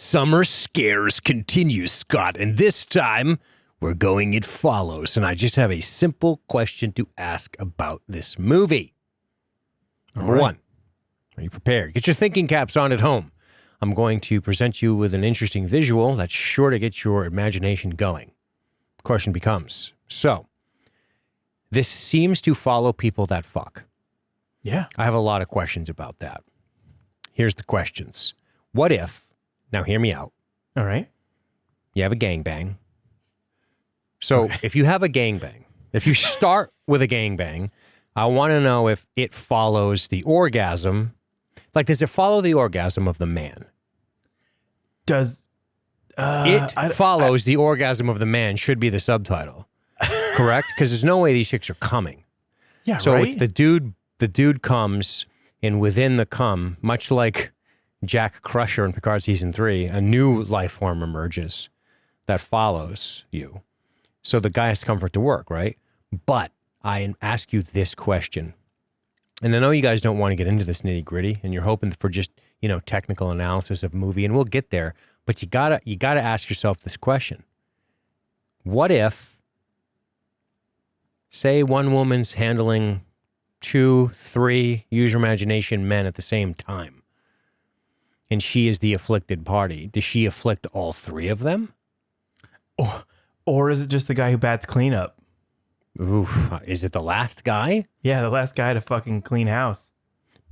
Summer Scares continues, Scott, and this time we're going It Follows, and I just have a simple question to ask about this movie. Number one, are you prepared? Get your thinking caps on at home. I'm going to present you with an interesting visual that's sure to get your imagination going. The question becomes, so, this seems to follow people that fuck. Yeah. I have a lot of questions about that. Here's the questions. What if, now hear me out, All right. you have a gangbang. So if you have a gangbang, if you start with a gangbang, I want to know if it follows the orgasm. Like, does it follow the orgasm of the man? Does It follows the orgasm of the man should be the subtitle. Correct? Because there's no way these chicks are coming. Yeah, So right? it's the dude comes, and within the cum, much like Jack Crusher in Picard Season 3, a new life form emerges that follows you. So the guy has to come for it to work, right? But I ask you this question, and I know you guys don't want to get into this nitty gritty, and you're hoping for just, technical analysis of movie, and we'll get there. But you gotta ask yourself this question: what if, say, one woman's handling 2, 3, use your imagination, men at the same time, and she is the afflicted party? Does she afflict all 3 of them? Or is it just the guy who bats cleanup? Oof. Is it the last guy? Yeah, the last guy to fucking clean house.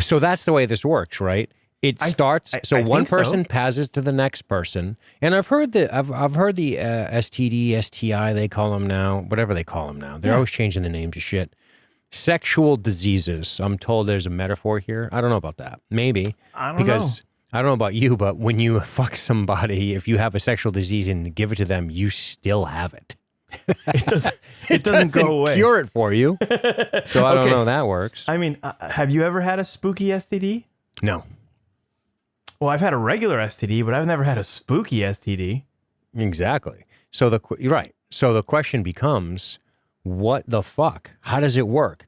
So that's the way this works, right? It starts. I One think so. person passes to the next person, and I've heard the STD, STI they call them now, whatever they call them now. They're always changing the names of shit. Sexual diseases. I'm told there's a metaphor here. I don't know about that. Maybe I don't because I don't know about you, but when you fuck somebody, if you have a sexual disease and give it to them, you still have it. It doesn't go away. Cure it for you. So I don't know how that works. I mean, have you ever had a spooky STD? No. Well, I've had a regular STD, but I've never had a spooky STD. Exactly. So you're right. So the question becomes, what the fuck? How does it work?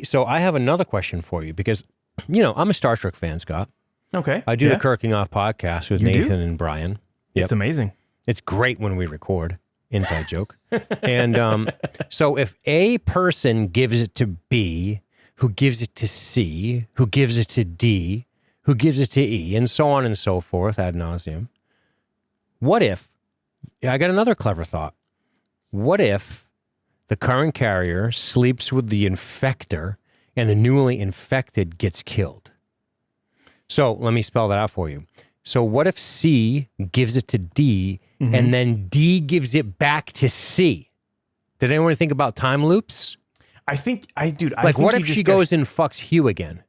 So I have another question for you because, I'm a Star Trek fan, Scott. Okay. I do the Kirking Off podcast with Nathan and Brian. Yep. It's amazing. It's great when we record. Inside joke. And so if a person gives it to B, who gives it to C, who gives it to D, who gives it to E, and so on and so forth ad nauseum, what if, I got another clever thought, what if the current carrier sleeps with the infector and the newly infected gets killed? So let me spell that out for you. So what if C gives it to D and then D gives it back to C? Did anyone think about time loops? I think What if she goes and fucks Hugh again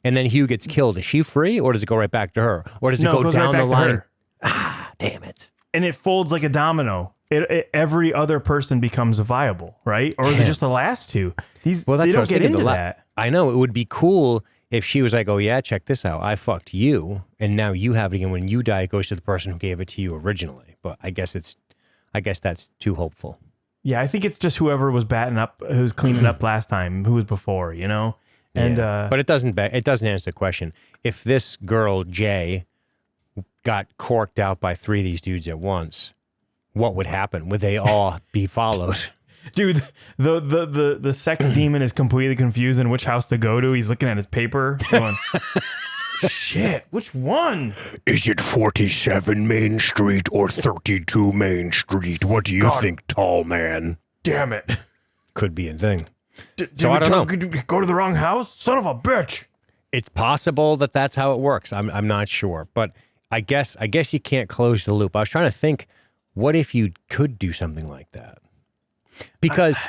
and then Hugh gets killed? Is she free or does it go right back to her? Or does it go goes down right the back to line? her. Ah, damn it. And it folds like a domino. Every other person becomes viable, right? Or is it just the last two? They That's what I don't was get thinking. into that. I know it would be cool if she was like, oh yeah, check this out. I fucked you and now you have it again. When you die, it goes to the person who gave it to you originally. But I guess that's too hopeful. Yeah, I think it's just whoever was batting up, who was cleaning up last time, who was before, And But it doesn't answer the question. If this girl, Jay, got corked out by 3 of these dudes at once, what would happen? Would they all be followed? dude, the sex demon is completely confused in which house to go to. He's looking at his paper, going, "Shit, which one? Is it 47 Main Street or 32 Main Street? What do you think, tall man? Damn it! Could be a thing. So I don't know. Go to the wrong house, son of a bitch." It's possible that that's how it works. I'm not sure, but I guess you can't close the loop. I was trying to think, what if you could do something like that? Because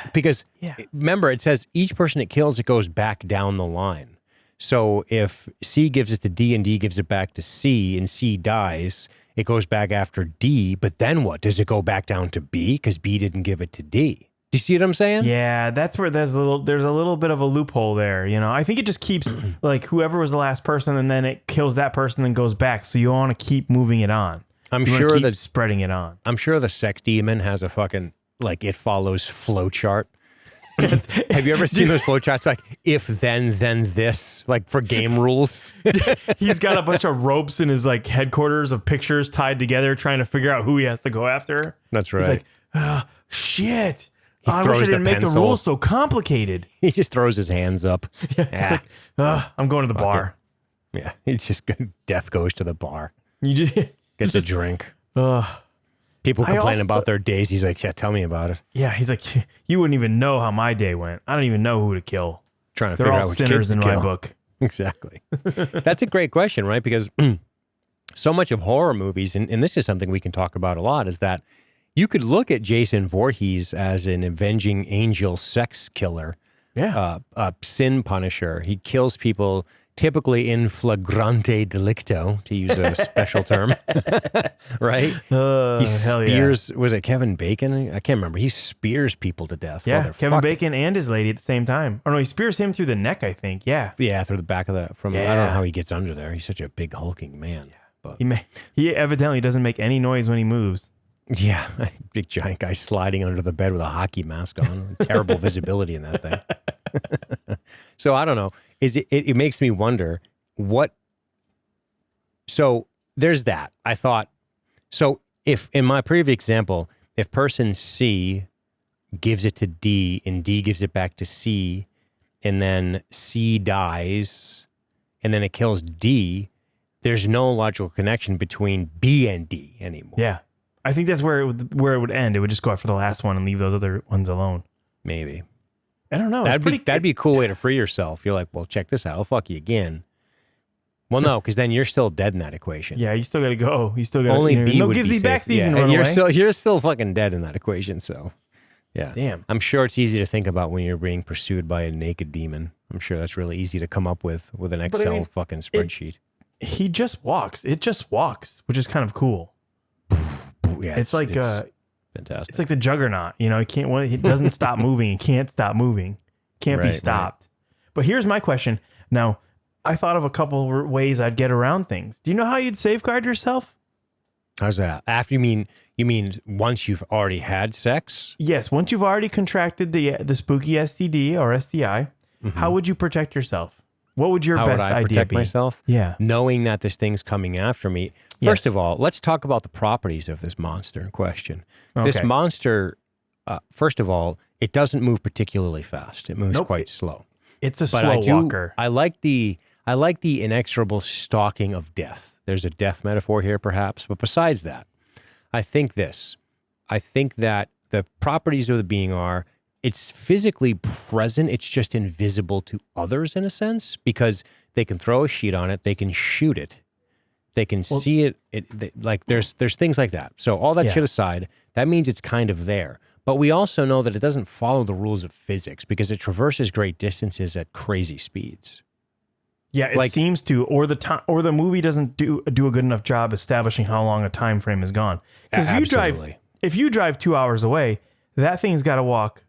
remember, it says each person it kills, it goes back down the line. So if C gives it to D and D gives it back to C and C dies, it goes back after D. But then what? Does it go back down to B because B didn't give it to D? Do you see what I'm saying? Yeah, that's where there's a little bit of a loophole there. I think it just keeps like whoever was the last person, and then it kills that person and goes back. So you want to keep moving it on. I'm sure that spreading it on. I'm sure the sex demon has a fucking It Follows flow chart Have you ever seen those flowcharts like if then this, like for game rules? He's got a bunch of ropes in his like headquarters of pictures tied together, trying to figure out who he has to go after. That's right. He's like, shit. He I wish I throws the didn't make the pencil. rules so complicated. He just throws his hands up. Yeah, I'm going to the bar. yeah. It's just death goes to the bar. You just, Gets a drink. uh, People I complain also- about their days. He's like, yeah, tell me about it. yeah, he's like, you wouldn't even know how my day went. I don't even know who to kill. Trying to They're figure all out which sinners kids to in kill. my book. Exactly. That's a great question, right? Because so much of horror movies, and this is something we can talk about a lot, is that you could look at Jason Voorhees as an avenging angel sex killer, Yeah. a sin punisher. He kills people typically in flagrante delicto, to use a special term, right? He hell yeah. spears, was it Kevin Bacon? I can't remember. He spears people to death. while Yeah, they're Kevin fucking. Bacon and his lady at the same time. Oh no, he spears him through the neck, I think. Yeah. Yeah, through the back of the, I don't know Yeah. how he gets under there. He's such a big hulking man. But He evidently doesn't make any noise when he moves. yeah, big giant guy sliding under the bed with a hockey mask on. Terrible visibility in that thing. So I don't know. It makes me wonder what. So there's that. I thought, so if in my previous example, if person C gives it to D and D gives it back to C, and then C dies, and then it kills D, there's no logical connection between B and D anymore. Yeah. I think that's where it would end. It would just go after the last one and leave those other ones alone. Maybe. I don't know. That'd be a cool way to free yourself. You're like, well, check this out. I'll fuck you again. Well, no, because then you're still dead in that equation. Yeah, you still got to go. You still got Only B no would gives be you back safe. these and Yeah, run away. you're still fucking dead in that equation. So, yeah. Damn. I'm sure it's easy to think about when you're being pursued by a naked demon. I'm sure that's really easy to come up with an Excel fucking spreadsheet. He just walks. It just walks, which is kind of cool. Yeah, It's like fantastic. it's like the Juggernaut. You know, it doesn't stop moving. It can't stop moving. Can't be Right, stopped. But here's my question. Now, I thought of a couple of ways I'd get around things. Do you know how you'd safeguard yourself? How's that? After you mean once you've already had sex? Yes, once you've already contracted the spooky STD or STI, how would you protect yourself? What would your How best would I idea protect be? myself? Yeah. Knowing that this thing's coming after me. First of all, let's talk about the properties of this monster in question. This Okay. monster, first of all, it doesn't move particularly fast. It moves Nope. quite slow. It's a But slow walker. I like the inexorable stalking of death. There's a death metaphor here, perhaps. But besides that, I think that the properties of the being are, it's physically present. It's just invisible to others in a sense, because they can throw a sheet on it. They can shoot it. They can see it. Like there's things like that. So all that Yeah. shit aside, that means it's kind of there. But we also know that it doesn't follow the rules of physics because it traverses great distances at crazy speeds. Yeah, it like- seems to, or the movie doesn't do a good enough job establishing how long a time frame is gone. Because Absolutely. if you drive 2 hours away, that thing's got to walk.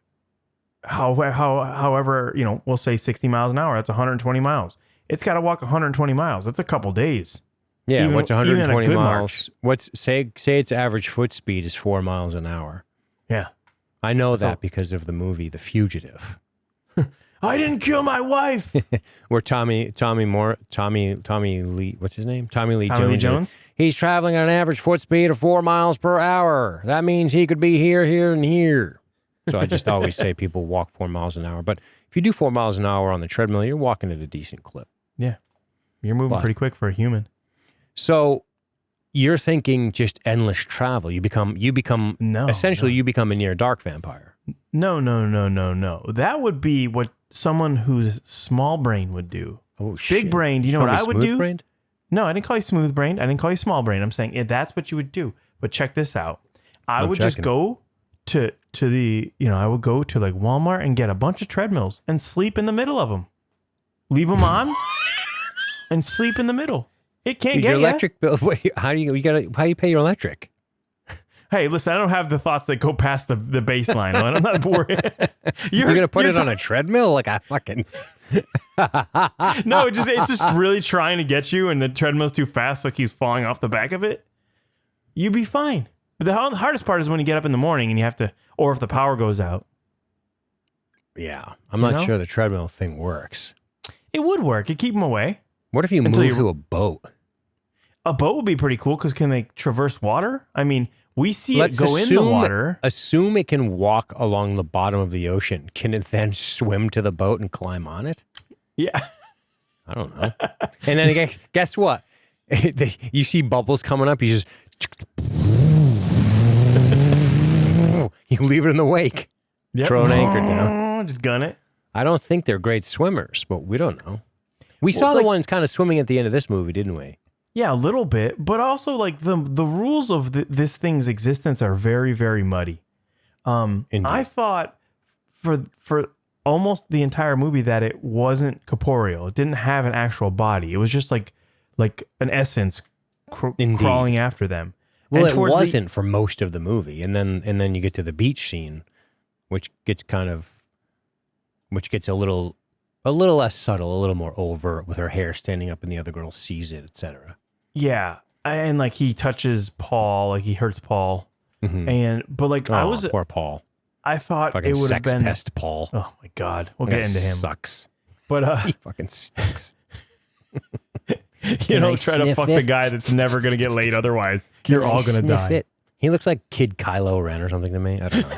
However, we'll say 60 miles an hour. That's 120 miles. It's got to walk 120 miles. That's a couple days. Yeah, Even- what's even in a 120 good miles? What's say its average foot speed is 4 miles an hour. Yeah. I know that because of the movie The Fugitive, I didn't kill my wife. where Tommy Lee, what's his name? Tommy Lee Tommy Lee Jones? He's traveling at an average foot speed of 4 miles per hour. That means he could be here, here, and here. So I just always say people walk 4 miles an hour. But if you do 4 miles an hour on the treadmill, you're walking at a decent clip. Yeah. You're moving pretty quick for a human. So you're thinking just endless travel. You become essentially you become a near dark vampire. No. That would be what someone who's small brain would do. Oh shit. Big brain, you know what I would do? Smooth-brained? No, I didn't call you smooth brain. I didn't call you small brain. I'm saying that's what you would do. But check this out. I would just go to the, I would go to like Walmart and get a bunch of treadmills and sleep in the middle of them. Leave them on and sleep in the middle. It can't Dude, get your you. electric bill. How do you pay your electric? Hey, listen, I don't have the thoughts that go past the baseline. I'm not worried. You're gonna put it on a treadmill? Like I fucking No, it's just really trying to get you, and the treadmill's too fast, so it keeps falling off the back of it. You'd be fine. But the hardest part is when you get up in the morning and you have to, or if the power goes out. Yeah, I'm not sure the treadmill thing works. It would work. It'd keep them away. What if you move to a boat? A boat would be pretty cool because can they traverse water? I mean, we see it go in the water. Assume it can walk along the bottom of the ocean. Can it then swim to the boat and climb on it? Yeah. I don't know. And then guess what? You see bubbles coming up. You just you leave it in the wake. Yep. Throw an anchor down. Just gun it. I don't think they're great swimmers, but we don't know. We saw the ones kind of swimming at the end of this movie, didn't we? Yeah, a little bit, but also like the rules of this thing's existence are very, very muddy. I thought for almost the entire movie that it wasn't corporeal. It didn't have an actual body. It was just like an essence crawling after them. Well, it wasn't for most of the movie, and then you get to the beach scene, which gets a little less subtle, a little more overt, with her hair standing up and the other girl sees it, etc. Yeah, and like he touches Paul, like he hurts Paul, but like poor Paul. I thought fucking it would have sex been pest Paul. Oh my God, we'll get into him. Sucks, but he fucking stinks. Try to fuck the guy that's never gonna get laid. Otherwise, you're all gonna die. It? He looks like Kid Kylo Ren or something to me. I don't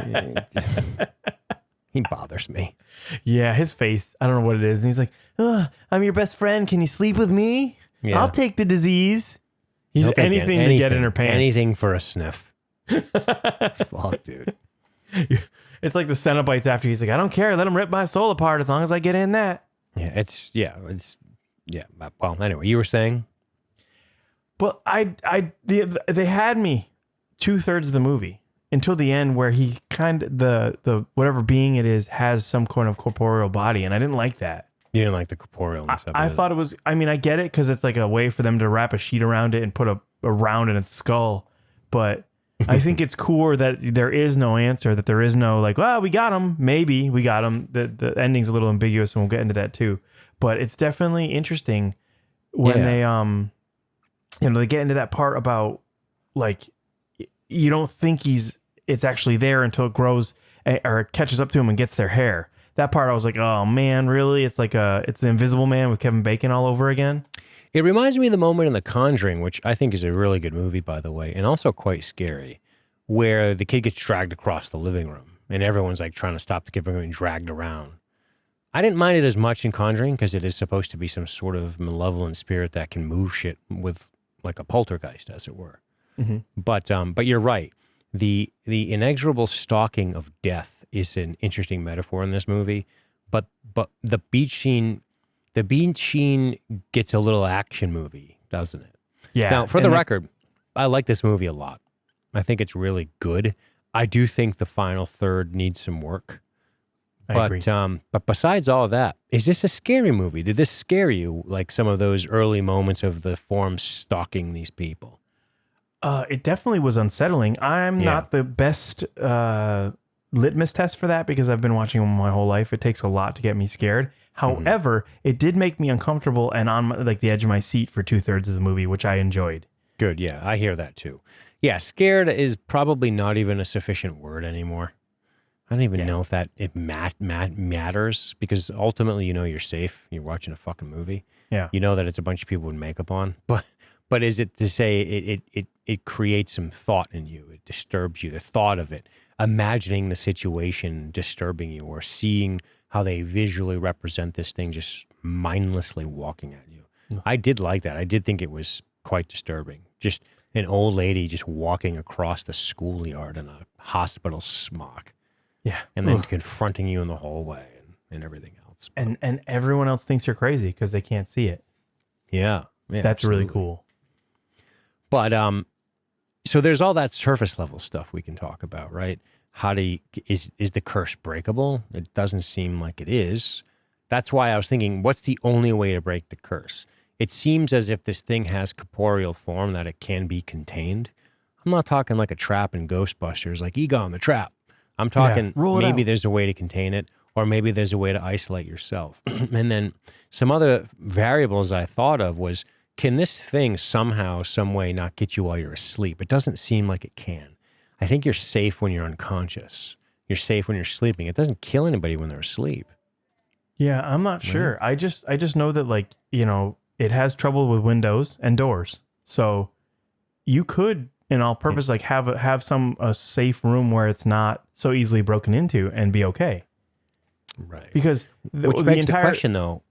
know. He bothers me. Yeah, his face. I don't know what it is, and he's like, "I'm your best friend. Can you sleep with me? Yeah. I'll take the disease." He's anything to get in her pants. Anything for a sniff. Fuck, dude. It's like the Cenobites after he's like, "I don't care. Let him rip my soul apart as long as I get in that." Yeah. Well, anyway, you were saying? Well, they had me 2/3 of the movie until the end where he the whatever being it is has some kind of corporeal body, and I didn't like that. You didn't like the corporealness of it? I thought it was, I mean, I get it because it's like a way for them to wrap a sheet around it and put a round in its skull, but I think it's cooler that there is no answer, that there is no like, well, we got him, maybe we got him. The ending's a little ambiguous, and we'll get into that too. But it's definitely interesting when they they get into that part about like you don't think it's actually there until it grows or it catches up to him and gets their hair. That part I was like, oh man, really? It's like it's the Invisible Man with Kevin Bacon all over again. It reminds me of the moment in The Conjuring, which I think is a really good movie, by the way, and also quite scary, where the kid gets dragged across the living room and everyone's like trying to stop the kid from getting dragged around. I didn't mind it as much in Conjuring because it is supposed to be some sort of malevolent spirit that can move shit with like a poltergeist, as it were. Mm-hmm. But you're right. The inexorable stalking of death is an interesting metaphor in this movie. But the beach scene gets a little action movie, doesn't it? Yeah. Now, for the record, I like this movie a lot. I think it's really good. I do think the final third needs some work. I agree. But besides all of that, is this a scary movie? Did this scare you, like some of those early moments of the form stalking these people? It definitely was unsettling. I'm not the best litmus test for that because I've been watching them my whole life. It takes a lot to get me scared. However, it did make me uncomfortable and on the edge of my seat for 2/3 of the movie, which I enjoyed. Good, yeah, I hear that too. Yeah, scared is probably not even a sufficient word anymore. I don't even know if that it matters because ultimately, you're safe. You're watching a fucking movie. Yeah, you know that it's a bunch of people with makeup on, but is it to say it creates some thought in you? It disturbs you. The thought of it, imagining the situation disturbing you, or seeing how they visually represent this thing just mindlessly walking at you. No. I did like that. I did think it was quite disturbing. Just an old lady just walking across the schoolyard in a hospital smock. Yeah. And then confronting you in the hallway and everything else. And everyone else thinks you're crazy because they can't see it. Yeah. That's absolutely. really cool. But so there's all that surface level stuff we can talk about, right? Is the curse breakable? It doesn't seem like it is. That's why I was thinking, what's the only way to break the curse? It seems as if this thing has corporeal form, that it can be contained. I'm not talking like a trap in Ghostbusters, like Egon the Trap. I'm talking maybe there's a way to contain it, or maybe there's a way to isolate yourself. And then some other variables I thought of was, can this thing somehow, some way not get you while you're asleep? It doesn't seem like it can. I think you're safe when you're unconscious. you're safe when you're sleeping. It doesn't kill anybody when they're asleep. Yeah, I'm not sure. I just know that, like, you know, it has trouble with windows and doors. So you could, in all purpose, like have a safe room where it's not so easily broken into and be okay. Right. Because which begs the question though,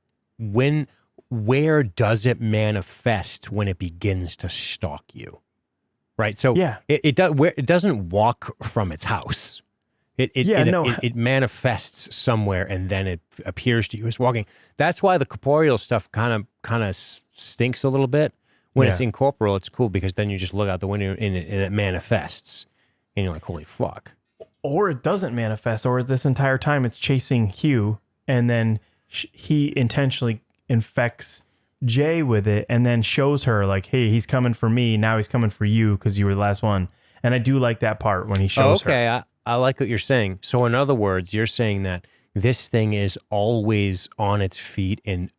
where does it manifest when it begins to stalk you? Right. So it doesn't walk from its house. It manifests somewhere and then it appears to you as walking. That's why the corporeal stuff kind of stinks a little bit. When it's incorporeal, it's cool because then you just look out the window and it manifests, and you're like, holy fuck. Or it doesn't manifest, or this entire time it's chasing Hugh, and then he intentionally infects Jay with it, and then shows her like, hey, he's coming for me, now he's coming for you because you were the last one. And I do like that part when he shows her. Okay, I like what you're saying. So in other words, you're saying that this thing is always on its feet and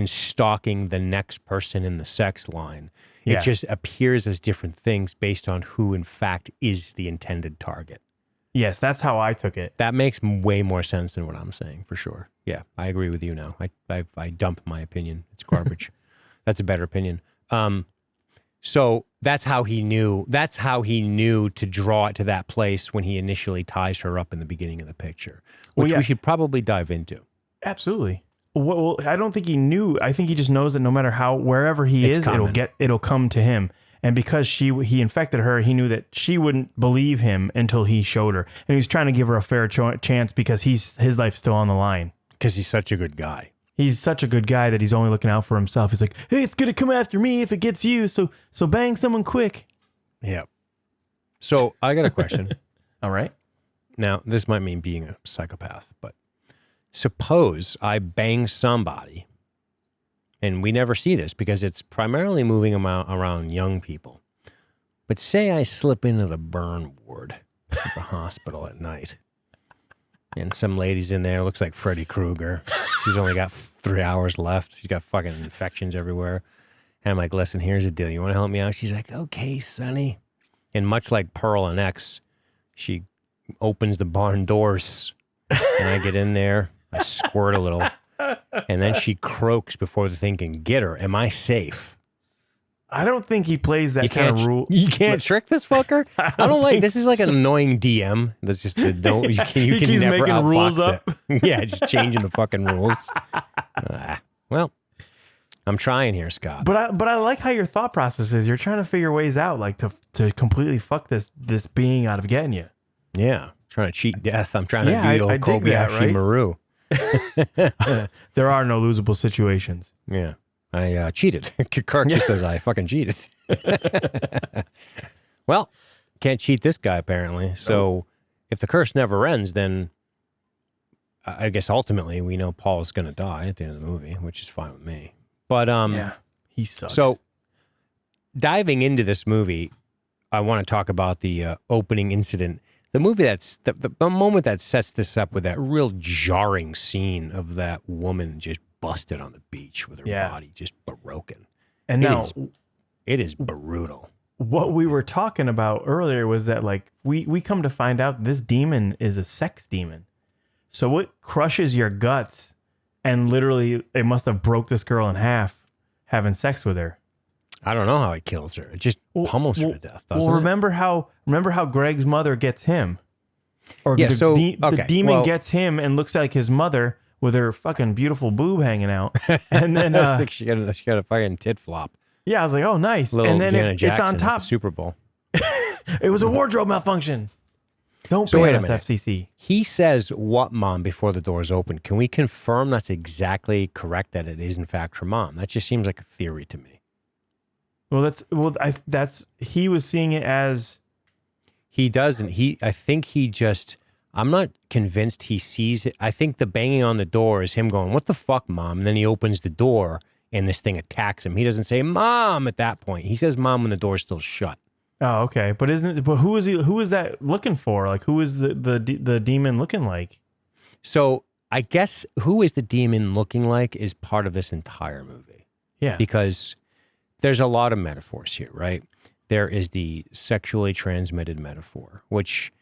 stalking the next person in the sex line. It just appears as different things based on who, in fact, is the intended target. Yes, that's how I took it. That makes way more sense than what I'm saying, for sure. Yeah, I agree with you now. I dump my opinion. It's garbage. That's a better opinion. So that's how he knew. That's how he knew to draw it to that place when he initially ties her up in the beginning of the picture, which we should probably dive into. Absolutely. Well, I don't think he knew. I think he just knows that no matter wherever he is, it'll come to him. And because he infected her, he knew that she wouldn't believe him until he showed her. And he was trying to give her a fair chance because his life's still on the line. Because he's such a good guy. He's such a good guy that he's only looking out for himself. He's like, hey, it's gonna come after me if it gets you. So bang someone quick. Yeah. So I got a question. All right. Now, this might mean being a psychopath, but suppose I bang somebody, and we never see this because it's primarily moving around young people. But say I slip into the burn ward at the hospital at night, and some lady's in there, looks like Freddy Krueger. She's only got 3 hours left. She's got fucking infections everywhere. And I'm like, listen, here's the deal. You want to help me out? She's like, okay, Sonny. And much like Pearl and X, she opens the barn doors, and I get in there. I squirt a little, and then she croaks before the thing can get her. Am I safe? I don't think he plays that kind of rule. You can't trick this fucker. I don't like this. Is like an annoying DM. That's just the don't. You can never outfox it. Yeah, just changing the fucking rules. Well, I'm trying here, Scott. But I like how your thought process is. You're trying to figure ways out, like to completely fuck this being out of getting you. Yeah, trying to cheat death. I'm trying to do the Kobayashi Maru. There are no losable situations. Yeah. I cheated. Kirk just says I fucking cheated. Well, can't cheat this guy apparently. So if the curse never ends, then I guess ultimately we know Paul's going to die at the end of the movie, which is fine with me. But he sucks. So diving into this movie, I want to talk about the opening incident. The movie that's the moment that sets this up with that real jarring scene of that woman just busted on the beach with her body just broken. And now it is brutal. What we were talking about earlier was that like we come to find out this demon is a sex demon. So it crushes your guts, and literally it must have broke this girl in half having sex with her. I don't know how it kills her. It just pummels her to death, doesn't it? Remember how Greg's mother gets him? Or the demon gets him and looks like his mother with her fucking beautiful boob hanging out. And then she got a fucking tit flop. Yeah, I was like, oh, nice. Little and then Janet Jackson it's on top. At the Super Bowl. It was a wardrobe malfunction. Don't ban us, FCC. He says, what mom, before the doors open. Can we confirm that's exactly correct, that it is in fact her mom? That just seems like a theory to me. Well, that's he was seeing it as he doesn't. I think he just. I'm not convinced he sees it. I think the banging on the door is him going, "What the fuck, mom?" And then he opens the door and this thing attacks him. He doesn't say "mom" at that point. He says "mom" when the door's still shut. Oh, okay. But who is he? Who is that looking for? Like, who is the demon looking like? So I guess who is the demon looking like is part of this entire movie. Yeah, because there's a lot of metaphors here, right? There is the sexually transmitted metaphor, which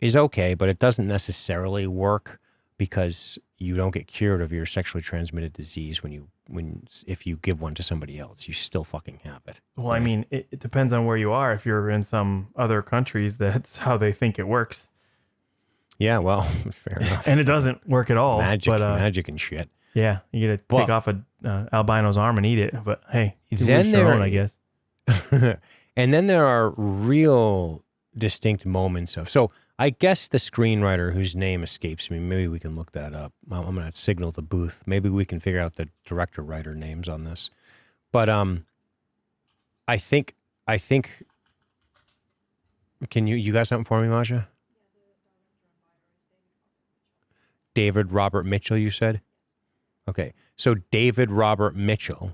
is okay, but it doesn't necessarily work because you don't get cured of your sexually transmitted disease if you give one to somebody else. You still fucking have it. Well, I mean, it depends on where you are. If you're in some other countries, that's how they think it works. Yeah, well, fair enough. And it doesn't work at all. Magic and shit. Yeah, you get to take off a albino's arm and eat it. But hey, then your own, I guess. And then there are real distinct moments of. So I guess the screenwriter whose name escapes me. Maybe we can look that up. I'm gonna signal the booth. Maybe we can figure out the director writer names on this. But I think. Can you got something for me, Masha? David Robert Mitchell, you said? Okay. So David Robert Mitchell,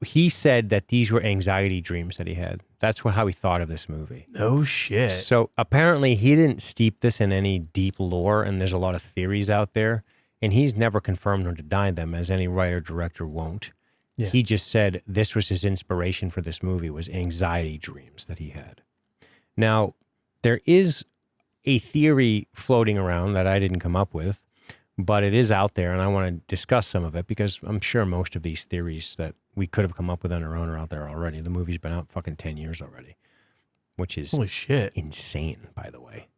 he said that these were anxiety dreams that he had. That's how he thought of this movie. Oh, shit. So apparently he didn't steep this in any deep lore, and there's a lot of theories out there, and he's never confirmed or denied them, as any writer-director won't. Yeah. He just said this was his inspiration for this movie, was anxiety dreams that he had. Now, there is a theory floating around that I didn't come up with, but it is out there, and I want to discuss some of it because I'm sure most of these theories that we could have come up with on our own are out there already. The movie's been out fucking 10 years already, which is holy shit, insane, by the way.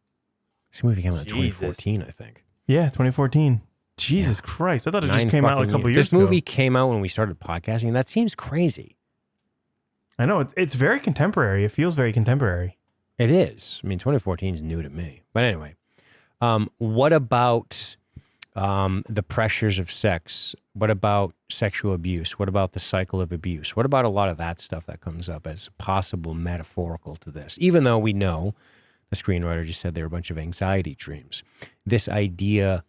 This movie came out in 2014, I think. Yeah, 2014. Jesus Christ. I thought it just came out a couple years ago. This movie came out when we started podcasting. That seems crazy. I know. It's very contemporary. It feels very contemporary. It is. I mean, 2014 is new to me. But anyway, what about the pressures of sex? What about sexual abuse? What about the cycle of abuse? What about a lot of that stuff that comes up as possible metaphorical to this? Even though we know the screenwriter just said they were a bunch of anxiety dreams. This idea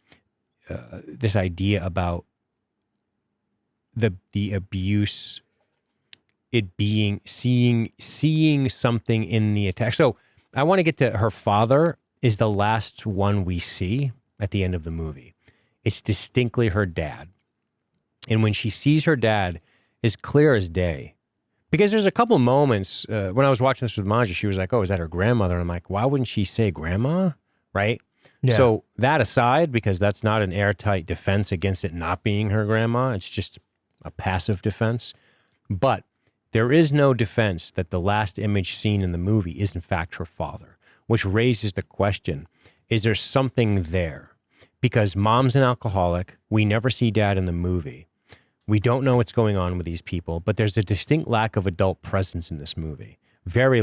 about the abuse, it being seeing something in the attack. So I want to get to her father is the last one we see at the end of the movie. It's distinctly her dad. And when she sees her dad, it's clear as day. Because there's a couple moments, when I was watching this with Manja, she was like, oh, is that her grandmother? And I'm like, why wouldn't she say grandma? Right? Yeah. So that aside, because that's not an airtight defense against it not being her grandma, it's just a passive defense. But there is no defense that the last image seen in the movie is in fact her father, which raises the question, is there something there? Because mom's an alcoholic. We never see dad in the movie. We don't know what's going on with these people, but there's a distinct lack of adult presence in this movie. A very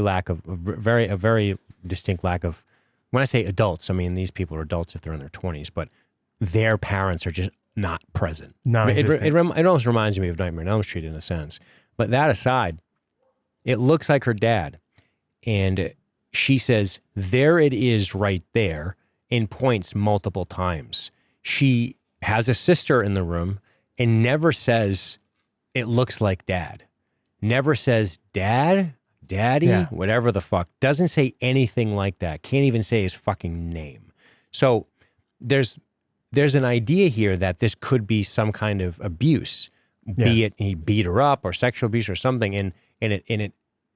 distinct lack of, when I say adults, I mean these people are adults if they're in their 20s, but their parents are just not present. It almost reminds me of Nightmare on Elm Street in a sense. But that aside, it looks like her dad. And she says, there it is right there, and points multiple times. She has a sister in the room and never says, it looks like dad. Never says, dad, daddy, whatever the fuck. Doesn't say anything like that. Can't even say his fucking name. So there's an idea here that this could be some kind of abuse. Be it he beat her up or sexual abuse or something, and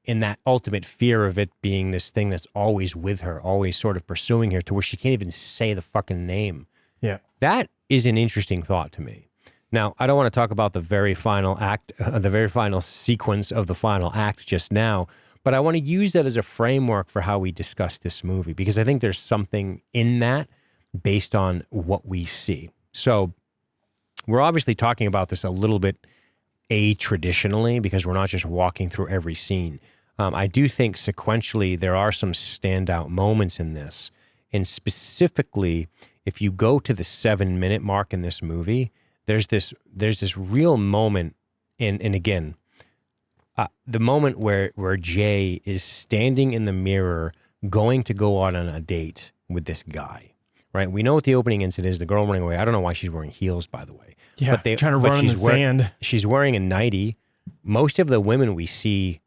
in that ultimate fear of it being this thing that's always with her, always sort of pursuing her to where she can't even say the fucking name. Yeah. That is an interesting thought to me. Now, I don't want to talk about the very final act, the very final sequence of the final act just now, but I want to use that as a framework for how we discuss this movie, because I think there's something in that based on what we see. So we're obviously talking about this a little bit traditionally because we're not just walking through every scene. I do think sequentially there are some standout moments in this. And specifically, if you go to the 7-minute mark in this movie, there's this real moment, and again, the moment where Jay is standing in the mirror going to go out on a date with this guy. Right, we know what the opening incident is. The girl running away. I don't know why she's wearing heels, by the way. Yeah, trying to run in the sand. She's wearing a nightie. Most of the women we see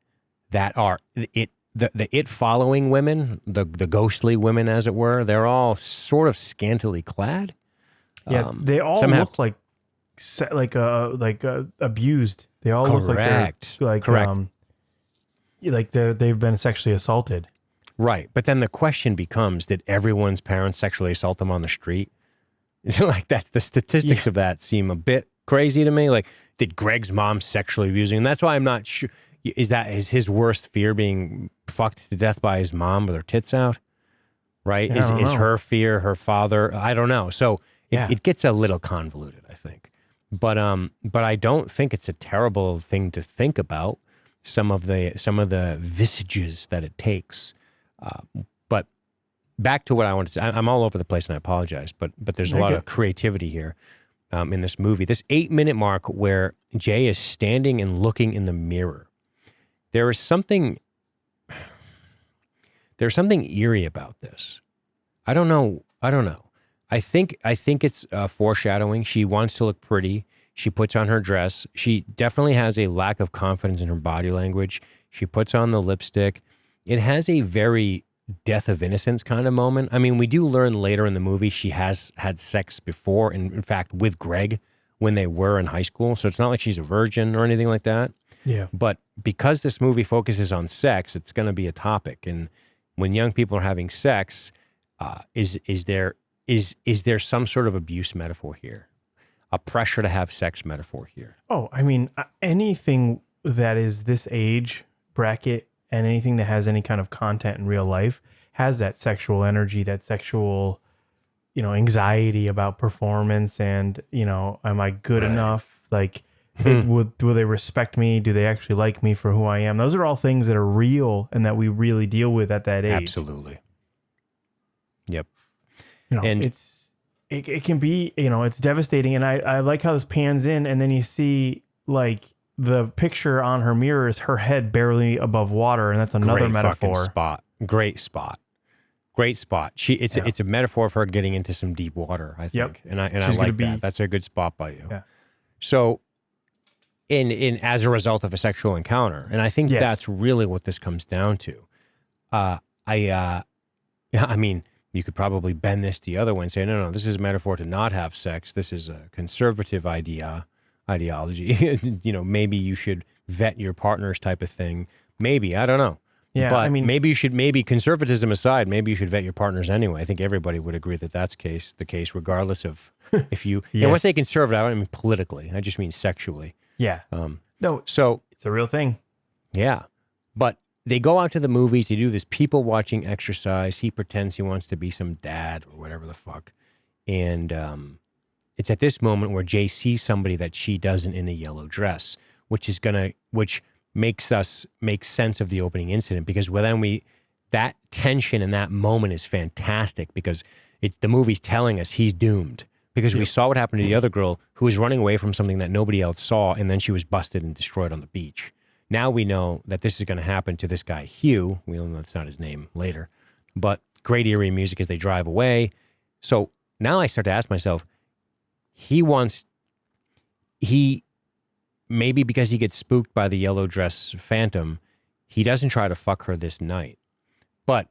that are the following women, the ghostly women, as it were, they're all sort of scantily clad. Yeah, they all look like abused. They all look like they're like correct. Like they've been sexually assaulted. Right. But then the question becomes, did everyone's parents sexually assault them on the street? Like that, the statistics of that seem a bit crazy to me. Like, did Greg's mom sexually abuse him? And that's why I'm not sure. Is his worst fear being fucked to death by his mom with her tits out? Right? Yeah, Is her fear her father? I don't know. So it gets a little convoluted, I think. But I don't think it's a terrible thing to think about. Some of the visages that it takes. But back to what I wanted to say. I'm all over the place and I apologize, but there's a lot of creativity here in this movie. This 8-minute mark where Jay is standing and looking in the mirror. There's something eerie about this. I don't know. I think it's foreshadowing. She wants to look pretty. She puts on her dress. She definitely has a lack of confidence in her body language. She puts on the lipstick. It has a very death of innocence kind of moment. I mean, we do learn later in the movie she has had sex before, and in fact, with Greg when they were in high school. So it's not like she's a virgin or anything like that. Yeah. But because this movie focuses on sex, it's going to be a topic. And when young people are having sex, is there some sort of abuse metaphor here? A pressure to have sex metaphor here? Oh, I mean, anything that is this age bracket and anything that has any kind of content in real life has that sexual energy, that sexual, anxiety about performance and, am I good enough? Like, will they respect me? Do they actually like me for who I am? Those are all things that are real and that we really deal with at that age. Absolutely. Yep. And it can be, it's devastating. And I like how this pans in and then you see like the picture on her mirror is her head barely above water. And that's another metaphor. Great spot. It's a metaphor of her getting into some deep water, I think. Yep. And I like that. That's a good spot by you. Yeah. So in as a result of a sexual encounter. And I think that's really what this comes down to. I mean, you could probably bend this the other way and say, no, this is a metaphor to not have sex. This is a conservative ideology. Maybe you should vet your partners type of thing. Maybe, I don't know. Yeah, but maybe conservatism aside, maybe you should vet your partners anyway. I think everybody would agree that that's the case, regardless of if you, and when I say conservative, I don't mean politically. I just mean sexually. Yeah. No, so it's a real thing. Yeah. But they go out to the movies, they do this people watching exercise. He pretends he wants to be some dad or whatever the fuck. And it's at this moment where Jay sees somebody that she doesn't in a yellow dress, which makes us make sense of the opening incident, because then that tension in that moment is fantastic, because the movie's telling us he's doomed, because we saw what happened to the other girl who was running away from something that nobody else saw, and then she was busted and destroyed on the beach. Now we know that this is going to happen to this guy, Hugh. We don't know that's not his name later, but great eerie music as they drive away. So now I start to ask myself, maybe because he gets spooked by the yellow dress phantom, he doesn't try to fuck her this night. But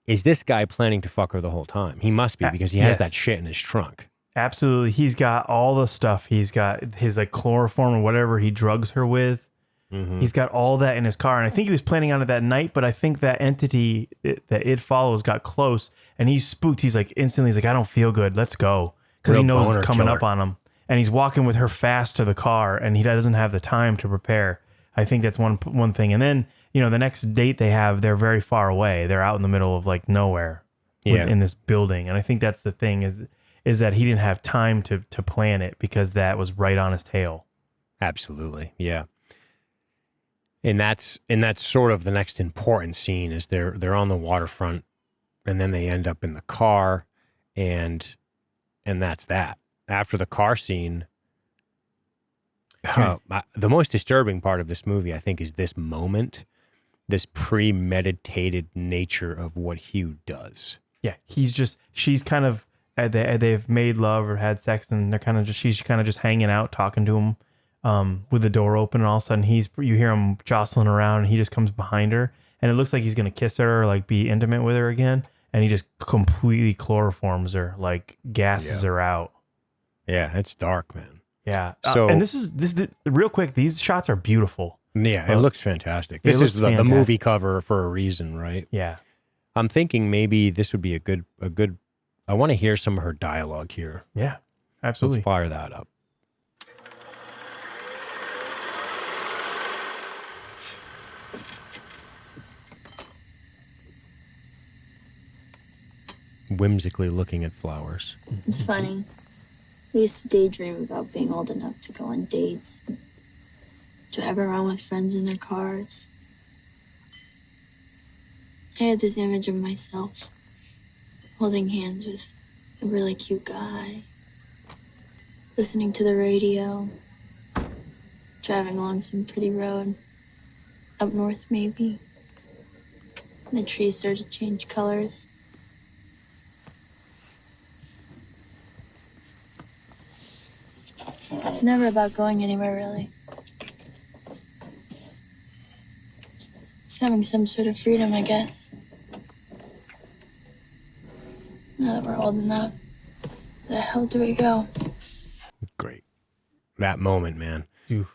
is this guy planning to fuck her the whole time? He must be, because he has that shit in his trunk. Absolutely. He's got all the stuff. He's got his chloroform or whatever he drugs her with. Mm-hmm. He's got all that in his car. And I think he was planning on it that night, but I think that entity that it follows got close and he's spooked. He's instantly, I don't feel good. Let's go. Because he knows it's coming up on him. And he's walking with her fast to the car and he doesn't have the time to prepare. I think that's one thing. And then, the next date they have, they're very far away. They're out in the middle of nowhere in this building. And I think that's the thing is that he didn't have time to plan it, because that was right on his tail. Absolutely. Yeah. And that's sort of the next important scene is they're on the waterfront and then they end up in the car and that's that. After the car scene, the most disturbing part of this movie, I think, is this moment, this premeditated nature of what Hugh does. Yeah, she's kind of, they've made love or had sex, and she's kind of just hanging out, talking to him with the door open, and all of a sudden you hear him jostling around, and he just comes behind her, and it looks like he's gonna kiss her or be intimate with her again, and he just completely chloroforms her, gasses her out. Yeah, it's dark, man. Yeah. So, and this is real quick. These shots are beautiful. Yeah, it looks fantastic. This is the movie cover for a reason, right? Yeah. I'm thinking maybe this would be a good. I want to hear some of her dialogue here. Yeah, absolutely. Let's fire that up. Whimsically looking at flowers. It's funny. We used to daydream about being old enough to go on dates, drive around with friends in their cars. I had this image of myself holding hands with a really cute guy, listening to the radio, driving along some pretty road, up north maybe. And the trees started to change colors. It's never about going anywhere, really. It's having some sort of freedom, I guess. Now that we're old enough, where the hell do we go? Great. That moment, man. Ooh.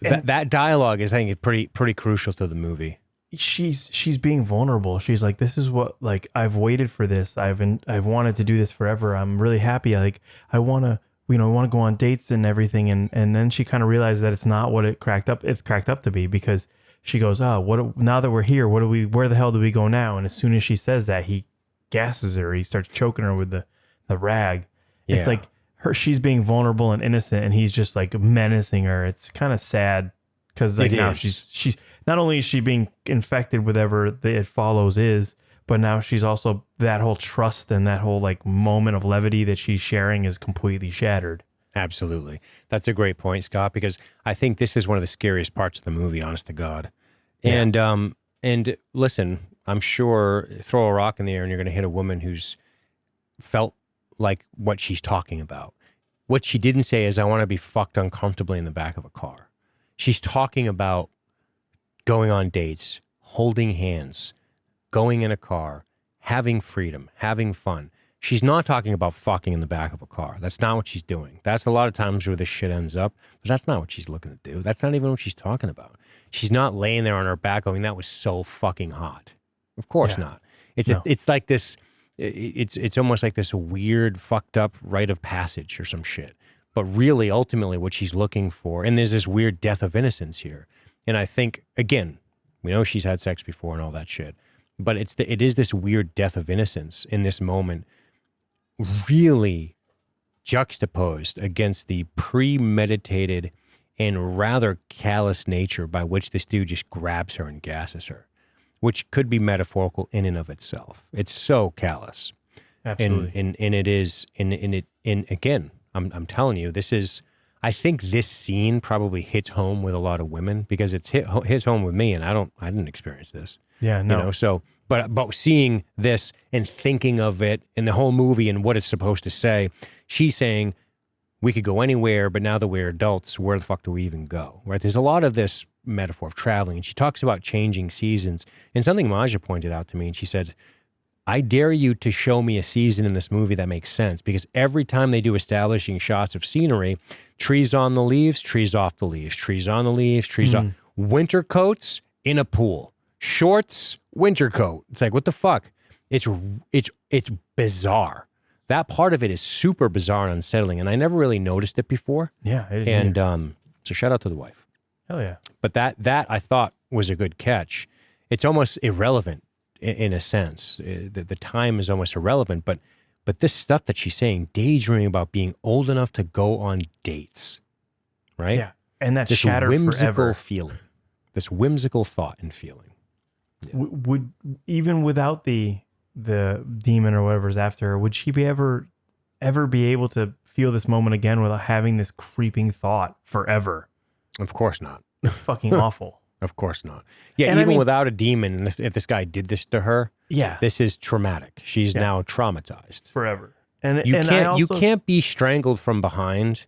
That dialogue is, I think, pretty crucial to the movie. She's being vulnerable. She's like, this is what, like, I've waited for this. I've wanted to do this forever. I'm really happy. I want to, want to go on dates and everything. And then she kind of realized that it's not what it's cracked up to be, because she goes, now that we're here, where the hell do we go now? And as soon as she says that, he gasses her. He starts choking her with the rag. Yeah. It's like she's being vulnerable and innocent, and he's just like menacing her. It's kind of sad, because like now she's not only is she being infected with whatever it follows is, but now she's also, that whole trust and that whole like moment of levity that she's sharing is completely shattered. Absolutely. That's a great point, Scott, because I think this is one of the scariest parts of the movie, honest to God. Yeah. And listen, I'm sure, throw a rock in the air and you're going to hit a woman who's felt like what she's talking about. What she didn't say is, I want to be fucked uncomfortably in the back of a car. She's talking about going on dates, holding hands, going in a car, having freedom, having fun. She's not talking about fucking in the back of a car. That's not what she's doing. That's a lot of times where this shit ends up, but that's not what she's looking to do. That's not even what she's talking about. She's not laying there on her back going, that was so fucking hot. Of course not. It's like this, it's almost like this weird fucked up rite of passage or some shit. But really, ultimately, what she's looking for, and there's this weird death of innocence here. And I think, again, we know she's had sex before and all that shit, but it is this weird death of innocence in this moment, really juxtaposed against the premeditated and rather callous nature by which this dude just grabs her and gasses her, which could be metaphorical in and of itself. It's so callous. Absolutely. And it is, and again, I'm telling you, I think this scene probably hits home with a lot of women, because it's hits home with me, and I didn't experience this. Yeah, no. So, but seeing this and thinking of it and the whole movie and what it's supposed to say, she's saying we could go anywhere, but now that we're adults, where the fuck do we even go? Right? There's a lot of this metaphor of traveling, and she talks about changing seasons. And something Maja pointed out to me, and she said, I dare you to show me a season in this movie that makes sense, because every time they do establishing shots of scenery, trees on the leaves, trees off the leaves, trees on the leaves, trees off, winter coats in a pool, shorts, winter coat. It's like, what the fuck? It's bizarre. That part of it is super bizarre and unsettling, and I never really noticed it before. Yeah, I didn't and so shout out to the wife. Hell yeah. But that I thought was a good catch. It's almost irrelevant in a sense. The time is almost irrelevant, but this stuff that she's saying, daydreaming about being old enough to go on dates, right? Yeah, and that this shattered whimsical forever. feeling, this whimsical thought and feeling. Yeah. Would even without the demon or whatever's after her, would she ever be able to feel this moment again without having this creeping thought forever? Of course not. It's fucking awful. Of course not. Yeah, and even without a demon, if this guy did this to her, yeah, this is traumatic. She's now traumatized forever. And you can't be strangled from behind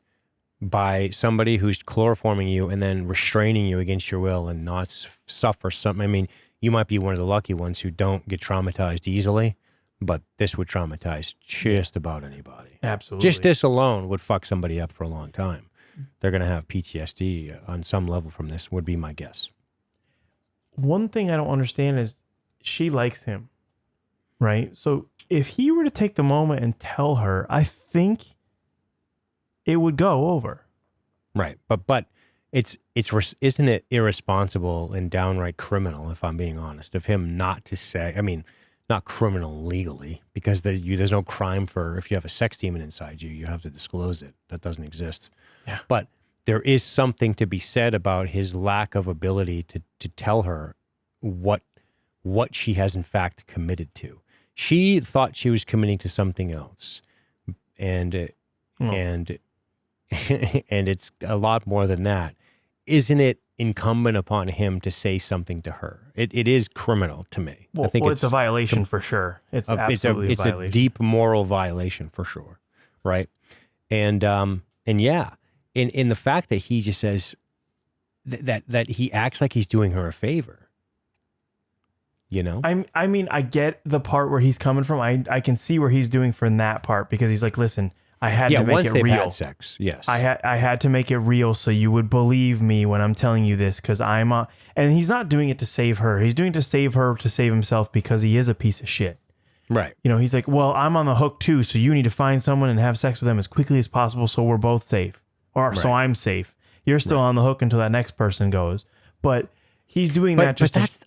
by somebody who's chloroforming you and then restraining you against your will and not suffer something. I mean, you might be one of the lucky ones who don't get traumatized easily, but this would traumatize just about anybody. Absolutely. Just this alone would fuck somebody up for a long time. They're going to have PTSD on some level from this, would be my guess. One thing I don't understand is she likes him. right? So if he were to take the moment and tell her, I think it would go over. Right. But isn't it irresponsible and downright criminal, if I'm being honest, of him not to say, I mean, not criminal legally, because there's no crime for, if you have a sex demon inside you, you have to disclose it. That doesn't exist. Yeah. But there is something to be said about his lack of ability to tell her what she has in fact committed to. She thought she was committing to something else. And it's a lot more than that. Isn't it incumbent upon him to say something to her? It is criminal to me. Well, I think it's a violation for sure. It's absolutely a violation. It's a deep moral violation for sure, right? And yeah, in the fact that he just says that he acts like he's doing her a favor. You know? I mean, I get the part where he's coming from. I can see where he's doing from that part, because he's like, listen, I had to make it real. Once they've had sex, yes. I had to make it real so you would believe me when I'm telling you this, because I'm and he's not doing it to save her. He's doing it to save her, to save himself, because he is a piece of shit. Right. You know, he's like, well, I'm on the hook too, so you need to find someone and have sex with them as quickly as possible so we're both safe. Or so I'm safe. You're still on the hook until that next person goes. But he's doing that just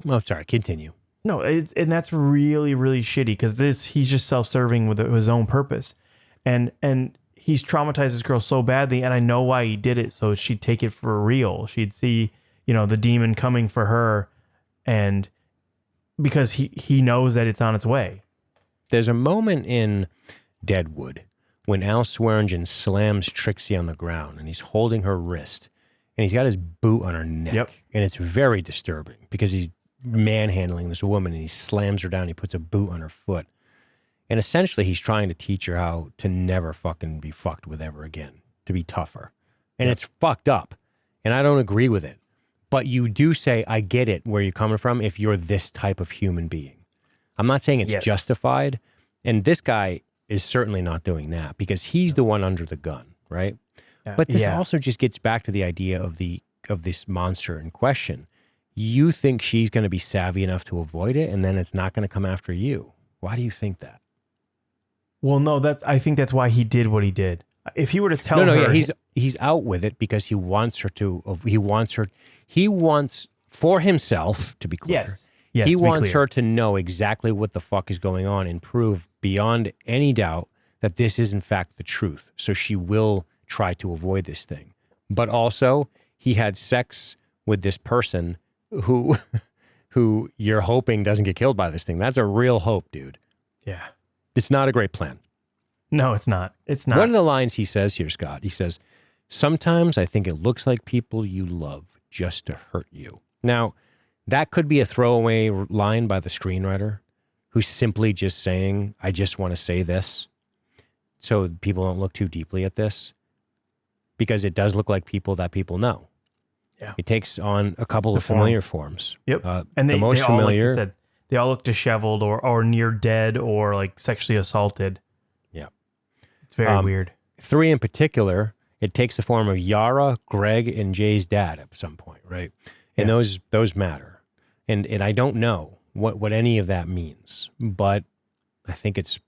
well, sorry, continue. No, and that's really, really shitty, because he's just self-serving with his own purpose. And he's traumatized this girl so badly, and I know why he did it, so she'd take it for real. She'd see, the demon coming for her, and because he knows that it's on its way. There's a moment in Deadwood when Al Swearingen slams Trixie on the ground, and he's holding her wrist, and he's got his boot on her neck. Yep. And it's very disturbing, because he's manhandling this woman, and he slams her down, he puts a boot on her foot. And essentially, he's trying to teach her how to never fucking be fucked with ever again, to be tougher. And it's fucked up. And I don't agree with it. But you do say, I get it where you're coming from if you're this type of human being. I'm not saying it's justified. And this guy is certainly not doing that, because he's the one under the gun, right? But this also just gets back to the idea of this monster in question. You think she's going to be savvy enough to avoid it, and then it's not going to come after you. Why do you think that? Well, no, I think that's why he did what he did. If he were to tell her, he's out with it because he wants her to. He wants for himself, to be clear. Yes, he wants her to know exactly what the fuck is going on and prove beyond any doubt that this is in fact the truth. So she will try to avoid this thing. But also, he had sex with this person who you're hoping doesn't get killed by this thing. That's a real hope, dude. Yeah. It's not a great plan. No, it's not. It's not. One of the lines he says here, Scott, he says, sometimes I think it looks like people you love just to hurt you. Now, that could be a throwaway line by the screenwriter who's simply just saying, I just want to say this so people don't look too deeply at this, because it does look like people that people know. Yeah. It takes on a couple of familiar forms. Yep. And the most familiar... All, like you said, they all look disheveled or near dead or like sexually assaulted. Yeah. It's very weird. 3 in particular, it takes the form of Yara, Greg, and Jay's dad at some point, right? And those matter. And I don't know what any of that means, but I think it's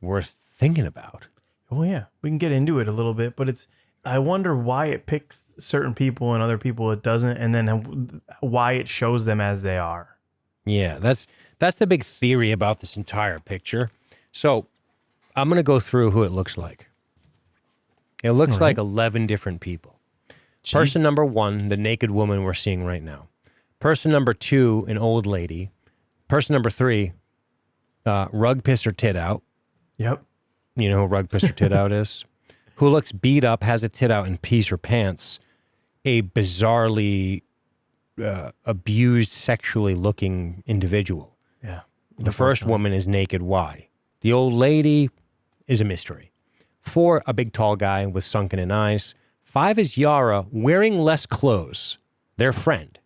worth thinking about. Oh yeah, we can get into it a little bit, but I wonder why it picks certain people and other people it doesn't, and then why it shows them as they are. Yeah, that's the big theory about this entire picture. So I'm going to go through who it looks like. It looks like 11 different people. Jeez. Person number 1, the naked woman we're seeing right now. Person number 2, an old lady. Person number 3, rug piss her tit out. Yep. You know who rug piss her tit out is? Who looks beat up, has a tit out, and pees her pants. A bizarrely abused, sexually looking individual. Yeah. The first woman is naked. Why? The old lady is a mystery. 4, a big tall guy with sunken eyes. 5 is Yara wearing less clothes. Their friend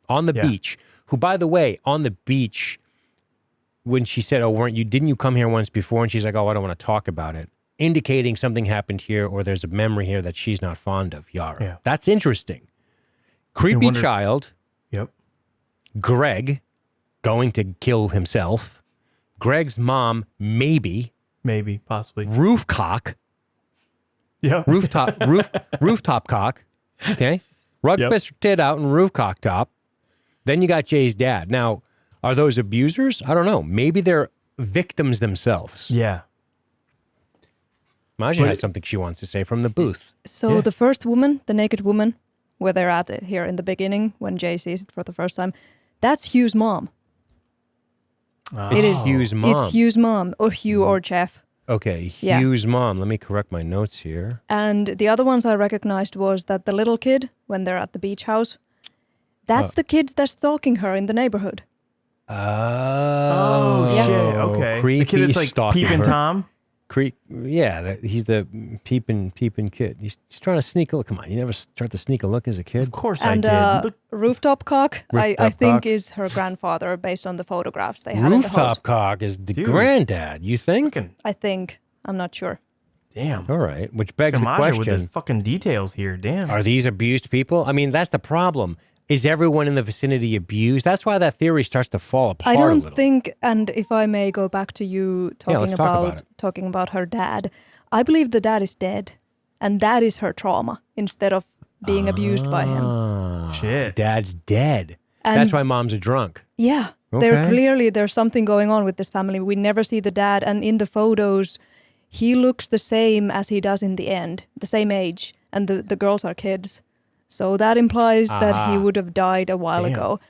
on the beach, who, by the way, on the beach, when she said, "Oh, didn't you come here once before?" And she's like, "Oh, I don't want to talk about it," indicating something happened here, or there's a memory here that she's not fond of Yara. Yeah. That's interesting. Creepy child. Yep. Greg, going to kill himself. Greg's mom, maybe. Maybe, possibly. Roofcock. Yeah. Rooftop cock. Okay. Rug Mr. Tit out and roofcock top. Then you got Jay's dad. Now, are those abusers? I don't know. Maybe they're victims themselves. Yeah. Maja has something she wants to say from the booth. So the first woman, the naked woman, where they're at it here in the beginning when Jay sees it for the first time, that's Hugh's mom. It is Hugh's mom. It's Hugh's mom, or Hugh or Jeff. Okay, Yeah. Hugh's mom. Let me correct my notes here. And the other ones I recognized was that the little kid, when they're at the beach house, that's the kid that's stalking her in the neighborhood. Oh, shit. Okay. Creepy the kid that's like stalking peeping her. Tom. He's the peeping kid. He's trying to sneak a look. Come on, you never tried to sneak a look as a kid? Of course And I did. Look, Rooftop Cock, I Rooftop think Cock. is her grandfather based on the photographs they had in the house. Rooftop cock is the granddad, you think? fucking I think. I'm not sure. damn. All right, which begs the Maja with the question, fucking details here. Damn. are these abused people? I mean, that's the problem. Is everyone in the vicinity abused? That's why that theory starts to fall apart I a don't little. think, and if I may go back to you let's talk about it. her dad, I believe the dad is dead, and that is her trauma instead of being abused by him. Shit. Dad's dead. And That's why mom's a drunk. Yeah, there's something going on with this family. We never see the dad, and in the photos, he looks the same as he does in the end, the same age, and the girls are kids. So that implies that he would have died a while ago.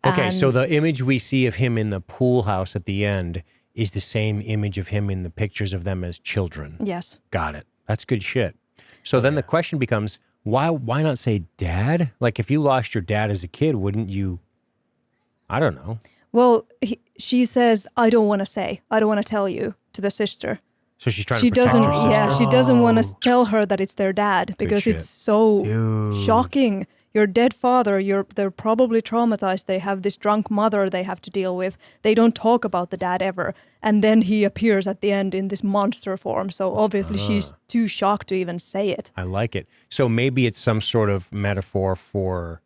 Okay, And so the image we see of him in the pool house at the end is the same image of him in the pictures of them as children. yes, Got it. That's good shit. So then the question becomes, why not say dad? Like if you lost your dad as a kid, wouldn't you? I don't know. well, she says, "I don't want to say. I don't want to tell you," to the sister. So she's trying She to protect doesn't. her sister. Yeah, she doesn't want to tell her that it's their dad because shit. it's so Dude. shocking. Your dead father. They're probably traumatized. They have this drunk mother they have to deal with. They don't talk about the dad ever, and then he appears at the end in this monster form. So obviously she's too shocked to even say it. I like it. So maybe it's some sort of metaphor for,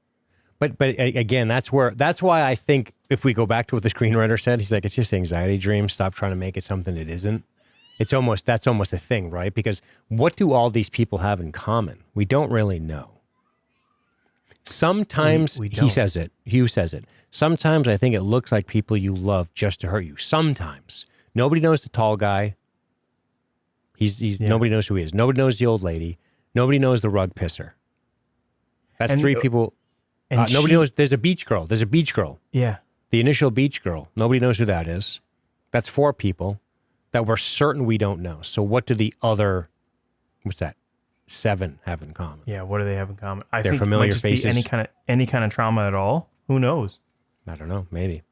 but again, that's why I think if we go back to what the screenwriter said, he's like, it's just anxiety dreams. Stop trying to make it something it isn't. That's almost a thing, right? Because what do all these people have in common? We don't really know. Sometimes we he don't. says it. Hugh says it. Sometimes I think it looks like people you love just to hurt you. Sometimes nobody knows the tall guy. Nobody knows who he is. Nobody knows the old lady. Nobody knows the rug pisser. That's And- three people. And Nobody she- knows. There's a beach girl. Yeah. The initial beach girl. Nobody knows who that is. That's four people that we're certain we don't know. So what do the other, what's that, 7 have in common? Yeah. What do they have in common? I They're think familiar it might just be faces. any kind of trauma at all. Who knows? I don't know. Maybe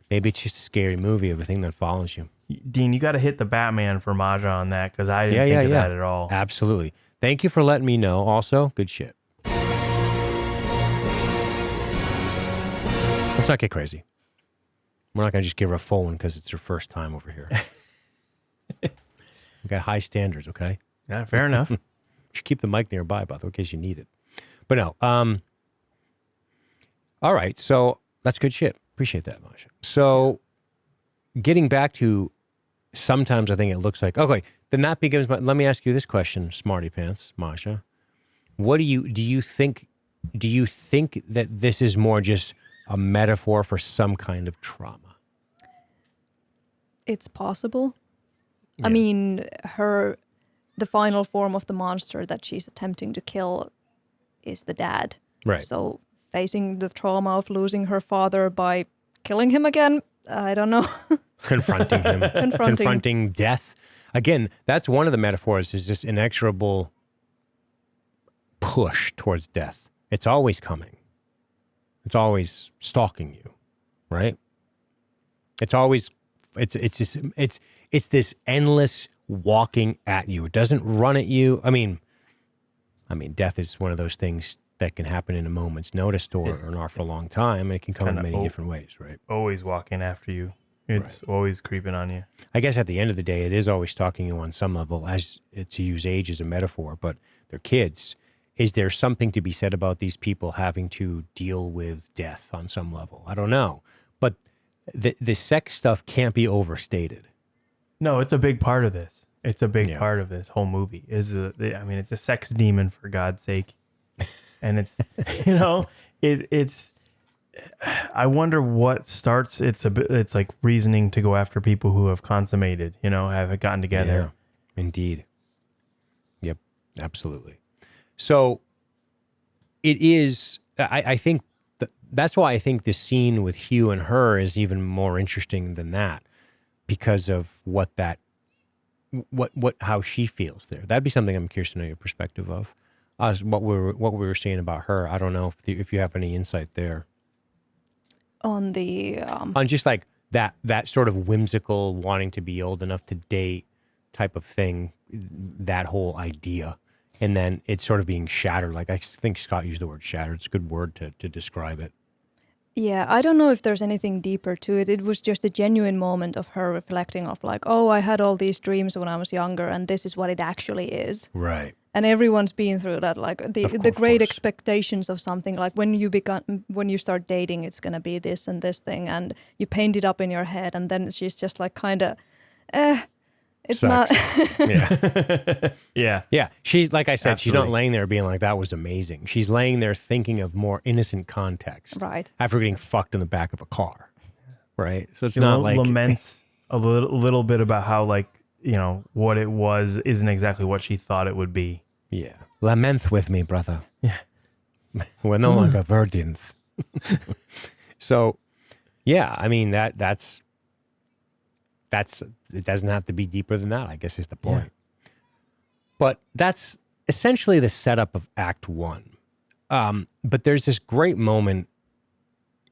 it's just a scary movie of a thing that follows you. Dean, you got to hit the Batman for Maja on that because I didn't think of that at all. Absolutely. Thank you for letting me know. Also, good shit. Let's not get crazy. We're not going to just give her a full one because it's her first time over here. We got high standards, okay? Yeah, fair enough. You should keep the mic nearby, by the way, in case you need it. But no. All right. So that's good shit. Appreciate that, Masha. So getting back to sometimes I think it looks like, okay, then that begins, let me ask you this question, Smarty Pants, Masha. What do you think that this is more just a metaphor for some kind of trauma? It's possible. I mean, the final form of the monster that she's attempting to kill is the dad. Right. So facing the trauma of losing her father by killing him again, I don't know. Confronting him. Confronting death. Again, that's one of the metaphors, is this inexorable push towards death. It's always coming. It's always stalking you, right? It's this endless walking at you. It doesn't run at you. I mean, death is one of those things that can happen in a moment's notice or not for a long time. And it can come in many different ways, right? Always walking after you. It's always creeping on you. I guess at the end of the day, it is always stalking you on some level, as to use age as a metaphor, but they're kids. Is there something to be said about these people having to deal with death on some level? I don't know. But the sex stuff can't be overstated. No, it's a big part of this. It's a big part of this whole movie. It's a sex demon, for God's sake. And it's, it's, I wonder what starts. It's like reasoning to go after people who have consummated, have gotten together. Yeah, indeed. Yep, absolutely. So it is, I think that's why I think the scene with Hugh and her is even more interesting than that, because of how she feels there. That'd be something I'm curious to know your perspective of. What we were saying about her. I don't know if you have any insight there. On the on just like that sort of whimsical wanting to be old enough to date type of thing, that whole idea, and then it's sort of being shattered. Like I think Scott used the word shattered. It's a good word to describe it. Yeah, I don't know if there's anything deeper to it. It was just a genuine moment of her reflecting of like, oh, I had all these dreams when I was younger, and this is what it actually is. Right. And everyone's been through that, like the great expectations of something. Like when you start dating, it's gonna be this and this thing, and you paint it up in your head, and then she's just like kind of, it's sucks. not. Yeah. Yeah. She's like I said, Absolutely. She's not laying there being like that was amazing. She's laying there thinking of more innocent context. Right. After getting fucked in the back of a car. Right. So it's not like laments a little bit about how like what it was isn't exactly what she thought it would be. Yeah. Lament with me, brother. Yeah. We're no longer virgins. So, yeah, I mean, that's, it doesn't have to be deeper than that, I guess is the point. Yeah. But that's essentially the setup of Act 1. But there's this great moment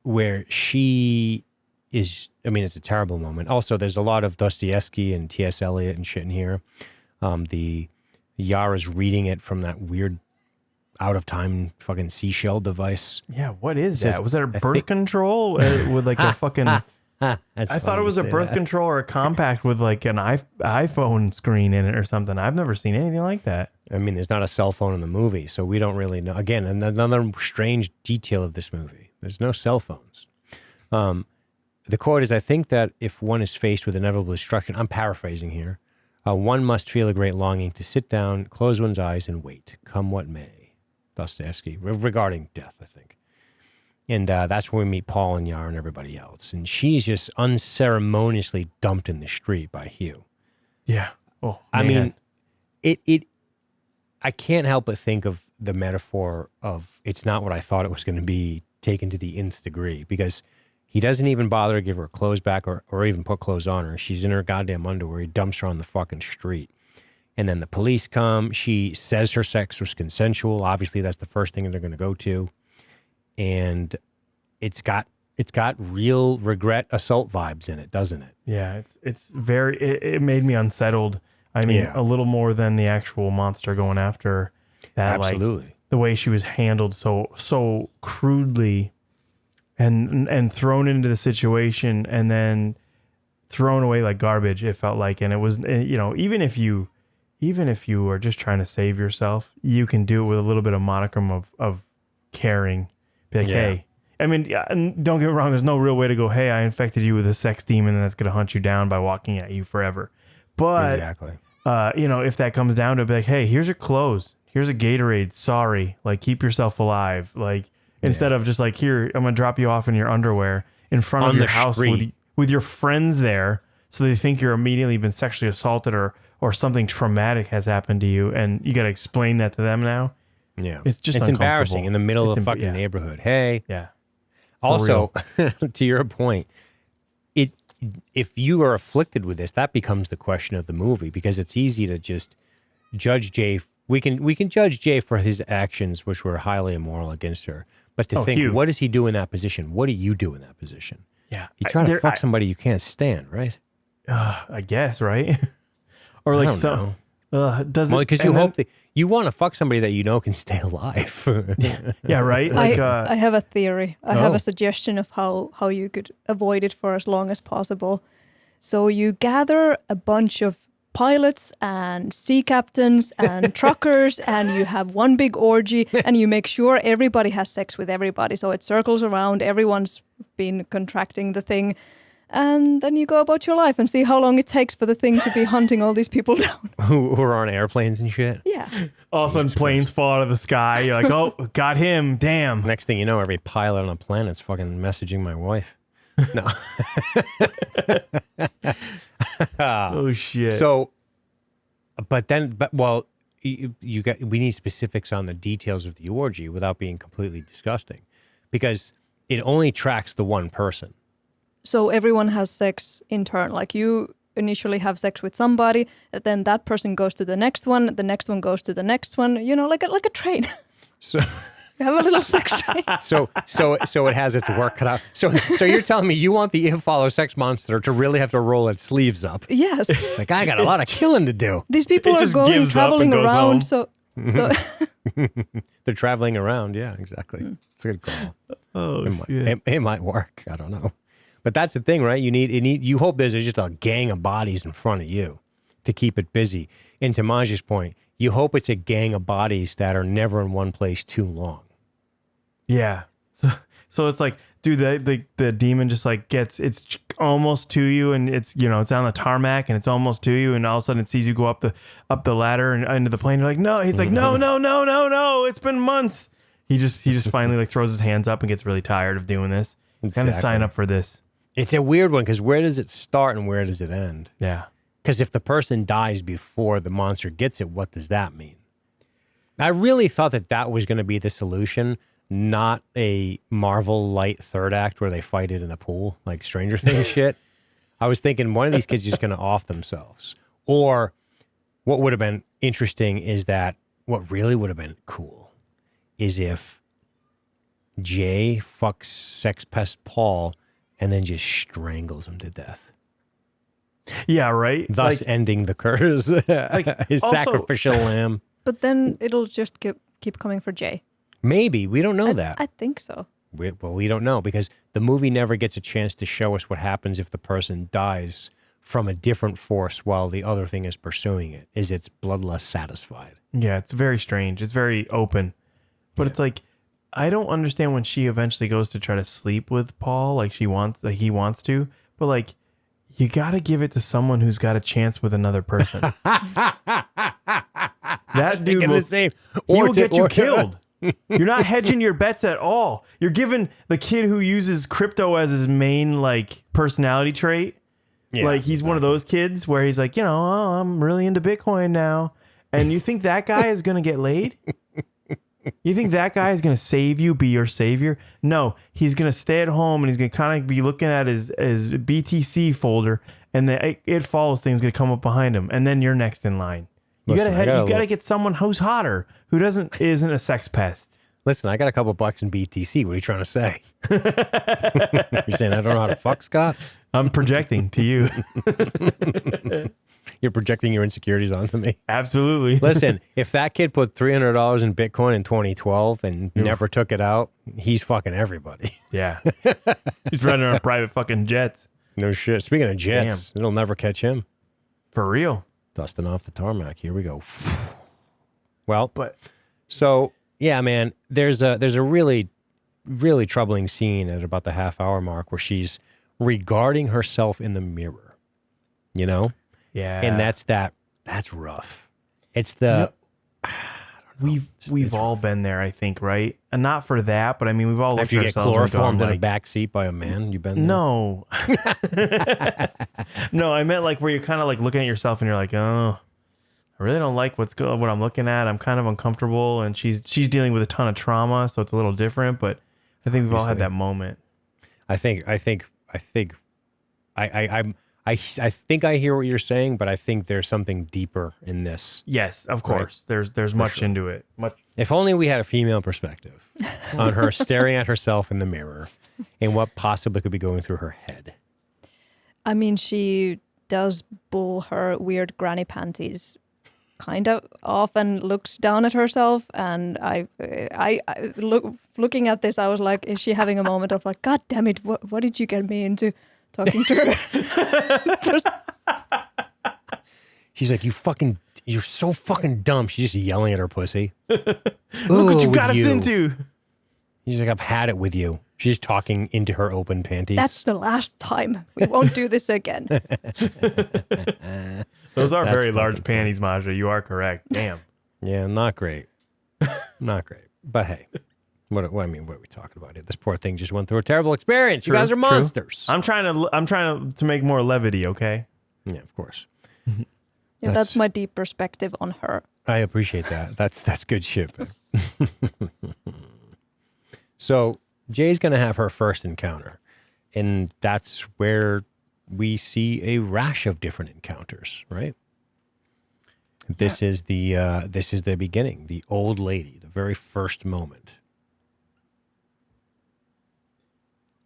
where she is, I mean, it's a terrible moment. Also, there's a lot of Dostoevsky and T.S. Eliot and shit in here. The Yara's reading it from that weird out of time fucking seashell device. Yeah, what is that? Was that a birth control with like a fucking... I thought it was a birth control or a compact with like an iPhone screen in it or something. I've never seen anything like that. I mean, there's not a cell phone in the movie, so we don't really know. Again, another strange detail of this movie. There's no cell phones. The quote is, I think that if one is faced with inevitable destruction, I'm paraphrasing here, one must feel a great longing to sit down, close one's eyes, and wait, come what may. Dostoevsky, regarding death, I think. And that's where we meet Paul and Yara and everybody else. And she's just unceremoniously dumped in the street by Hugh. Yeah. Oh, man. I mean, I can't help but think of the metaphor of it's not what I thought it was going to be, taken to the nth degree, because he doesn't even bother to give her clothes back or even put clothes on her. She's in her goddamn underwear. He dumps her on the fucking street. And then the police come. She says her sex was consensual. Obviously, that's the first thing they're going to go to. And it's got real regret assault vibes in it, doesn't it? Yeah, it's very, it made me unsettled. I mean, a little more than the actual monster going after that. Absolutely. Like, the way she was handled so crudely and thrown into the situation and then thrown away like garbage, it felt like. And it was, even if you are just trying to save yourself, you can do it with a little bit of modicum of caring. Be like, hey, I mean, don't get me wrong. There's no real way to go, hey, I infected you with a sex demon and that's going to hunt you down by walking at you forever. But, exactly. If that comes down to it, be like, hey, here's your clothes. Here's a Gatorade. Sorry. Like, keep yourself alive. Like, instead of just like, here, I'm going to drop you off in your underwear in front of your house with your friends there. So they think you're immediately been sexually assaulted or something traumatic has happened to you. And you got to explain that to them now. Yeah. It's just it's embarrassing in the middle of the fucking neighborhood. Hey. Yeah. Also, to your point, if you are afflicted with this, that becomes the question of the movie, because it's easy to just judge Jay. We can judge Jay for his actions, which were highly immoral against her. But to think, Hugh. What does he do in that position? What do you do in that position? Yeah. You try to fuck somebody you can't stand, right? I guess, right? Or like so. Because you hope that you want to fuck somebody that you know can stay alive. Yeah, right. Like, I have a theory. I have a suggestion of how you could avoid it for as long as possible. So you gather a bunch of pilots and sea captains and truckers, and you have one big orgy, and you make sure everybody has sex with everybody. So it circles around. Everyone's been contracting the thing. And then you go about your life and see how long it takes for the thing to be hunting all these people down. Who are on airplanes and shit. Yeah. All of a sudden, planes fall out of the sky. You're like, oh, got him. Damn. Next thing you know, every pilot on the planet's fucking messaging my wife. No. Oh, shit. So, we need specifics on the details of the orgy without being completely disgusting, because it only tracks the one person. So everyone has sex in turn. Like you initially have sex with somebody, and then that person goes to the next one goes to the next one, you know, like a train. So you have a little sex train. So it has its work cut out. So you're telling me you want the If Follow Sex monster to really have to roll its sleeves up? Yes. It's like, I got a lot of killing to do. These people are traveling around, so They're traveling around. Yeah, exactly. It's a good call. Oh, it might work. I don't know. But that's the thing, right? You hope there's just a gang of bodies in front of you to keep it busy. And to Maj's point, you hope it's a gang of bodies that are never in one place too long. Yeah. So it's like, dude, the demon just like it's almost to you, and it's, you know, it's on the tarmac and it's almost to you, and all of a sudden it sees you go up the ladder and into the plane. You're like, no. He's like, no. It's been months. He just finally like throws his hands up and gets really tired of doing this. Exactly. Kind of sign up for this. It's a weird one, because where does it start and where does it end? Yeah. Because if the person dies before the monster gets it, what does that mean? I really thought that was going to be the solution, not a Marvel light third act where they fight it in a pool, like Stranger Things shit. I was thinking one of these kids is just going to off themselves. Or what would have been interesting is that what really would have been cool is if Jay fucks Sex Pest Paul and then just strangles him to death. Yeah, right? Thus ending the curse. His also, sacrificial lamb. But then it'll just keep coming for Jay. Maybe. We don't know that. I think so. We don't know, because the movie never gets a chance to show us what happens if the person dies from a different force while the other thing is pursuing it. Is its bloodlust satisfied? Yeah, it's very strange. It's very open. But it's like, I don't understand when she eventually goes to try to sleep with Paul, like he wants to, but like, you got to give it to someone who's got a chance with another person. That dude will, he will get you killed. You're not hedging your bets at all. You're giving the kid who uses crypto as his main like personality trait. Yeah, like he's one of those kids where he's like, you know, oh, I'm really into Bitcoin now. And you think that guy is going to get laid? You think that guy is going to save you, be your savior? No, he's going to stay at home and he's going to kind of be looking at his BTC folder, and the It Follows thing is going to come up behind him, and then you're next in line. You gotta get someone who's hotter, who isn't a sex pest. Listen, I got a couple bucks in BTC. What are you trying to say? You're saying I don't know how to fuck, Scott? I'm projecting to you. You're projecting your insecurities onto me. Absolutely. Listen, if that kid put $300 in Bitcoin in 2012 and never took it out, he's fucking everybody. Yeah. He's running on private fucking jets. No shit. Speaking of jets, it'll never catch him. For real. Dusting off the tarmac. Here we go. Well, so yeah, man, there's a really, really troubling scene at about the half-hour mark where she's regarding herself in the mirror, you know? Yeah. And that's rough. It's the... We've all been there, I think, right? And not for that, but I mean, we've all looked after you at get ourselves chloroformed in a back seat by a man. You've been there? No. No, I meant like where you're kind of like looking at yourself and you're like, oh, I really don't like what I'm looking at. I'm kind of uncomfortable, and she's dealing with a ton of trauma, so it's a little different. But I think we've all had that moment. I think I hear what you're saying, but I think there's something deeper in this. Yes, of course. Right? There's much into it. If only we had a female perspective on her staring at herself in the mirror and what possibly could be going through her head. I mean, she does pull her weird granny panties kind of off and looks down at herself. And I looking at this, I was like, is she having a moment of like, God damn it, what did you get me into? Talking to her. She's like, you're so fucking dumb. She's just yelling at her pussy. Look what you got us into. He's like, I've had it with you. She's talking into her open panties. That's the last time. We won't do this again. Those are very fucking large panties, Maja. You are correct. Damn. Yeah, not great. Not great. But hey, what are we talking about here? This poor thing just went through a terrible experience. You guys are monsters. I'm trying to make more levity, okay? Yeah, of course. Yeah, that's my deep perspective on her. I appreciate that. That's good shit. So Jay's going to have her first encounter, and that's where we see a rash of different encounters, right? This is the beginning, the old lady, the very first moment.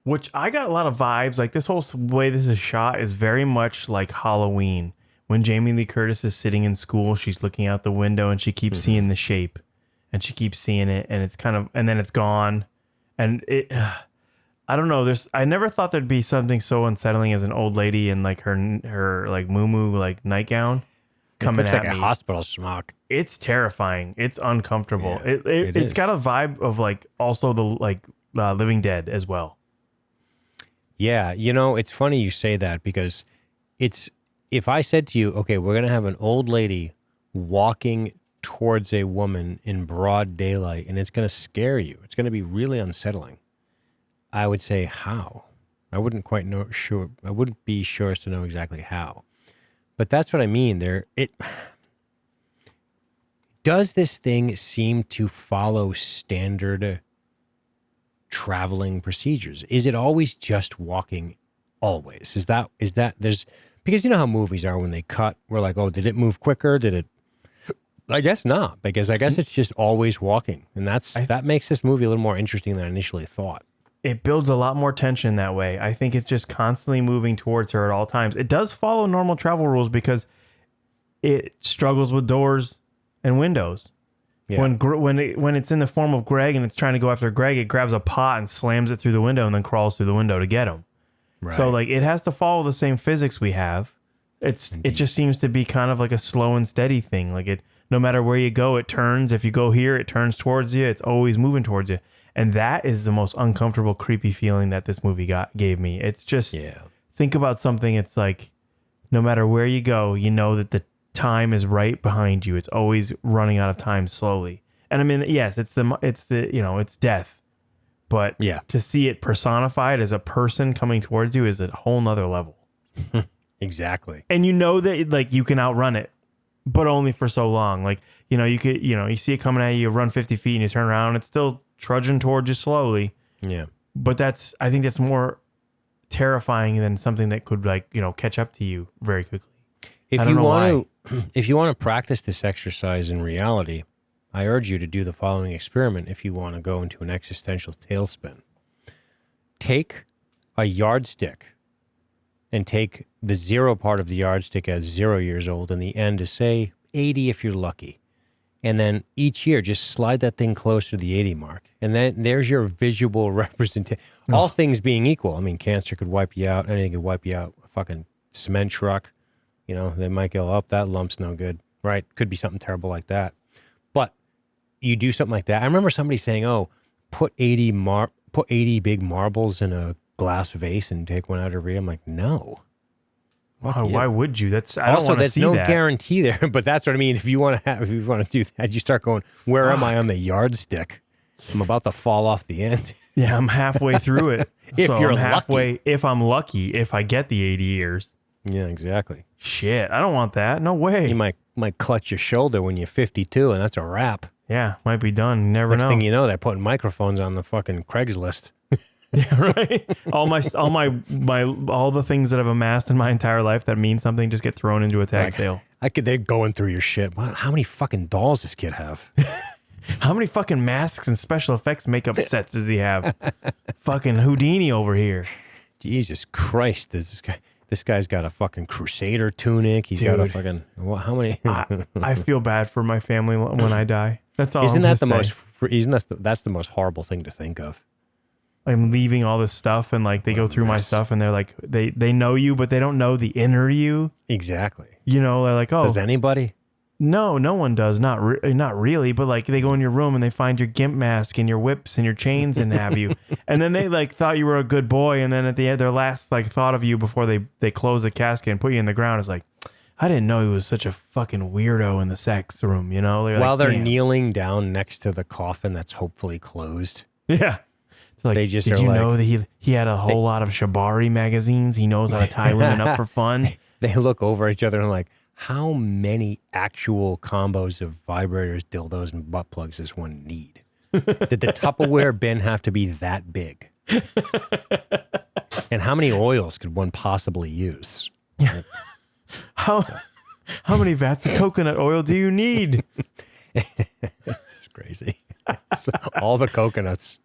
Which I got a lot of vibes. Like this whole way this is shot is very much like Halloween. When Jamie Lee Curtis is sitting in school, she's looking out the window and she keeps seeing the shape, and she keeps seeing it, and it's and then it's gone, and I don't know. I never thought there'd be something so unsettling as an old lady in like her like muumuu like nightgown coming looks at like me. a hospital smock. It's terrifying. It's uncomfortable. Yeah, It's got a vibe of like also the like Living Dead as well. Yeah, it's funny you say that because if I said to you, okay, we're going to have an old lady walking towards a woman in broad daylight and it's going to scare you, it's going to be really unsettling, I would say how? I wouldn't quite know sure. I wouldn't be sure as to know exactly how. But that's what I mean. Does this thing seem to follow standard traveling procedures? Is it always just walking always? Is that there's, because you know how movies are when they cut, we're like, oh, did it move quicker? I guess not, because I guess it's just always walking. And that makes this movie a little more interesting than I initially thought. It builds a lot more tension that way. I think it's just constantly moving towards her at all times. It does follow normal travel rules because it struggles with doors and windows. Yeah. When it's in the form of Greg and it's trying to go after Greg, it grabs a pot and slams it through the window and then crawls through the window to get him. Right. So like it has to follow the same physics we have. It just seems to be kind of like a slow and steady thing. Like no matter where you go, it turns. If you go here, it turns towards you. It's always moving towards you. And that is the most uncomfortable, creepy feeling that this movie gave me. It's just, think about something. It's like, no matter where you go, you know that the time is right behind you. It's always running out of time slowly. And I mean, yes, it's death. But to see it personified as a person coming towards you is a whole nother level. Exactly. And you know that like you can outrun it, but only for so long. Like, you see it coming at you, you run 50 feet and you turn around, it's still trudging towards you slowly. Yeah. But I think that's more terrifying than something that could catch up to you very quickly. If you want to practice this exercise in reality, I urge you to do the following experiment if you want to go into an existential tailspin. Take a yardstick and take the 0 part of the yardstick as 0 years old and the end is, say, 80 if you're lucky. And then each year, just slide that thing closer to the 80 mark. And then there's your visual representation. All things being equal. I mean, cancer could wipe you out. Anything could wipe you out. A fucking cement truck. They might go, up, that lump's no good. Right? Could be something terrible like that. But you do something like that. I remember somebody saying, oh, put 80 big marbles in a glass vase and take one out every year. I'm like, no. Why would you? I don't want to see that. There's no guarantee there, but that's what I mean. If you want to do that, you start going, where am I on the yardstick? I'm about to fall off the end. Yeah, I'm halfway through it. If I'm lucky, if I get the 80 years. Yeah, exactly. Shit, I don't want that. No way. You might clutch your shoulder when you're 52, and that's a wrap. Yeah, might be done. You never know. Next thing you know, they're putting microphones on the fucking Craigslist. Yeah, right. All the things that I've amassed in my entire life that mean something just get thrown into a tag sale. They're going through your shit. How many fucking dolls does this kid have? How many fucking masks and special effects makeup sets does he have? Fucking Houdini over here. Jesus Christ, this guy's got a fucking Crusader tunic. He's got a fucking how many? I feel bad for my family when I die. That's all. That's the most horrible thing to think of. I'm leaving all this stuff and like they go through my stuff and they're like they know you but they don't know the inner you. Exactly. They're like, oh, does anybody? No, no one does. Not really. But like they go in your room and they find your gimp mask and your whips and your chains and have you. And then they like thought you were a good boy. And then at the end, their last like thought of you before they close the casket and put you in the ground is like, I didn't know he was such a fucking weirdo in the sex room. You know, While they're "Damn." kneeling down next to the coffin that's hopefully closed. Yeah. Like, They just did are you like- know that he had a whole lot of Shibari magazines? He knows how to tie women up for fun. They look over at each other and like, how many actual combos of vibrators, dildos, and butt plugs does one need? Did the Tupperware bin have to be that big? And how many oils could one possibly use? How many vats of coconut oil do you need? It's crazy. It's all the coconuts.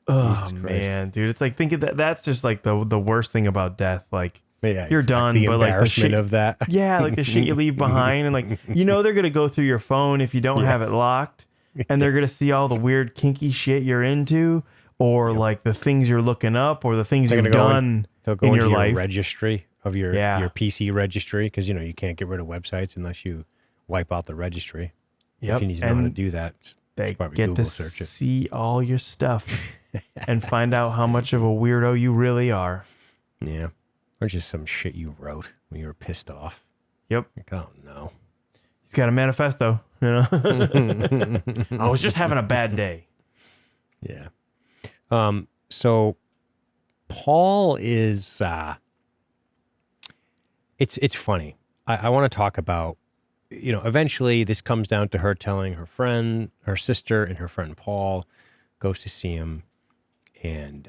Oh Jesus Christ. man, dude, it's like think of that. That's just like the worst thing about death. Like Yeah, you're exactly. done, The but like the embarrassment shit, of that. yeah, like the shit you leave behind, and like they're gonna go through your phone if you don't have it Yes. locked, and they're gonna see all the weird kinky shit you're into, or like the things you're looking up, or the things They're you've gonna go done They'll go in into your your life. registry of your PC registry because you can't get rid of websites unless you wipe out the registry. Yep. If you need to know how to And do that, they probably get Google to search it. see all your stuff and find out how much of a weirdo you really are. Yeah. Or just some shit you wrote when you were pissed off. Yep. Like, oh no. He's got a manifesto, you know. I was just having a bad day. Yeah. So Paul is it's funny. I want to talk about, eventually this comes down to her telling her friend, her sister, and her friend Paul goes to see him, and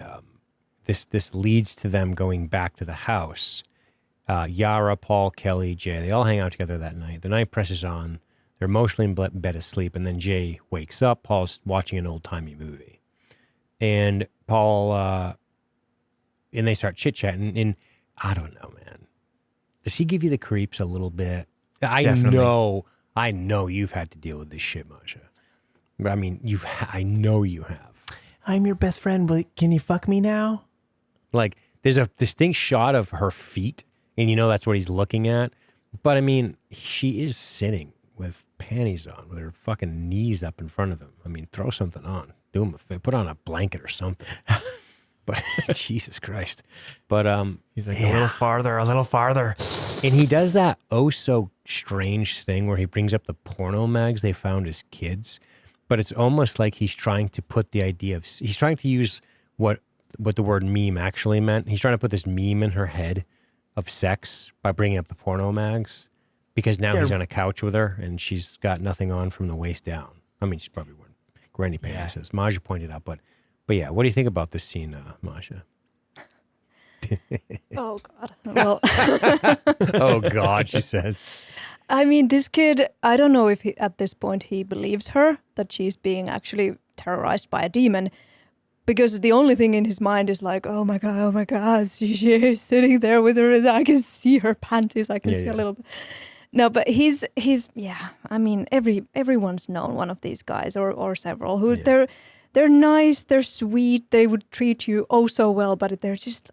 this leads to them going back to the house. Yara, Paul, Kelly, Jay, they all hang out together that night. The night presses on. They're emotionally in bed asleep, and then Jay wakes up. Paul's watching an old-timey movie. And Paul, and they start chit-chatting, and I don't know, man. Does he give you the creeps a little bit? Definitely. I know you've had to deal with this shit, Masha. I mean, I know you have. I'm your best friend, but can you fuck me now? Like, there's a distinct shot of her feet, and that's what he's looking at. But I mean, she is sitting with panties on, with her fucking knees up in front of him. I mean, throw something on. Do him a favor. Put on a blanket or something. But Jesus Christ. But He's like, a little farther, a little farther. and he does that so strange thing where he brings up the porno mags they found as kids. But it's almost like he's trying to put the idea of, he's trying to use what the word meme actually meant. He's trying to put this meme in her head of sex by bringing up the porno mags, because now he's on a couch with her and she's got nothing on from the waist down. I mean, she's probably wearing granny panties, as Maja pointed out. But yeah, what do you think about this scene, Maja? Oh God. Well, Oh God, she says. I mean, this kid, I don't know if at this point he believes her, that she's being actually terrorized by a demon, because the only thing in his mind is like, oh my God, she's sitting there with her, I can see her panties, I can see a little bit. No, but he's yeah, I mean, everyone's known one of these guys or several who they're nice, they're sweet, they would treat you oh so well, but they're just,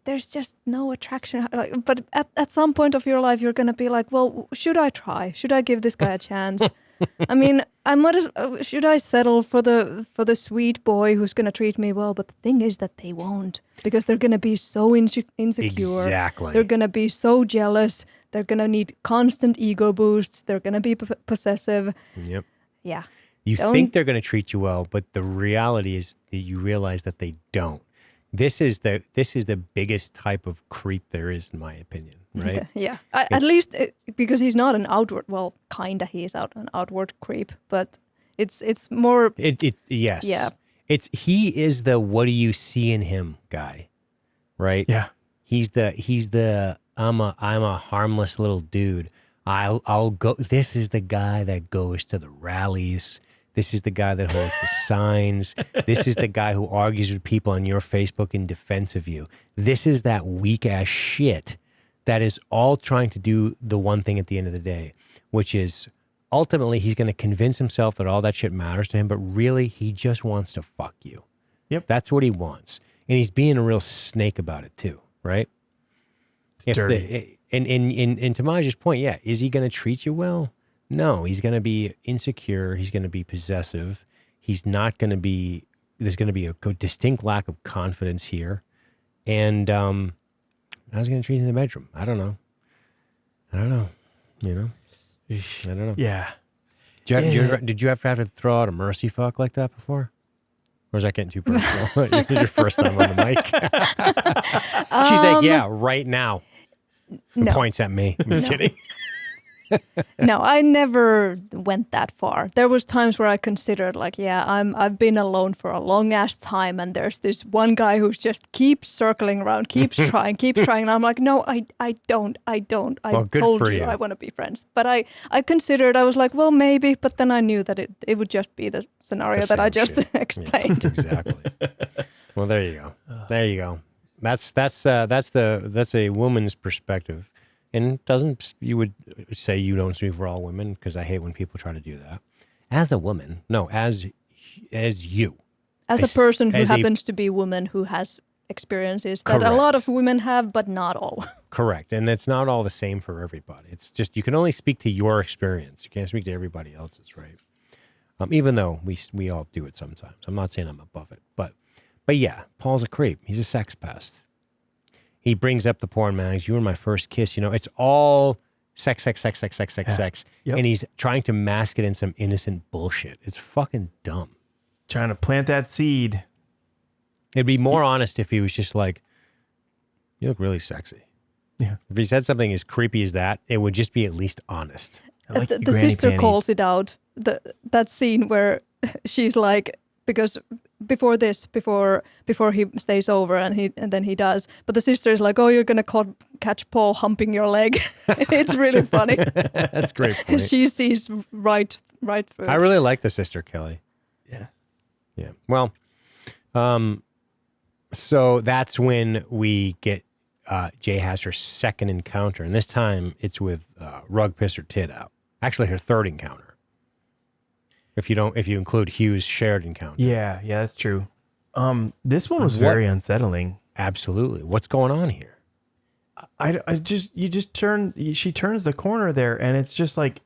there's just no attraction. But at some point of your life, you're going to be like, well, should I try? Should I give this guy a chance? I mean, should I settle for the sweet boy who's going to treat me well? But the thing is that they won't, because they're going to be so insecure. Exactly. They're going to be so jealous. They're going to need constant ego boosts. They're going to be possessive. Yep. Yeah. You think they're going to treat you well, but the reality is that you realize that they don't. This is the biggest type of creep there is, in my opinion, right? Yeah. At least because he's not an outward, well, kinda he is an outward creep, but it's more. It's yes. Yeah. He is the what do you see in him guy, right? Yeah. He's the I'm a harmless little dude. I'll go. This is the guy that goes to the rallies. This is the guy that holds the signs. This is the guy who argues with people on your Facebook in defense of you. This is that weak ass shit that is all trying to do the one thing at the end of the day, which is ultimately he's going to convince himself that all that shit matters to him, but really he just wants to fuck you. Yep. That's what he wants. And he's being a real snake about it too, right? It's dirty. And to Maja's point, yeah, is he going to treat you well? No, he's going to be insecure. He's going to be possessive. He's not going to be, there's going to be a distinct lack of confidence here. And how's he going to treat you in the bedroom? I don't know. You know? I don't know. Yeah. Did you ever have to throw out a mercy fuck like that before? Or is that getting too personal? Your first time on the mic. She's like, yeah, right now. And points at me. I'm kidding. No, I never went that far. There was times where I considered like, yeah, I've been alone for a long ass time, and there's this one guy who's just keeps circling around, keeps trying, and I'm like, no, I don't. I well, told you I want to be friends. But I considered, I was like, well, maybe, but then I knew that it would just be the scenario that I just explained. Yeah, exactly. Well, there you go. That's a woman's perspective. And you would say you don't speak for all women, because I hate when people try to do that. As a woman, no, as you. As a person who happens to be a woman who has experiences that a lot of women have, but not all. Correct. And it's not all the same for everybody. It's just, you can only speak to your experience. You can't speak to everybody else's, right? Even though we all do it sometimes. I'm not saying I'm above it. But yeah, Paul's a creep. He's a sex pest. He brings up the porn mags. You were my first kiss. You know, it's all sex. Yep. And he's trying to mask it in some innocent bullshit. It's fucking dumb. Trying to plant that seed. It'd be more honest if he was just like, you look really sexy. Yeah. If he said something as creepy as that, it would just be at least honest. Like the sister calls it out. That scene where she's like, because before he stays over and then he does, but the sister is like, oh, you're gonna catch Paul humping your leg. It's really funny. That's great. She sees right through. I really like the sister, Kelly. Yeah. Well, so that's when we get Jay has her second encounter, and this time it's with Rug Piss Her Tit Out. Actually, her third encounter. If you include Hugh's shared encounter. Yeah, that's true. This one was very unsettling. Absolutely. What's going on here? She turns the corner there, and it's just like,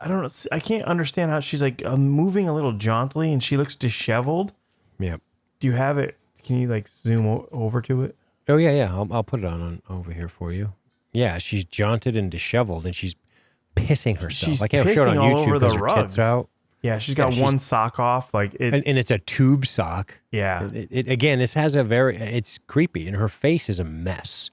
I don't know. I can't understand how she's like moving a little jauntily, and she looks disheveled. Yep. Do you have it? Can you like zoom over to it? Oh yeah. I'll put it on over here for you. Yeah, she's jaunted and disheveled, and she's pissing herself. She's like I showed on YouTube because her tits are out. Yeah, she's got one sock off, like it, and it's a tube sock. Yeah. Again, this has it's creepy, and her face is a mess.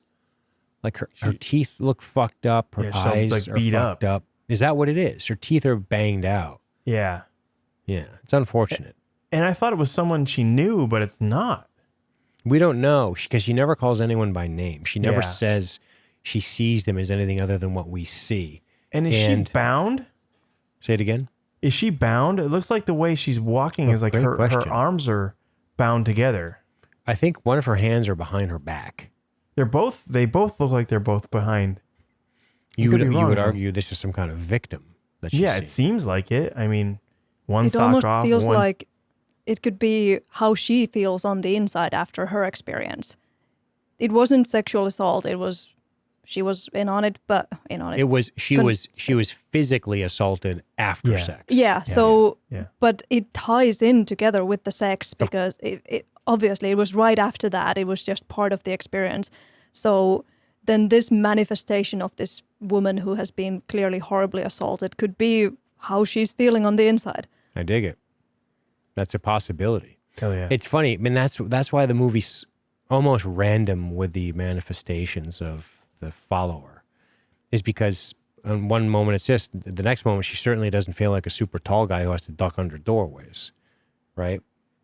Like her teeth look fucked up. Her eyes like are beat fucked up. Is that what it is? Her teeth are banged out. Yeah. Yeah, it's unfortunate. And I thought it was someone she knew, but it's not. We don't know, because she never calls anyone by name. She never says she sees them as anything other than what we see. And is she bound? Say it again. Is she bound? It looks like the way she's walking is like her arms are bound together. I think one of her hands are behind her back. They both look like they're both behind. You would argue this is some kind of victim that she's it seems like it. I mean, one sock almost off. Feels like it could be how she feels on the inside after her experience. It wasn't sexual assault. She was in on it. She was physically assaulted after sex. Yeah. But it ties in together with the sex because it obviously it was right after that. It was just part of the experience. So then this manifestation of this woman who has been clearly horribly assaulted could be how she's feeling on the inside. I dig it. That's a possibility. Hell yeah. It's funny. I mean, that's why the movie's almost random with the manifestations of the follower, is because on one moment it's just, the next moment she certainly doesn't feel like a super tall guy who has to duck under doorways, right?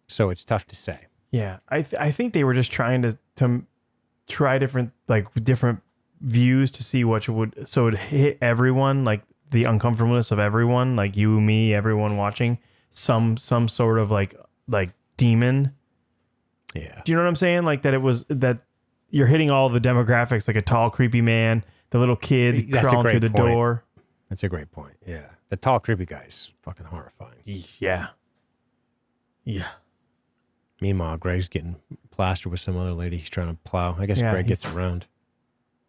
So it's tough to say. Yeah, I think they were just trying to try different views to see what it would hit everyone, like the uncomfortableness of everyone, like you, me, everyone watching, some sort of like demon. Yeah. Do you know what I'm saying? Like that you're hitting all the demographics, like a tall, creepy man, the little kid crawling through the door. That's a great point. Yeah. The tall, creepy guy's fucking horrifying. Yeah. Meanwhile, Greg's getting plastered with some other lady he's trying to plow. I guess Greg gets around.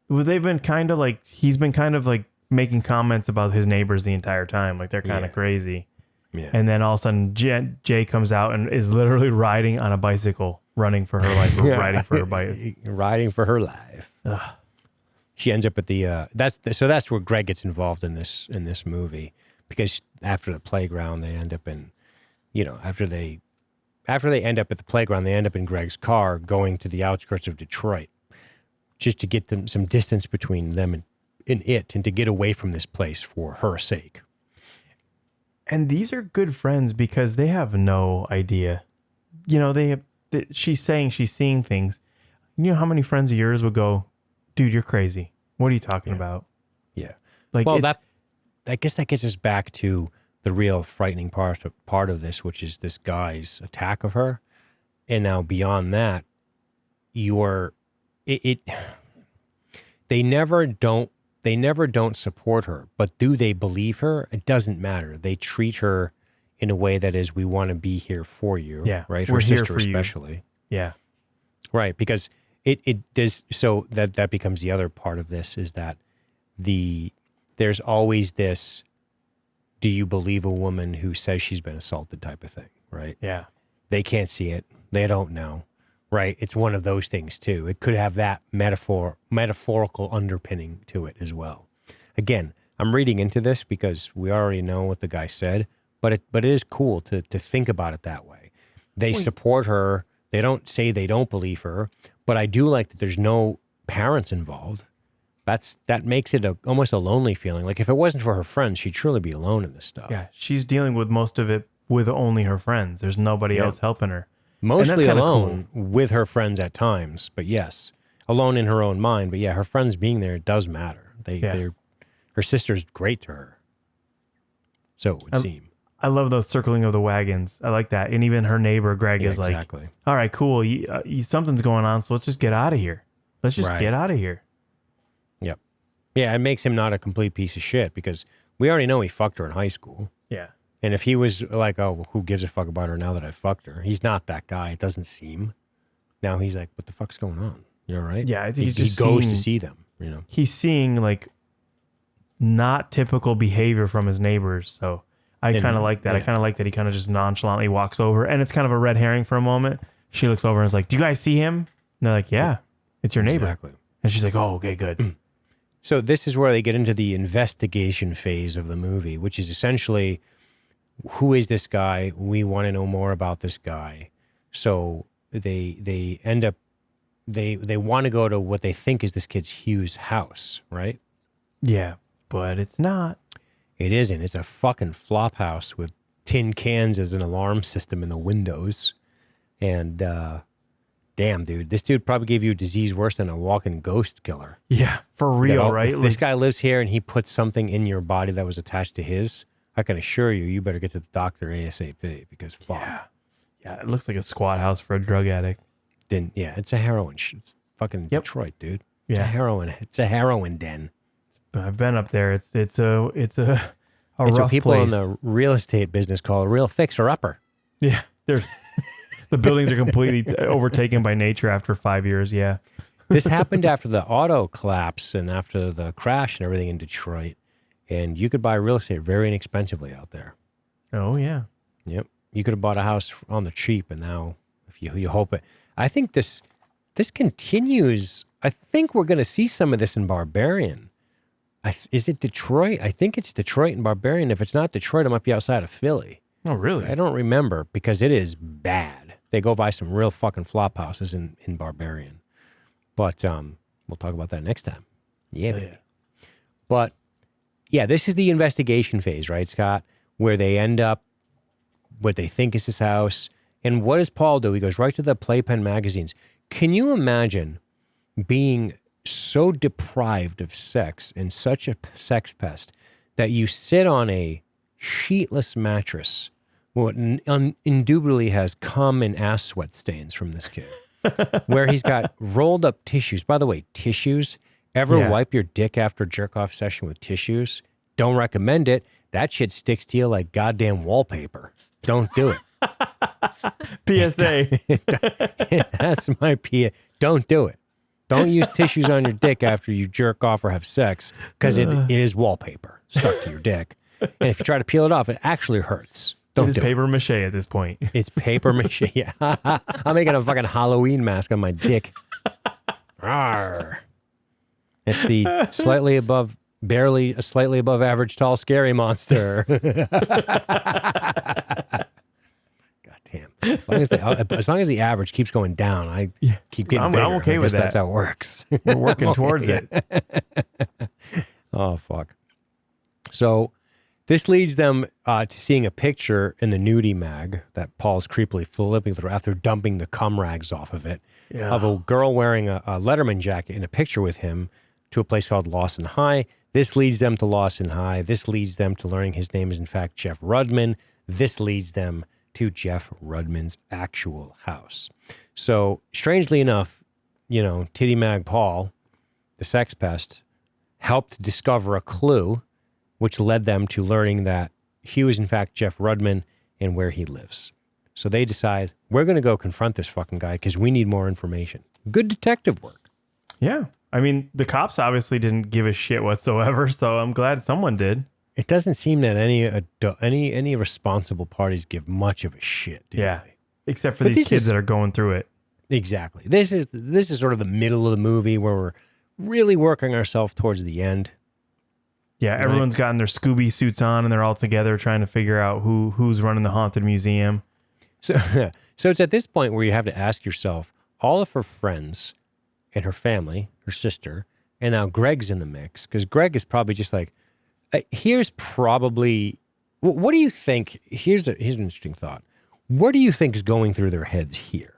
Well, he's been kind of like making comments about his neighbors the entire time. Like they're kind of crazy. Yeah. And then all of a sudden Jay comes out and is literally riding on a bicycle, running for her life, or riding for her bike. Riding for her life. Ugh. She ends up at the that's where Greg gets involved in this movie, because after the playground they end up in, after they end up at the playground, they end up in Greg's car going to the outskirts of Detroit just to get them some distance between them and to get away from this place for her sake. And these are good friends because they have no idea. She's saying she's seeing things. You know how many friends of yours would go, dude, you're crazy. What are you talking about? Yeah. Like, well, I guess that gets us back to the real frightening part of this, which is this guy's attack of her. And now beyond that, they never don't support her, but do they believe her? It doesn't matter. They treat her in a way that is, we want to be here for you. Yeah. Right. We're Her here sister for you. especially. Yeah. Right. Because it does. So that becomes the other part of this, is that there's always this, do you believe a woman who says she's been assaulted type of thing, right? Yeah. They can't see it. They don't know, right? It's one of those things too. It could have that metaphorical underpinning to it as well. Again, I'm reading into this because we already know what the guy said, but it is cool to think about it that way. They support her. They don't say they don't believe her, but I do like that there's no parents involved. That makes it almost a lonely feeling. Like if it wasn't for her friends, she'd truly be alone in this stuff. Yeah. She's dealing with most of it with only her friends. There's nobody else helping her. Mostly alone with her friends at times, but yes, alone in her own mind. But yeah, her friends being there, it does matter. Her sister's great to her. So it would seem. I love the circling of the wagons. I like that. And even her neighbor, Greg, is like, all right, cool. Something's going on, so let's just get out of here. Let's just get out of here. Yep. Yeah, it makes him not a complete piece of shit, because we already know he fucked her in high school. Yeah. And if he was like, oh, well, who gives a fuck about her now that I fucked her? He's not that guy. It doesn't seem. Now he's like, what the fuck's going on? You all right? Yeah, I think he goes to see them, He's seeing like not typical behavior from his neighbors. So I kind of like that. Yeah. I kind of like that he kind of just nonchalantly walks over, and it's kind of a red herring for a moment. She looks over and is like, do you guys see him? And they're like, yeah, it's your neighbor. Exactly. And she's like, oh, okay, good. So this is where they get into the investigation phase of the movie, which is essentially, who is this guy? We want to know more about this guy. So they end up, they want to go to what they think is this kid's Hugh's house, right? Yeah, but it's not. It isn't. It's a fucking flop house with tin cans as an alarm system in the windows. And damn, dude, this dude probably gave you a disease worse than a walking ghost killer. Yeah, for real, right? If this guy lives here and he puts something in your body that was attached to his, I can assure you better get to the doctor ASAP, because fuck. Yeah, it looks like a squat house for a drug addict. Then yeah, it's a heroin. It's fucking Detroit, dude. It's a heroin den. I've been up there. It's a it's rough what people place. in the real estate business call a real fixer-upper. Yeah, the buildings are completely overtaken by nature after 5 years. Yeah, this happened after the auto collapse and after the crash and everything in Detroit, and you could buy real estate very inexpensively out there. Oh yeah. Yep, you could have bought a house on the cheap, and now if you hope it. I think this continues. I think we're going to see some of this in Barbarian. Is it Detroit? I think it's Detroit and Barbarian. If it's not Detroit, it might be outside of Philly. Oh, really? I don't remember, because it is bad. They go by some real fucking flop houses in Barbarian. But we'll talk about that next time. Yeah, baby. Yeah. But yeah, this is the investigation phase, right, Scott? Where they end up what they think is his house. And what does Paul do? He goes right to the Playpen magazines. Can you imagine being so deprived of sex and such a sex pest that you sit on a sheetless mattress, what indubitably has cum and ass sweat stains from this kid, where he's got rolled up tissues. By the way, tissues, ever wipe your dick after jerk off session with tissues? Don't recommend it. That shit sticks to you like goddamn wallpaper. Don't do it. PSA. That's my PSA. Don't do it. Don't use tissues on your dick after you jerk off or have sex because it is wallpaper stuck to your dick. And if you try to peel it off, it actually hurts. Don't do it. It's paper mache at this point. It's paper mache. Yeah. I'm making a fucking Halloween mask on my dick. Arr. It's the slightly above average tall scary monster. God damn. As long as the average keeps going down, I keep getting bigger. I'm okay with that. That's how it works. We're working towards it. Oh, fuck. So this leads them to seeing a picture in the nudie mag that Paul's creepily flipping through after dumping the cum rags off of it, of a girl wearing a Letterman jacket in a picture with him to a place called Lawson High. This leads them to Lawson High. This leads them to learning his name is in fact Jeff Rudman. This leads them to Jeff Rudman's actual house. So strangely enough, Titty Mag Paul, the sex pest, helped discover a clue which led them to learning that he was in fact Jeff Rudman and where he lives. So they decide, we're going to go confront this fucking guy because we need more information. Good detective work. Yeah. I mean, the cops obviously didn't give a shit whatsoever, so I'm glad someone did. It doesn't seem that any responsible parties give much of a shit. Yeah. Except for these kids that are going through it. Exactly. This is sort of the middle of the movie where we're really working ourselves towards the end. Yeah, everyone's gotten their Scooby suits on and they're all together trying to figure out who's running the haunted museum. So it's at this point where you have to ask yourself, all of her friends and her family, her sister, and now Greg's in the mix, because Greg is probably just like, here's probably, what do you think, here's an interesting thought. What do you think is going through their heads here?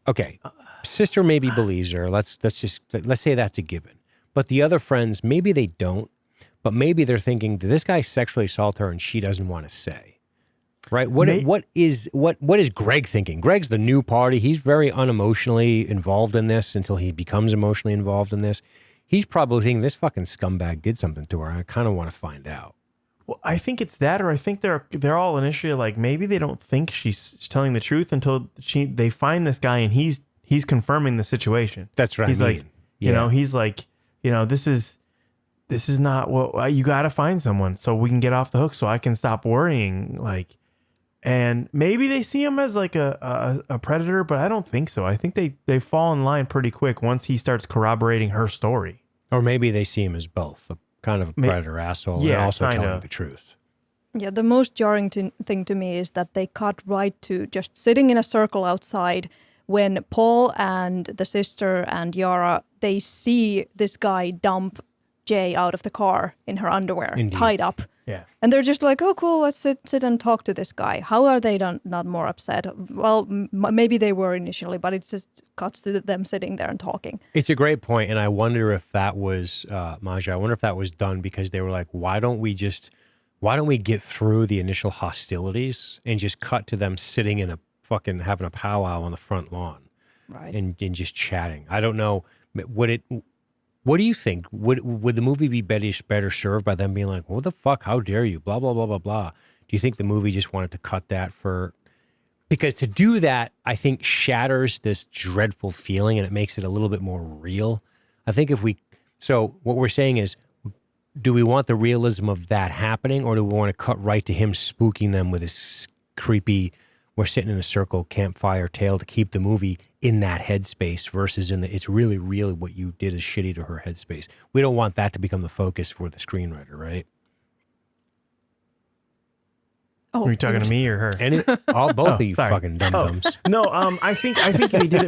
Okay, sister maybe believes her, let's say that's a given. But the other friends, maybe they don't, but maybe they're thinking, did this guy sexually assault her and she doesn't want to say? Right? What is Greg thinking? Greg's the new party. He's very unemotionally involved in this until he becomes emotionally involved in this. He's probably thinking this fucking scumbag did something to her. I kind of want to find out. Well, I think it's that, or I think they're all initially like, maybe they don't think she's telling the truth until they find this guy and he's confirming the situation. That's right. He's like, he's like, this is not what you got to find someone so we can get off the hook so I can stop worrying. Like, and maybe they see him as like a predator, but I don't think so. I think they fall in line pretty quick once he starts corroborating her story. Or maybe they see him as both, a kind of a predator asshole and also telling the truth. Yeah, the most jarring thing to me is that they cut right to just sitting in a circle outside when Paul and the sister and Yara, they see this guy dump Jay out of the car in her underwear, tied up. Yeah. And they're just like, oh, cool, let's sit and talk to this guy. How are they not more upset? Well, maybe they were initially, but it just cuts to them sitting there and talking. It's a great point, and I wonder if that was, Maja, I wonder if that was done because they were like, why don't we get through the initial hostilities and just cut to them sitting in a fucking having a powwow on the front lawn, right? And just chatting. I don't know. What do you think? Would the movie be better served by them being like, "What the fuck? How dare you?" Blah blah blah blah blah. Do you think the movie just wanted to cut that because to do that, I think shatters this dreadful feeling and it makes it a little bit more real. I think so what we're saying is, do we want the realism of that happening, or do we want to cut right to him spooking them with his creepy, we're sitting in a circle campfire tale to keep the movie in that headspace versus it's really what you did is shitty to her headspace. We don't want that to become the focus for the screenwriter, right? Oh, are you talking to me or her? Both of you fucking dum-dums. No, I think they did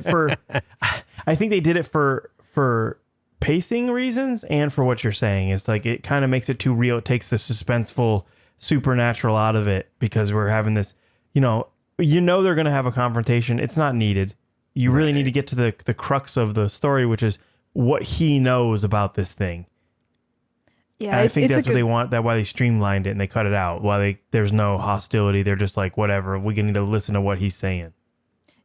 it for for pacing reasons and for what you're saying. It's like it kind of makes it too real. It takes the suspenseful supernatural out of it because we're having this, they're going to have a confrontation. It's not needed. You really need to get to the crux of the story, which is what he knows about this thing. Yeah, I think that's what they want. That's why they streamlined it and they cut it out. There's no hostility. They're just like, whatever. We need to listen to what he's saying.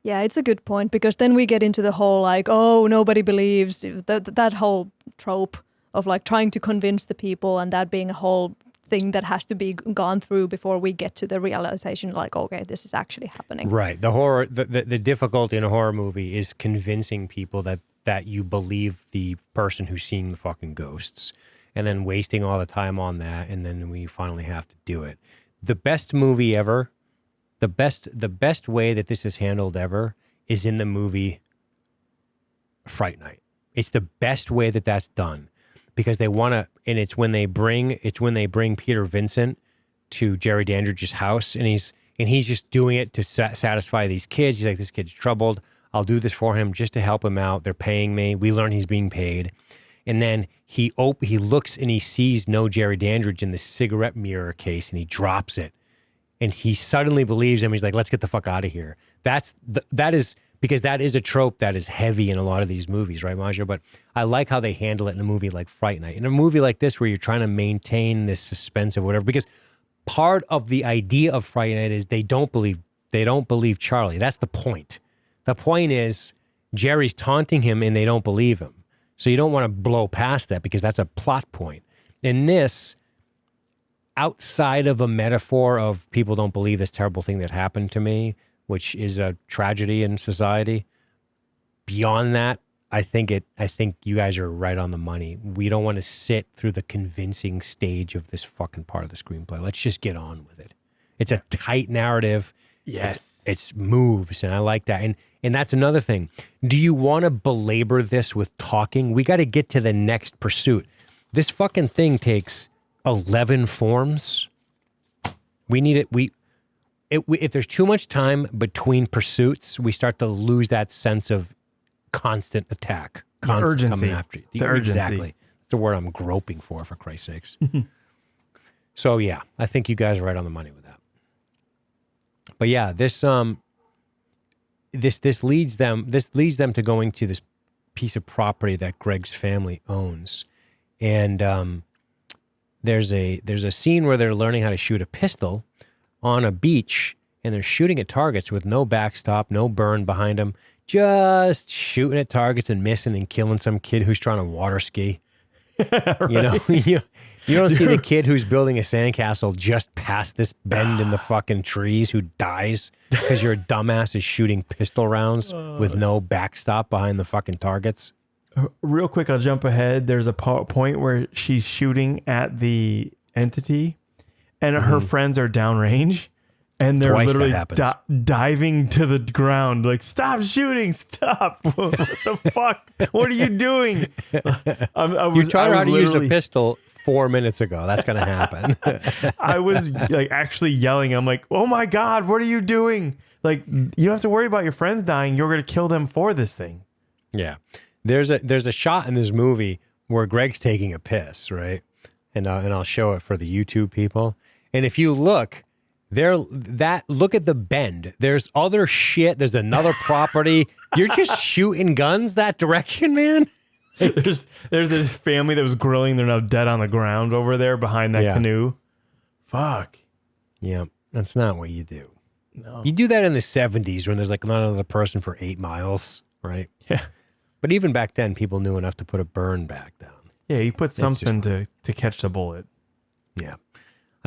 Yeah, it's a good point because then we get into the whole like, oh, nobody believes that whole trope of like trying to convince the people and that being a whole thing that has to be gone through before we get to the realization like, okay, this is actually happening. Right. The horror, the difficulty in a horror movie is convincing people that that you believe the person who's seeing the fucking ghosts, and then wasting all the time on that, and then we finally have to do it. The best movie ever, the best way that this is handled ever is in the movie Fright Night. It's the best way that that's done, because they want to, and it's when they bring Peter Vincent to Jerry Dandridge's house, and he's just doing it to satisfy these kids. He's like, this kid's troubled. I'll do this for him just to help him out. They're paying me. We learn he's being paid. And then he looks and he sees no Jerry Dandridge in the cigarette mirror case, and he drops it. And he suddenly believes him. He's like, let's get the fuck out of here. That is because that is a trope that is heavy in a lot of these movies, right, Maja? But I like how they handle it in a movie like Fright Night. In a movie like this, where you're trying to maintain this suspense of whatever, because part of the idea of Fright Night is they don't believe Charlie. That's the point. The point is Jerry's taunting him and they don't believe him. So you don't want to blow past that, because that's a plot point. In this, outside of a metaphor of people don't believe this terrible thing that happened to me, which is a tragedy in society, beyond that, I think you guys are right on the money. We don't want to sit through the convincing stage of this fucking part of the screenplay. Let's just get on with it. It's a tight narrative. Yes. It's moves, and I like that. And that's another thing. Do you want to belabor this with talking? We got to get to the next pursuit. This fucking thing takes 11 forms. We need it. If there's too much time between pursuits, we start to lose that sense of constant attack, constant urgency, coming after you. the urgency. Exactly. That's the word I'm groping for Christ's sakes. So yeah, I think you guys are right on the money with that. But yeah, this leads them to going to this piece of property that Greg's family owns, and there's a scene where they're learning how to shoot a pistol on a beach, and they're shooting at targets with no backstop, no burn behind them, just shooting at targets and missing and killing some kid who's trying to water ski. Right. You don't see the kid who's building a sandcastle just past this bend in the fucking trees who dies because your dumbass is shooting pistol rounds with no backstop behind the fucking targets. Real quick, I'll jump ahead. There's a point where she's shooting at the entity, and her friends are downrange, and they're Twice literally diving to the ground, like, stop shooting, stop. What the fuck? What are you doing? You taught her how to use a pistol 4 minutes ago. That's going to happen. I was like actually yelling. I'm like, oh my God, what are you doing? Like, you don't have to worry about your friends dying. You're going to kill them for this thing. Yeah. There's a shot in this movie where Greg's taking a piss, right? And I'll show it for the YouTube people. And if you look, look at the bend. There's other shit. There's another property. You're just shooting guns that direction, man. There's this family that was grilling. They're now dead on the ground over there behind that canoe. Fuck. Yeah, that's not what you do. No. You do that in the 70s when there's like not another person for 8 miles, right? Yeah. But even back then, people knew enough to put a burn back down. Yeah, you put something to catch the bullet. Yeah.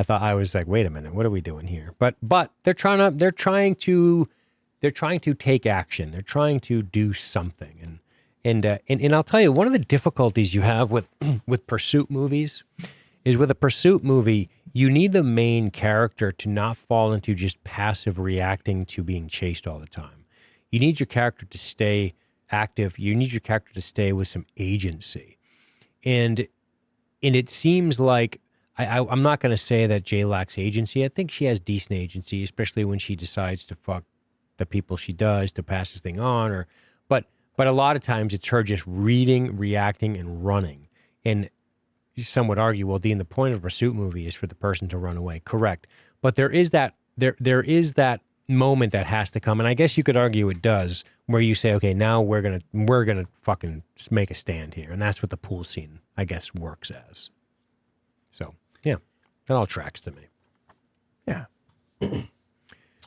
I was like, wait a minute, what are we doing here? But they're trying to take action. They're trying to do something. And I'll tell you, one of the difficulties you have with pursuit movies is with a pursuit movie, you need the main character to not fall into just passive reacting to being chased all the time. You need your character to stay active. You need your character to stay with some agency. And it seems like, I'm not going to say that Jay lacks agency. I think she has decent agency, especially when she decides to fuck the people she does to pass this thing on. But a lot of times it's her just reading, reacting, and running. And some would argue, well, Dean, the point of a pursuit movie is for the person to run away. Correct. But there is that moment that has to come, and I guess you could argue it does, where you say, okay, now we're gonna fucking make a stand here, and that's what the pool scene, I guess, works as. So yeah, that all tracks to me. Yeah.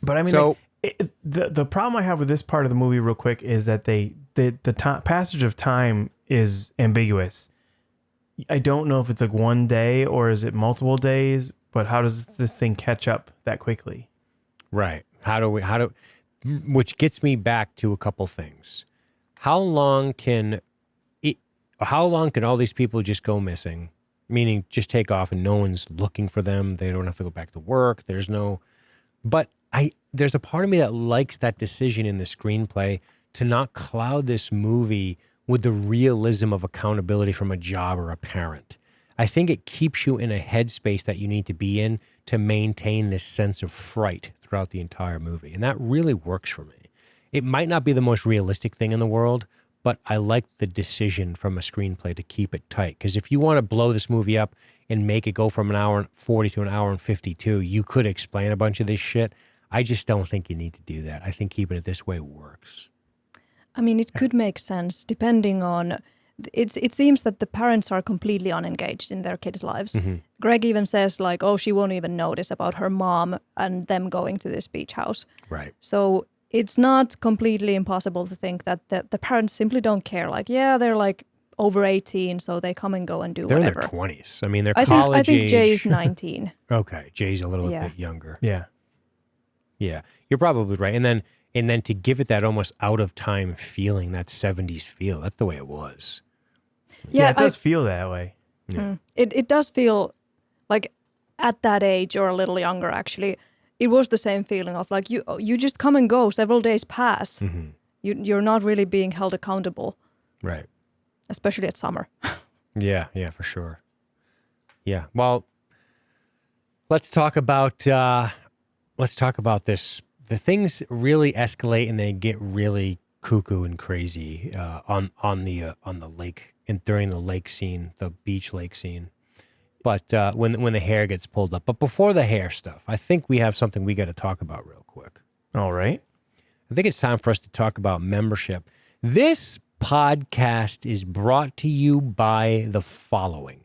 But I mean, the problem I have with this part of the movie, real quick, is that the passage of time is ambiguous. I don't know if it's like one day or is it multiple days, but how does this thing catch up that quickly? Right. Which gets me back to a couple things. how long can all these people just go missing? Meaning just take off and no one's looking for them. They don't have to go back to work. There's a part of me that likes that decision in the screenplay to not cloud this movie with the realism of accountability from a job or a parent. I think it keeps you in a headspace that you need to be in to maintain this sense of fright throughout the entire movie. And that really works for me. It might not be the most realistic thing in the world, but I like the decision from a screenplay to keep it tight. Because if you want to blow this movie up and make it go from an hour and 40 to an hour and 52, you could explain a bunch of this shit. I just don't think you need to do that. I think keeping it this way works. I mean, it could make sense depending on... It seems that the parents are completely unengaged in their kids' lives. Mm-hmm. Greg even says, like, oh, she won't even notice about her mom and them going to this beach house. Right. So it's not completely impossible to think that the parents simply don't care. Like, yeah, they're like over 18, so they come and go and do whatever. They're in their 20s. I mean, they're college age. I think Jay's 19. Okay, Jay's a little bit younger. Yeah. Yeah, you're probably right. And then to give it that almost out of time feeling, that 70s feel, that's the way it was. Yeah, it does feel that way. Yeah. It does feel like at that age or a little younger, actually, it was the same feeling of like you just come and go, several days pass. Mm-hmm. You're not really being held accountable. Right. Especially at summer. Yeah, for sure. Yeah. Well, let's talk about this. The things really escalate and they get really cuckoo and crazy on the lake and during the lake scene, the beach lake scene. But when the hair gets pulled up. But before the hair stuff, I think we have something we got to talk about real quick. All right. I think it's time for us to talk about membership. This podcast is brought to you by the following.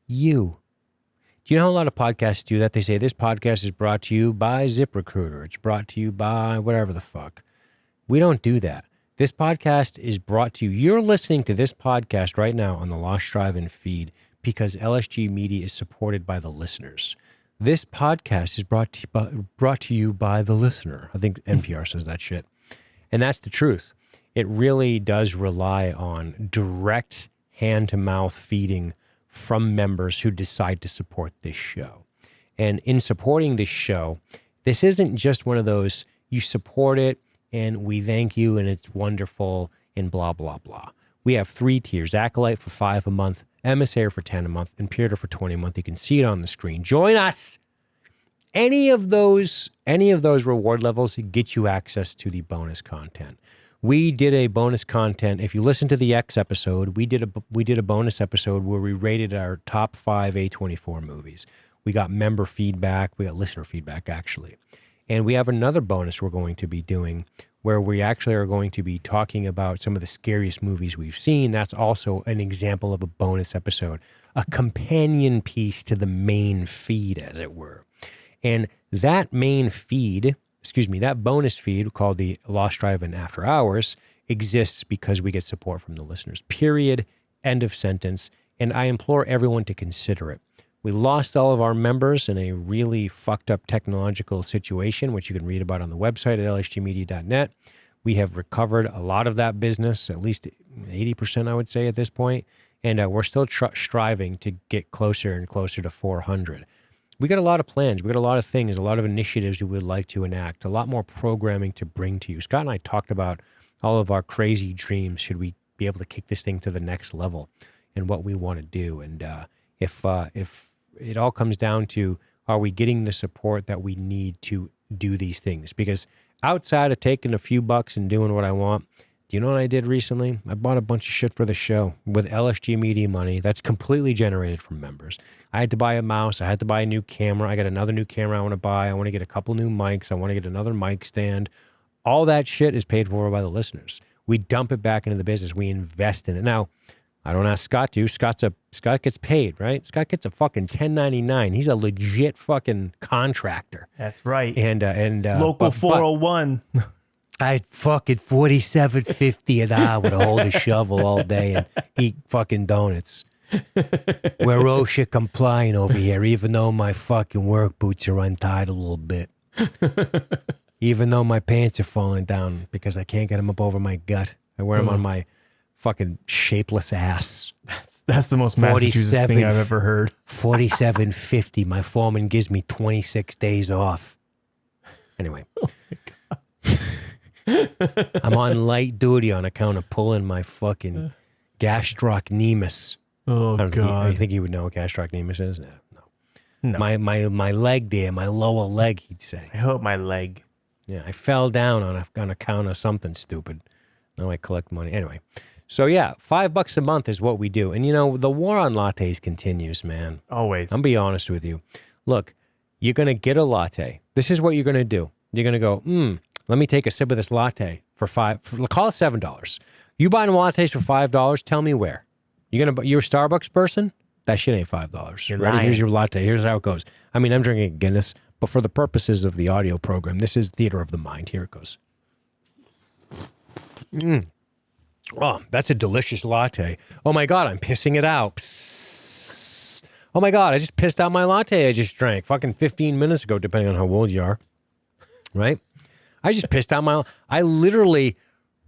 You. Do you know how a lot of podcasts do that? They say this podcast is brought to you by ZipRecruiter. It's brought to you by whatever the fuck. We don't do that. This podcast is brought to you. You're listening to this podcast right now on the Lost Drive-In feed because LSG Media is supported by the listeners. This podcast is brought to you by the listener. I think NPR says that shit. And that's the truth. It really does rely on direct hand-to-mouth feeding from members who decide to support this show. And in supporting this show, this isn't just one of those, you support it and we thank you and it's wonderful and blah, blah, blah. We have 3 tiers, Acolyte for $5 a month, Emissary for $10 a month, and Imperator for $20 a month. You can see it on the screen. Join us. Any of those reward levels get you access to the bonus content. We did a bonus content. If you listen to the X episode, we did a bonus episode where we rated our top 5 A24 movies. We got member feedback. We got listener feedback, actually. And we have another bonus we're going to be doing where we actually are going to be talking about some of the scariest movies we've seen. That's also an example of a bonus episode, a companion piece to the main feed, as it were. And that that bonus feed called the Lost Drive-In After Hours exists because we get support from the listeners. Period. End of sentence. And I implore everyone to consider it. We lost all of our members in a really fucked up technological situation, which you can read about on the website at lsgmedia.net. We have recovered a lot of that business, at least 80%, I would say, at this point. And we're still striving to get closer and closer to 400. We got a lot of plans. We got a lot of things, a lot of initiatives we would like to enact, a lot more programming to bring to you. Scott and I talked about all of our crazy dreams. Should we be able to kick this thing to the next level and what we want to do? And if it all comes down to, are we getting the support that we need to do these things? Because outside of taking a few bucks and doing what I want, do you know what I did recently? I bought a bunch of shit for the show with LSG Media money that's completely generated from members. I had to buy a mouse. I had to buy a new camera. I got another new camera I want to buy. I want to get a couple new mics. I want to get another mic stand. All that shit is paid for by the listeners. We dump it back into the business. We invest in it. Now, I don't ask Scott to. Scott gets paid, right? Scott gets a fucking 1099. He's a legit fucking contractor. That's right. And local 401. I fucking $47.50 an hour to hold a shovel all day and eat fucking donuts. We're OSHA compliant over here, even though my fucking work boots are untied a little bit. Even though my pants are falling down because I can't get them up over my gut. I wear them on my fucking shapeless ass. That's the most Massachusetts thing I've ever heard. 47.50. My foreman gives me 26 days off. Anyway. Oh my God. I'm on light duty on account of pulling my fucking gastrocnemius. Oh, God. You think he would know what gastrocnemius is? No. My leg there, my lower leg, he'd say. I hope my leg. Yeah, I fell down on account of something stupid. Now I collect money. Anyway, so yeah, $5 a month is what we do. And you know, the war on lattes continues, man. Always. I'm be honest with you. Look, you're going to get a latte. This is what you're going to do. You're going to go, let me take a sip of this latte for call it $7. You buying lattes for $5, tell me where. You're a Starbucks person? That shit ain't $5. You're ready? lying. Here's your latte. Here's how it goes. I mean, I'm drinking Guinness, but for the purposes of the audio program, this is theater of the mind. Here it goes. Oh, that's a delicious latte. Oh my God, I'm pissing it out. Psst. Oh my God, I just pissed out my latte I just drank fucking 15 minutes ago, depending on how old you are. Right? I just pissed out I literally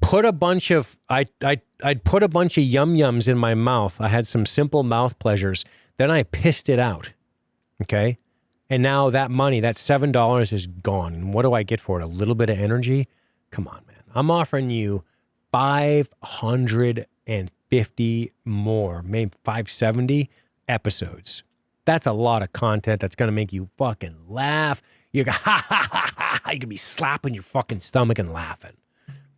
put a bunch of, I'd put a bunch of yum-yums in my mouth. I had some simple mouth pleasures. Then I pissed it out. Okay? And now that money, that $7 is gone. And what do I get for it? A little bit of energy? Come on, man. I'm offering you 550 more, maybe 570 episodes. That's a lot of content that's going to make you fucking laugh. You're going to be slapping your fucking stomach and laughing.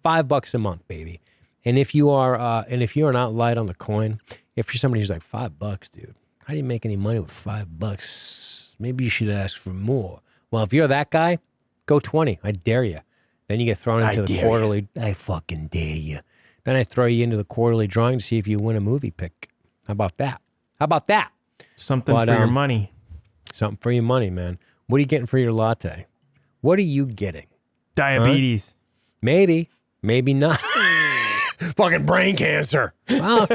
$5 a month, baby. And if you are not light on the coin, if you're somebody who's like $5, dude, how do you make any money with $5? Maybe you should ask for more. Well, if you're that guy, go 20. I dare you. Then you get thrown into the quarterly. I fucking dare you. Then I throw you into the quarterly drawing to see if you win a movie pick. How about that? Something for your money. Something for your money, man. What are you getting for your latte? What are you getting? Diabetes. Huh? Maybe not. Fucking brain cancer. Well,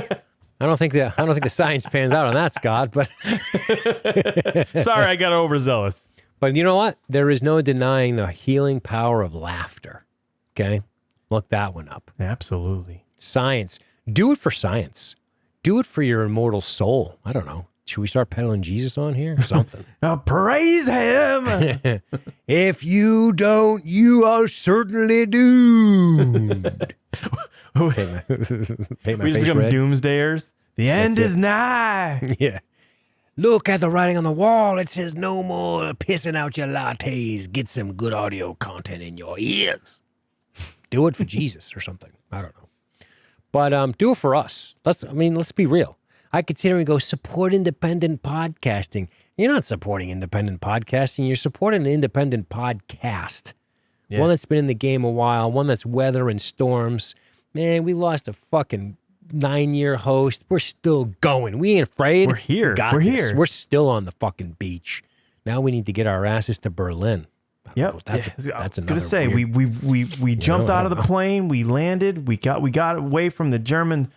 I don't think the science pans out on that, Scott. But sorry, I got overzealous. But you know what? There is no denying the healing power of laughter. Okay? Look that one up. Absolutely. Science. Do it for science. Do it for your immortal soul. I don't know. Should we start peddling Jesus on here or something? Now praise him. If you don't, you are certainly doomed. Paint my we face become red. doomsdayers. The end is nigh. Yeah. Look at the writing on the wall. It says no more pissing out your lattes. Get some good audio content in your ears. Do it for Jesus or something. I don't know. But do it for us. Let's be real. I could sit here and go, support independent podcasting. You're not supporting independent podcasting. You're supporting an independent podcast. Yeah. One that's been in the game a while. One that's weathering storms. Man, we lost a fucking 9-year host. We're still going. We ain't afraid. We're here. We're here. We're still on the fucking beach. Now we need to get our asses to Berlin. Yep. That's another. I was gonna say we jumped out of the plane. We landed. We got away from the German,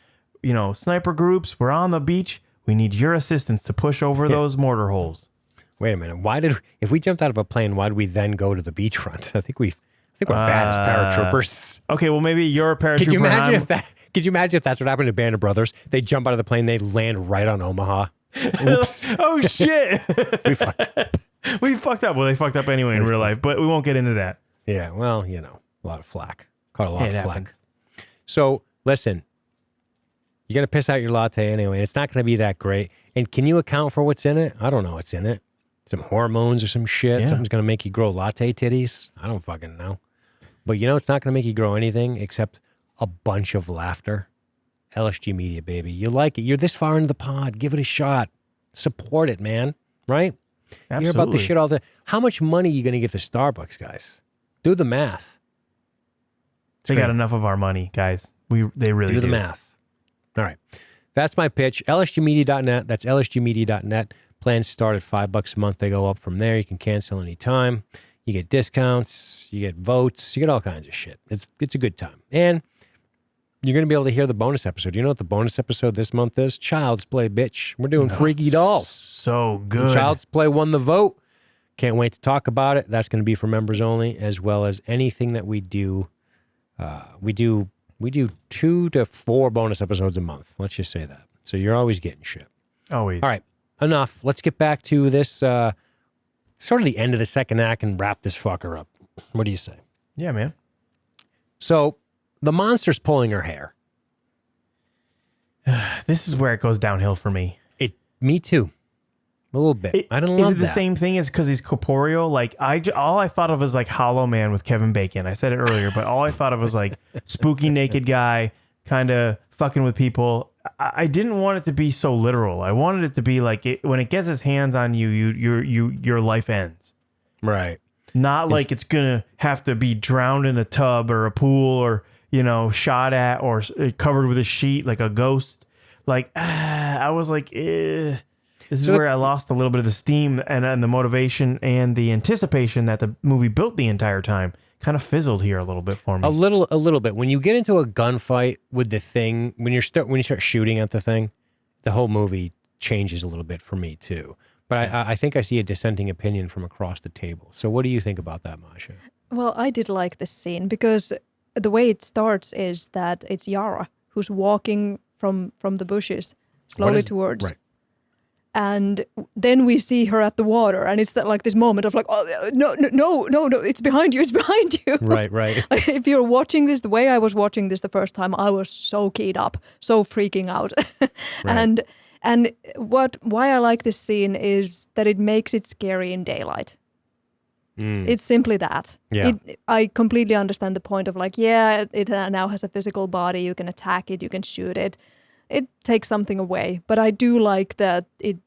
sniper groups. We're on the beach. We need your assistance to push over those mortar holes. Wait a minute. If we jumped out of a plane, why did we then go to the beachfront? I think we're bad as paratroopers. Okay, well maybe you're a paratrooper. Could you imagine if that's what happened to Band of Brothers? They jump out of the plane, they land right on Omaha. Oops. Oh shit. We fucked up. We fucked up. Well, they fucked up anyway in real life, but we won't get into that. Yeah, well, a lot of flack. Caught a lot of flack. Happens. So, listen, you're going to piss out your latte anyway. It's not going to be that great. And can you account for what's in it? I don't know what's in it. Some hormones or some shit. Yeah. Something's going to make you grow latte titties. I don't fucking know. But it's not going to make you grow anything except a bunch of laughter. LSG Media, baby. You like it. You're this far into the pod. Give it a shot. Support it, man. Right? Absolutely. You hear about this shit all the time. How much money are you going to give to Starbucks, guys? Do the math. They got enough of our money, guys. They really do. Do the math. All right. That's my pitch. LSGmedia.net. That's LSGmedia.net. Plans start at $5 a month. They go up from there. You can cancel anytime. You get discounts. You get votes. You get all kinds of shit. It's a good time. And you're going to be able to hear the bonus episode. You know what the bonus episode this month is? Child's Play, bitch. We're doing Freaky Dolls. So good. And Child's Play won the vote. Can't wait to talk about it. That's going to be for members only, as well as anything that we do. We do 2 to 4 bonus episodes a month. Let's just say that. So you're always getting shit. Always. All right. Enough. Let's get back to this sort of the end of the second act and wrap this fucker up. What do you say? Yeah, man. So the monster's pulling her hair. This is where it goes downhill for me. Me too. A little bit. I don't love that. Is it the same thing as because he's corporeal? Like all I thought of was like Hollow Man with Kevin Bacon. I said it earlier, but all I thought of was like spooky naked guy kind of fucking with people. I didn't want it to be so literal. I wanted it to be like when it gets its hands on you, your life ends. Right. Not like it's gonna have to be drowned in a tub or a pool or shot at or covered with a sheet like a ghost. Like I was like, This is where I lost a little bit of the steam and the motivation and the anticipation that the movie built the entire time. Kind of fizzled here a little bit for me. A little bit. When you get into a gunfight with the thing, when you start shooting at the thing, the whole movie changes a little bit for me too. But I think I see a dissenting opinion from across the table. So what do you think about that, Masha? Well, I did like this scene because the way it starts is that it's Yara who's walking from the bushes slowly towards. Right. And then we see her at the water, and it's that like this moment of like, oh no, it's behind you. Right. Like, if you're watching this the way I was watching this the first time, I was so keyed up, so freaking out. Right. And why I like this scene is that it makes it scary in daylight. It's simply that. Yeah. I completely understand the point of like, yeah, it now has a physical body. You can attack it, you can shoot it. It takes something away, but I do like that it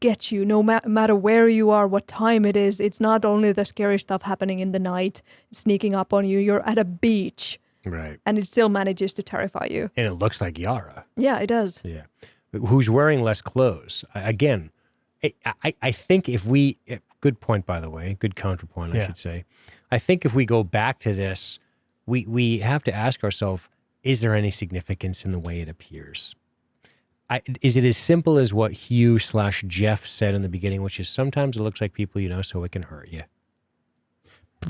gets you no matter where you are, what time it is. It's not only the scary stuff happening in the night, sneaking up on you. You're at a beach, right? And it still manages to terrify you. And it looks like Yara. Yeah, it does. Yeah, who's wearing less clothes? Again, I think good point, by the way, good counterpoint, I should say. I think if we go back to this, we have to ask ourselves, is there any significance in the way it appears? Is it as simple as what Hugh/Jeff said in the beginning, which is sometimes it looks like people so it can hurt you?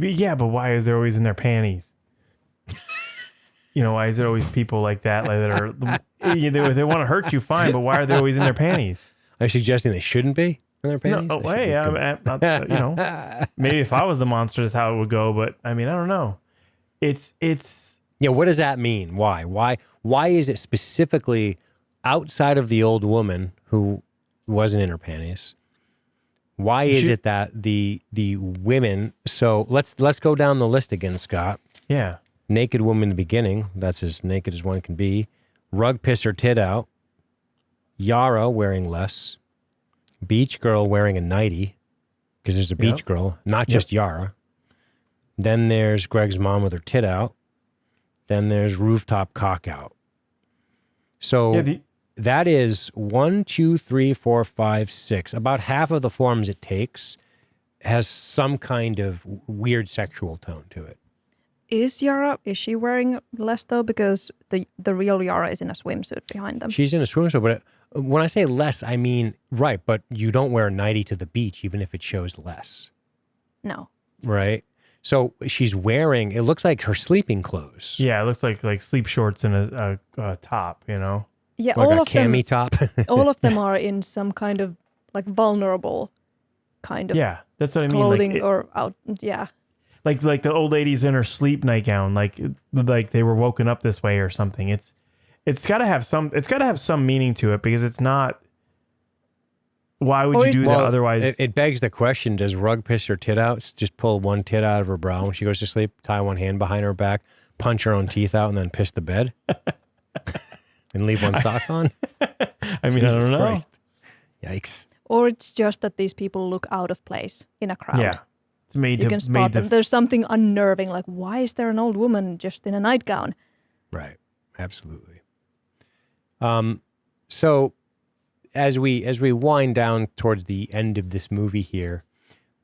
Yeah, but why are they always in their panties? Why is it always people like that that are they want to hurt you, fine, but why are they always in their panties? Are you suggesting they shouldn't be in their panties? No, maybe if I was the monster, that's how it would go. But I mean, I don't know. It's. Yeah, what does that mean? Why? Why is it specifically outside of the old woman who wasn't in her panties? Why is it that the women? So let's go down the list again, Scott. Yeah. Naked woman in the beginning. That's as naked as one can be. Rug piss her tit out. Yara wearing less. Beach girl wearing a nightie because there's a beach girl, not just Yara. Then there's Greg's mom with her tit out. Then there's rooftop cock out. So that is 1, 2, 3, 4, 5, 6. About half of the forms it takes has some kind of weird sexual tone to it. Is she wearing less though? Because the real Yara is in a swimsuit behind them. She's in a swimsuit, but when I say less, I mean, right, but you don't wear a nightie to the beach even if it shows less. No. Right? So she's wearing, it looks like her sleeping clothes. Yeah, it looks like sleep shorts and a top, Yeah, like all a of them. cami top. All of them are in some kind of like vulnerable kind of that's what I mean. Clothing or out. Yeah. Like the old lady's in her sleep nightgown, like they were woken up this way or something. It's got to have some meaning to it because it's not. Why would you do that otherwise? It begs the question, does Rug piss her tit out? Just pull one tit out of her brow when she goes to sleep, tie one hand behind her back, punch her own teeth out, and then piss the bed? And leave one sock on? I mean, Jesus I don't know. Christ. Yikes. Or it's just that these people look out of place in a crowd. Yeah. It's made you can spot them. There's something unnerving, like, why is there an old woman just in a nightgown? Right. Absolutely. So as we wind down towards the end of this movie here,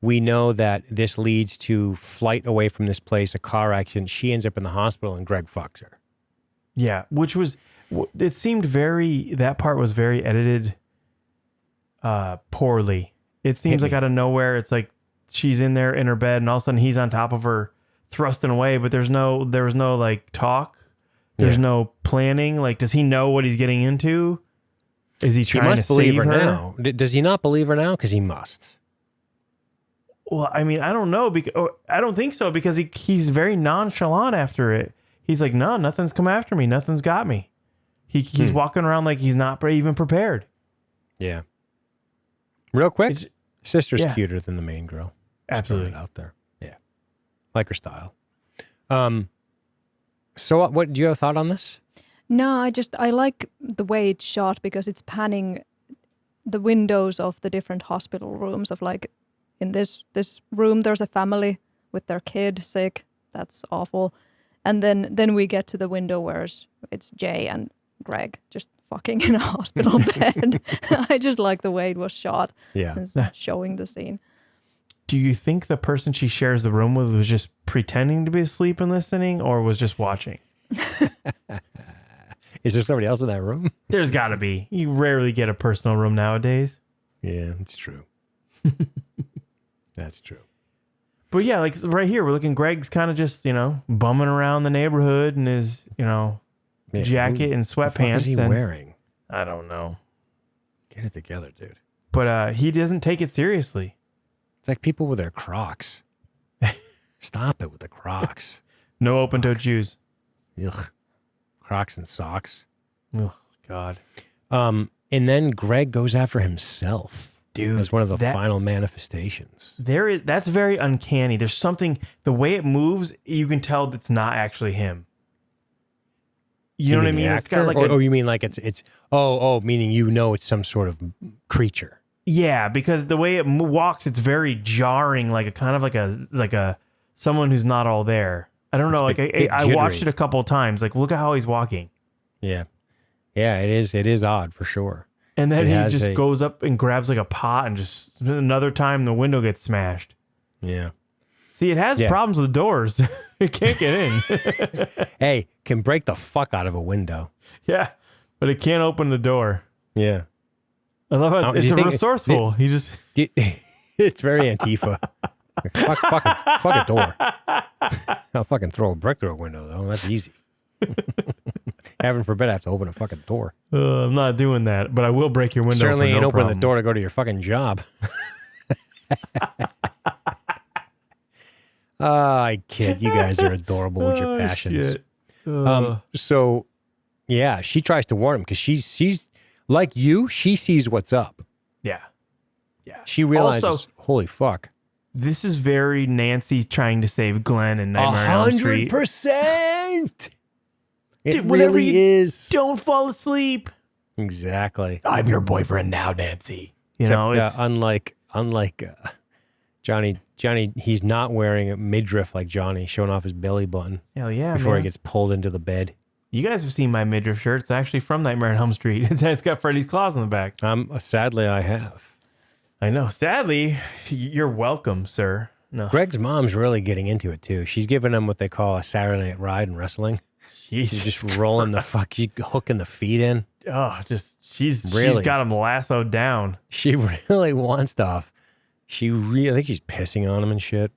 we know that this leads to flight away from this place, a car accident. She ends up in the hospital and Greg fucks her. Yeah, which was, it seemed that part was very edited poorly. It seems Hit like me. out of nowhere, it's like she's in there in her bed, and all of a sudden he's on top of her, thrusting away. But there was no like talk. There's no planning. Like, does he know what he's getting into? Is he trying to believe save her her now. Does he not believe her now? Because he must. Well, I mean, I don't know. I don't think so, because he's very nonchalant after it. He's like, no, nothing's come after me. Nothing's got me. He's walking around like he's not even prepared. Yeah. Real quick, sister's cuter than the main girl. Just throwing Absolutely. it out there. Yeah. Like her style. So what do you have a thought on this? No, I like the way it's shot because it's panning the windows of the different hospital rooms of like, in this room there's a family with their kid sick. That's awful. And then we get to the window where it's Jay and Greg just fucking in a hospital bed. I just like the way it was shot. Yeah. It's showing the scene. Do you think the person she shares the room with was just pretending to be asleep and listening, or was just watching? Is there somebody else in that room? There's got to be. You rarely get a personal room nowadays. Yeah, it's true. That's true. But yeah, like right here, we're looking. Greg's kind of just, bumming around the neighborhood in his, jacket and sweatpants. What the fuck is he wearing? I don't know. Get it together, dude. But he doesn't take it seriously. It's like people with their Crocs. Stop it with the Crocs. No open-toed shoes. Ugh. Crocs and socks. Oh, God. And then Greg goes after himself. Dude, as one of the final manifestations. That's very uncanny. There's something, the way it moves, you can tell that's not actually him. You know what I mean? It's got like you mean like it's meaning it's some sort of creature. Yeah, because the way it walks, it's very jarring, like a kind of like a someone who's not all there. I don't know. I watched it a couple of times. Like, look at how he's walking. Yeah, it is odd for sure. And then he just goes up and grabs like a pot, and just another time the window gets smashed. Yeah. See, it has problems with doors. It can't get in. Hey, can break the fuck out of a window. Yeah, but it can't open the door. Yeah. I love how it's resourceful. It's very Antifa. fuck a door. I'll fucking throw a brick through a window, though. That's easy. Heaven forbid I have to open a fucking door. I'm not doing that, but I will break your window. Certainly ain't opening problem. the door to go to your fucking job. I kid. You guys are adorable with your passions. So, yeah, she tries to warn him because she's like you. She sees what's up. Yeah. She realizes, also, holy fuck. This is very Nancy trying to save Glenn in Nightmare on Elm Street. 100%. It Whatever really is. Don't fall asleep. Exactly. I'm your boyfriend now, Nancy. Except, unlike Johnny, he's not wearing a midriff like Johnny, showing off his belly button. Hell yeah, before man. he gets pulled into the bed. You guys have seen my midriff shirt. It's actually from Nightmare on Elm Street. It's got Freddy's claws on the back. Sadly, I have. I know. Sadly, you're welcome, sir. No. Greg's mom's really getting into it too. She's giving him what they call a Saturday Night Ride in wrestling. She's just rolling she's hooking the feet in. Oh, she's got him lassoed down. She really wants stuff. I think she's pissing on him and shit.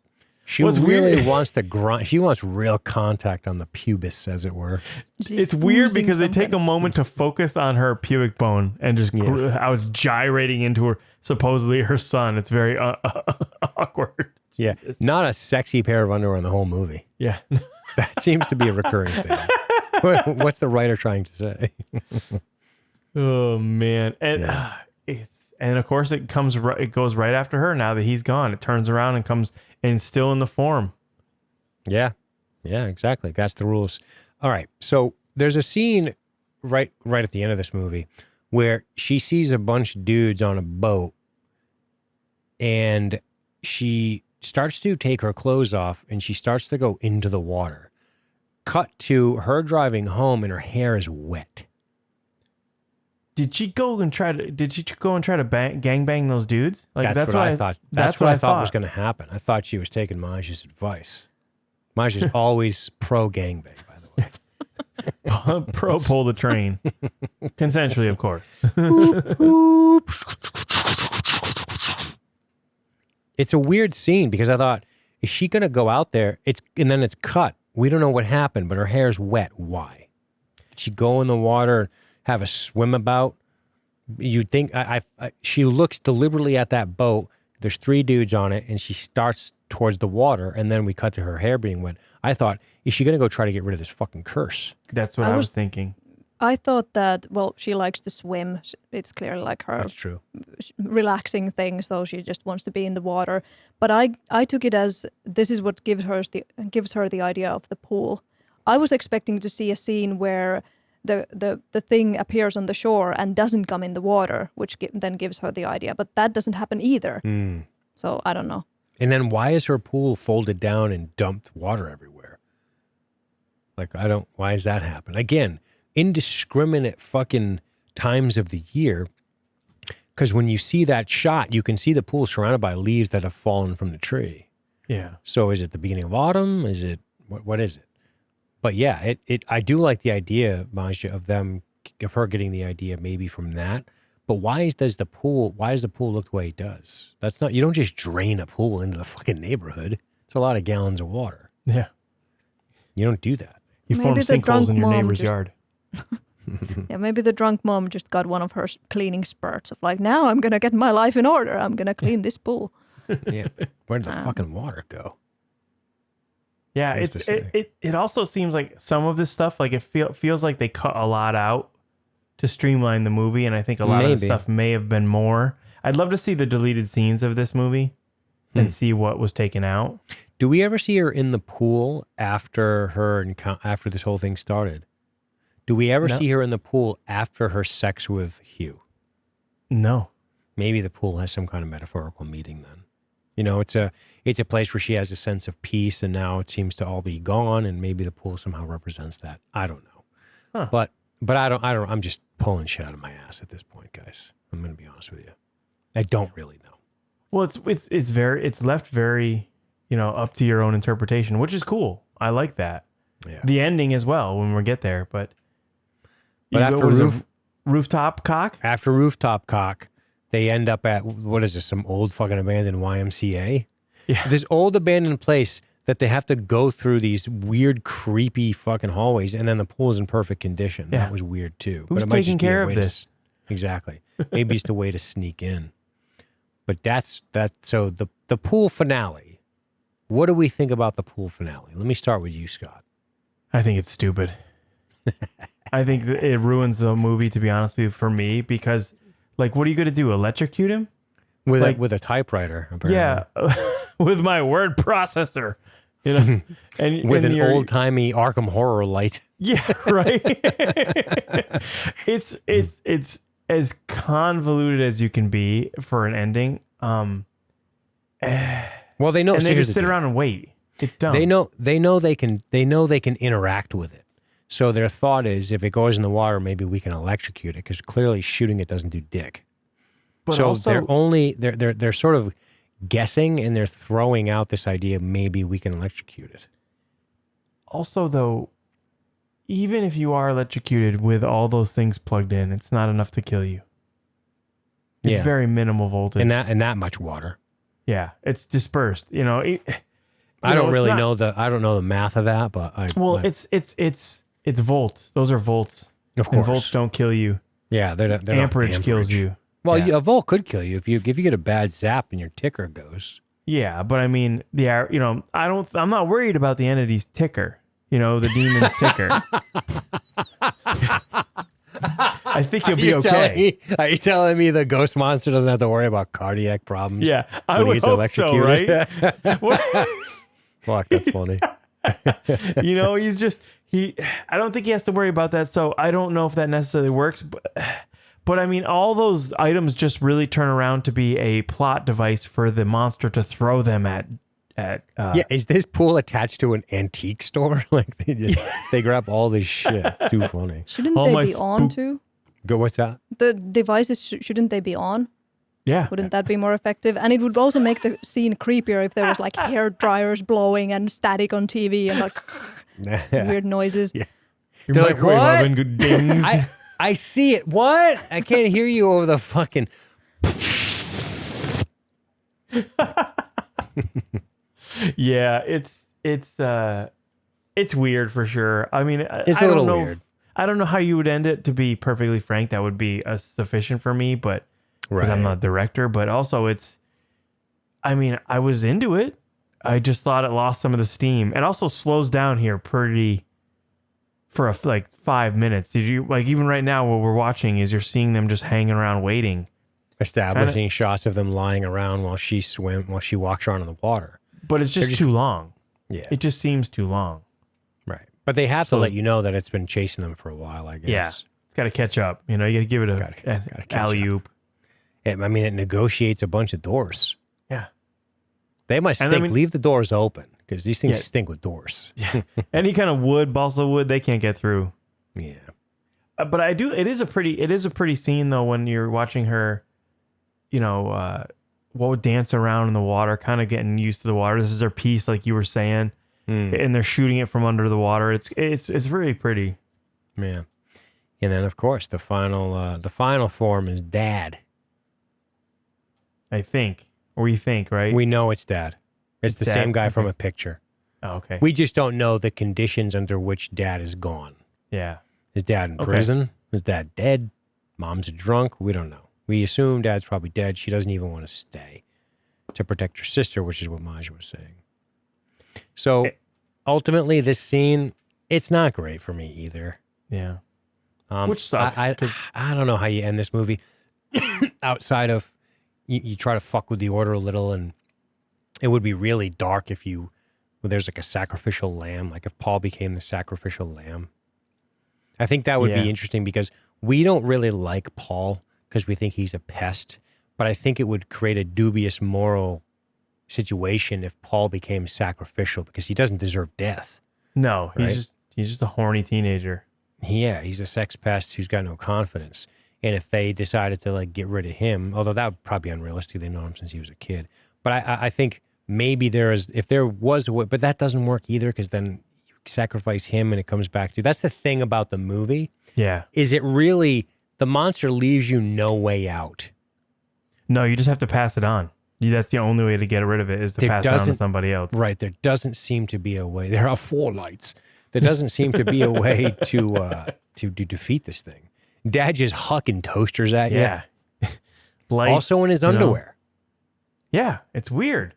She wants to grind. She wants real contact on the pubis, as it were. It's weird because they take a moment to focus on her pubic bone and just how it's gyrating into her, supposedly her son. It's very awkward. Yeah, not a sexy pair of underwear in the whole movie. Yeah. That seems to be a recurring thing. What's the writer trying to say? Oh, man. And of course it goes right after her now that he's gone. It turns around and comes and still in the form. Yeah. Yeah, exactly. That's the rules. All right. So there's a scene right at the end of this movie where she sees a bunch of dudes on a boat and she starts to take her clothes off and she starts to go into the water. Cut to her driving home and her hair is wet. Did she go and try to gangbang those dudes? Like that's what I thought. That's what I thought was going to happen. I thought she was taking Maj's advice. Maj's always pro gangbang, by the way. Pro pull the train. Consensually, of course. it's a weird scene because I thought, is she going to go out there? And then it's cut. We don't know what happened, but her hair's wet. Why? Did she go in the water and have a swim about? You'd think she looks deliberately at that boat. There's 3 dudes on it, and she starts towards the water, and then we cut to her hair being wet. I thought, is she going to go try to get rid of this fucking curse? That's what I was thinking. I thought that, well, she likes to swim. It's clearly like her That's true. relaxing thing, so she just wants to be in the water. But I took it as this is what gives her the idea of the pool. I was expecting to see a scene where the thing appears on the shore and doesn't come in the water, which then gives her the idea. But that doesn't happen either. So I don't know. And then why is her pool folded down and dumped water everywhere? Like, why does that happen? Again, indiscriminate fucking times of the year. Because when you see that shot, you can see the pool surrounded by leaves that have fallen from the tree. Yeah. So is it the beginning of autumn? Is it, what is it? But yeah, I do like the idea, Manja, of her getting the idea maybe from that. But why does the pool look the way it does? You don't just drain a pool into the fucking neighborhood. It's a lot of gallons of water. Yeah. You don't do that. You form sinkholes in your neighbor's yard. Yeah, maybe the drunk mom just got one of her cleaning spurts of like, now I'm going to get my life in order. I'm going to clean this pool. Yeah. Where did the fucking water go? Yeah, it also seems like some of this stuff, like it feels like they cut a lot out to streamline the movie, and I think a lot of the stuff may have been more. I'd love to see the deleted scenes of this movie and see what was taken out. Do we ever see her in the pool after this whole thing started? Do we ever see her in the pool after her sex with Hugh? No. Maybe the pool has some kind of metaphorical meaning then. You know, it's a place where she has a sense of peace, and now it seems to all be gone, and maybe the pool somehow represents that. I don't know. Huh. But I don't, I'm just pulling shit out of my ass at this point, guys. I'm going to be honest with you. I don't really know. Well, it's left very, up to your own interpretation, which is cool. I like that. Yeah. The ending as well when we get there, but after rooftop cock? After rooftop cock, they end up at, what is this, some old fucking abandoned YMCA? Yeah. This old abandoned place that they have to go through these weird, creepy fucking hallways, and then the pool is in perfect condition. Yeah. That was weird too. Who's taking care of this? Exactly. Maybe it's the way to sneak in. But so the pool finale. What do we think about the pool finale? Let me start with you, Scott. I think it's stupid. I think that it ruins the movie, to be honest with you, for me, because, like, what are you going to do? Electrocute him? With a typewriter, apparently. Yeah, with my word processor, and with an old-timey Arkham Horror light. Yeah, right. It's as convoluted as you can be for an ending. Well, they know, and they just sit around and wait. It's dumb. They know they can interact with it. So their thought is, if it goes in the water, maybe we can electrocute it, because clearly shooting it doesn't do dick. But so also, they're sort of guessing, and they're throwing out this idea, maybe we can electrocute it. Also, though, even if you are electrocuted with all those things plugged in, it's not enough to kill you. It's very minimal voltage. And that much water. Yeah, it's dispersed. I don't know the math of that, but it's volts. Those are volts. Of course, and volts don't kill you. Yeah, they're amperage kills you. Well, a volt could kill you if you get a bad zap and your ticker goes. Yeah, but I mean, I'm not worried about the entity's ticker. The demon's ticker. I think he'll be okay. Are you telling me the ghost monster doesn't have to worry about cardiac problems? Yeah, I would hope so, right? Fuck, that's funny. He's just I don't think he has to worry about that. So I don't know if that necessarily works, but I mean, all those items just really turn around to be a plot device for the monster to throw them at. Is this pool attached to an antique store? Like they grab all this shit. It's too funny. Shouldn't they be on too? Go. What's that? The devices shouldn't they be on? Yeah. Wouldn't that be more effective? And it would also make the scene creepier if there was like hair dryers blowing and static on TV and like weird noises. Yeah. They're like, what? Good dings. I see it. What? I can't hear you over the fucking. Yeah, it's weird for sure. I mean, It's I a little don't know, weird. I don't know how you would end it. To be perfectly frank, that would be sufficient for me, but because I'm not a director. But also, I mean, I was into it. I just thought it lost some of the steam. It also slows down here for like 5 minutes. Did you like even right now what we're watching is you're seeing them just hanging around waiting, Establishing shots of them lying around while she walks around in the water. but it's just too long. Yeah. It just seems too long. Right. But they have to let you know that it's been chasing them for a while, I guess. Yeah, it's got to catch up. You know, you got to give it Gotta an catch alley oop. I mean, it negotiates a bunch of doors. Yeah. They must And stink. I mean- Leave the doors open because these things Yeah. stink with doors. Any kind of wood, balsa wood, they can't get through. Yeah. But I do. It is a pretty scene though when you're watching her, you know, dance around in the water, kind of getting used to the water. This is her piece, like you were saying, and they're shooting it from under the water. It's really pretty. Yeah. And then of course the final form is Dad. I think, or we think, right? We know it's Dad. It's the Dad, same guy from okay. a picture. Oh, okay. We just don't know the conditions under which Dad is gone. Yeah. Is Dad in Okay. prison? Is Dad dead? Mom's a drunk? We don't know. We assume Dad's probably dead. She doesn't even want to stay to protect her sister, which is what Maj was saying. So ultimately, this scene, it's not great for me either. Yeah. Which sucks. I don't know how you end this movie outside of you try to fuck with the order a little, and it would be really dark if there's like a sacrificial lamb, like if Paul became the sacrificial lamb. I think that would be interesting because we don't really like Paul because we think he's a pest, but I think it would create a dubious moral situation if Paul became sacrificial because he doesn't deserve death. No, right? he's just a horny teenager. Yeah, he's a sex pest who's got no confidence. And if they decided to like get rid of him, although that would probably be unrealistic, they've known him since he was a kid. But I think maybe if there was a way, but that doesn't work either because then you sacrifice him and it comes back to, that's the thing about the movie. Yeah. Is it really, the monster leaves you no way out. No, you just have to pass it on. That's the only way to get rid of it is to pass it on to somebody else. Right. There doesn't seem to be a way. There are 4 lights. There doesn't seem to be a way to defeat this thing. Dad just hucking toasters at you. Yeah. Lights, also in his underwear. Yeah, it's weird.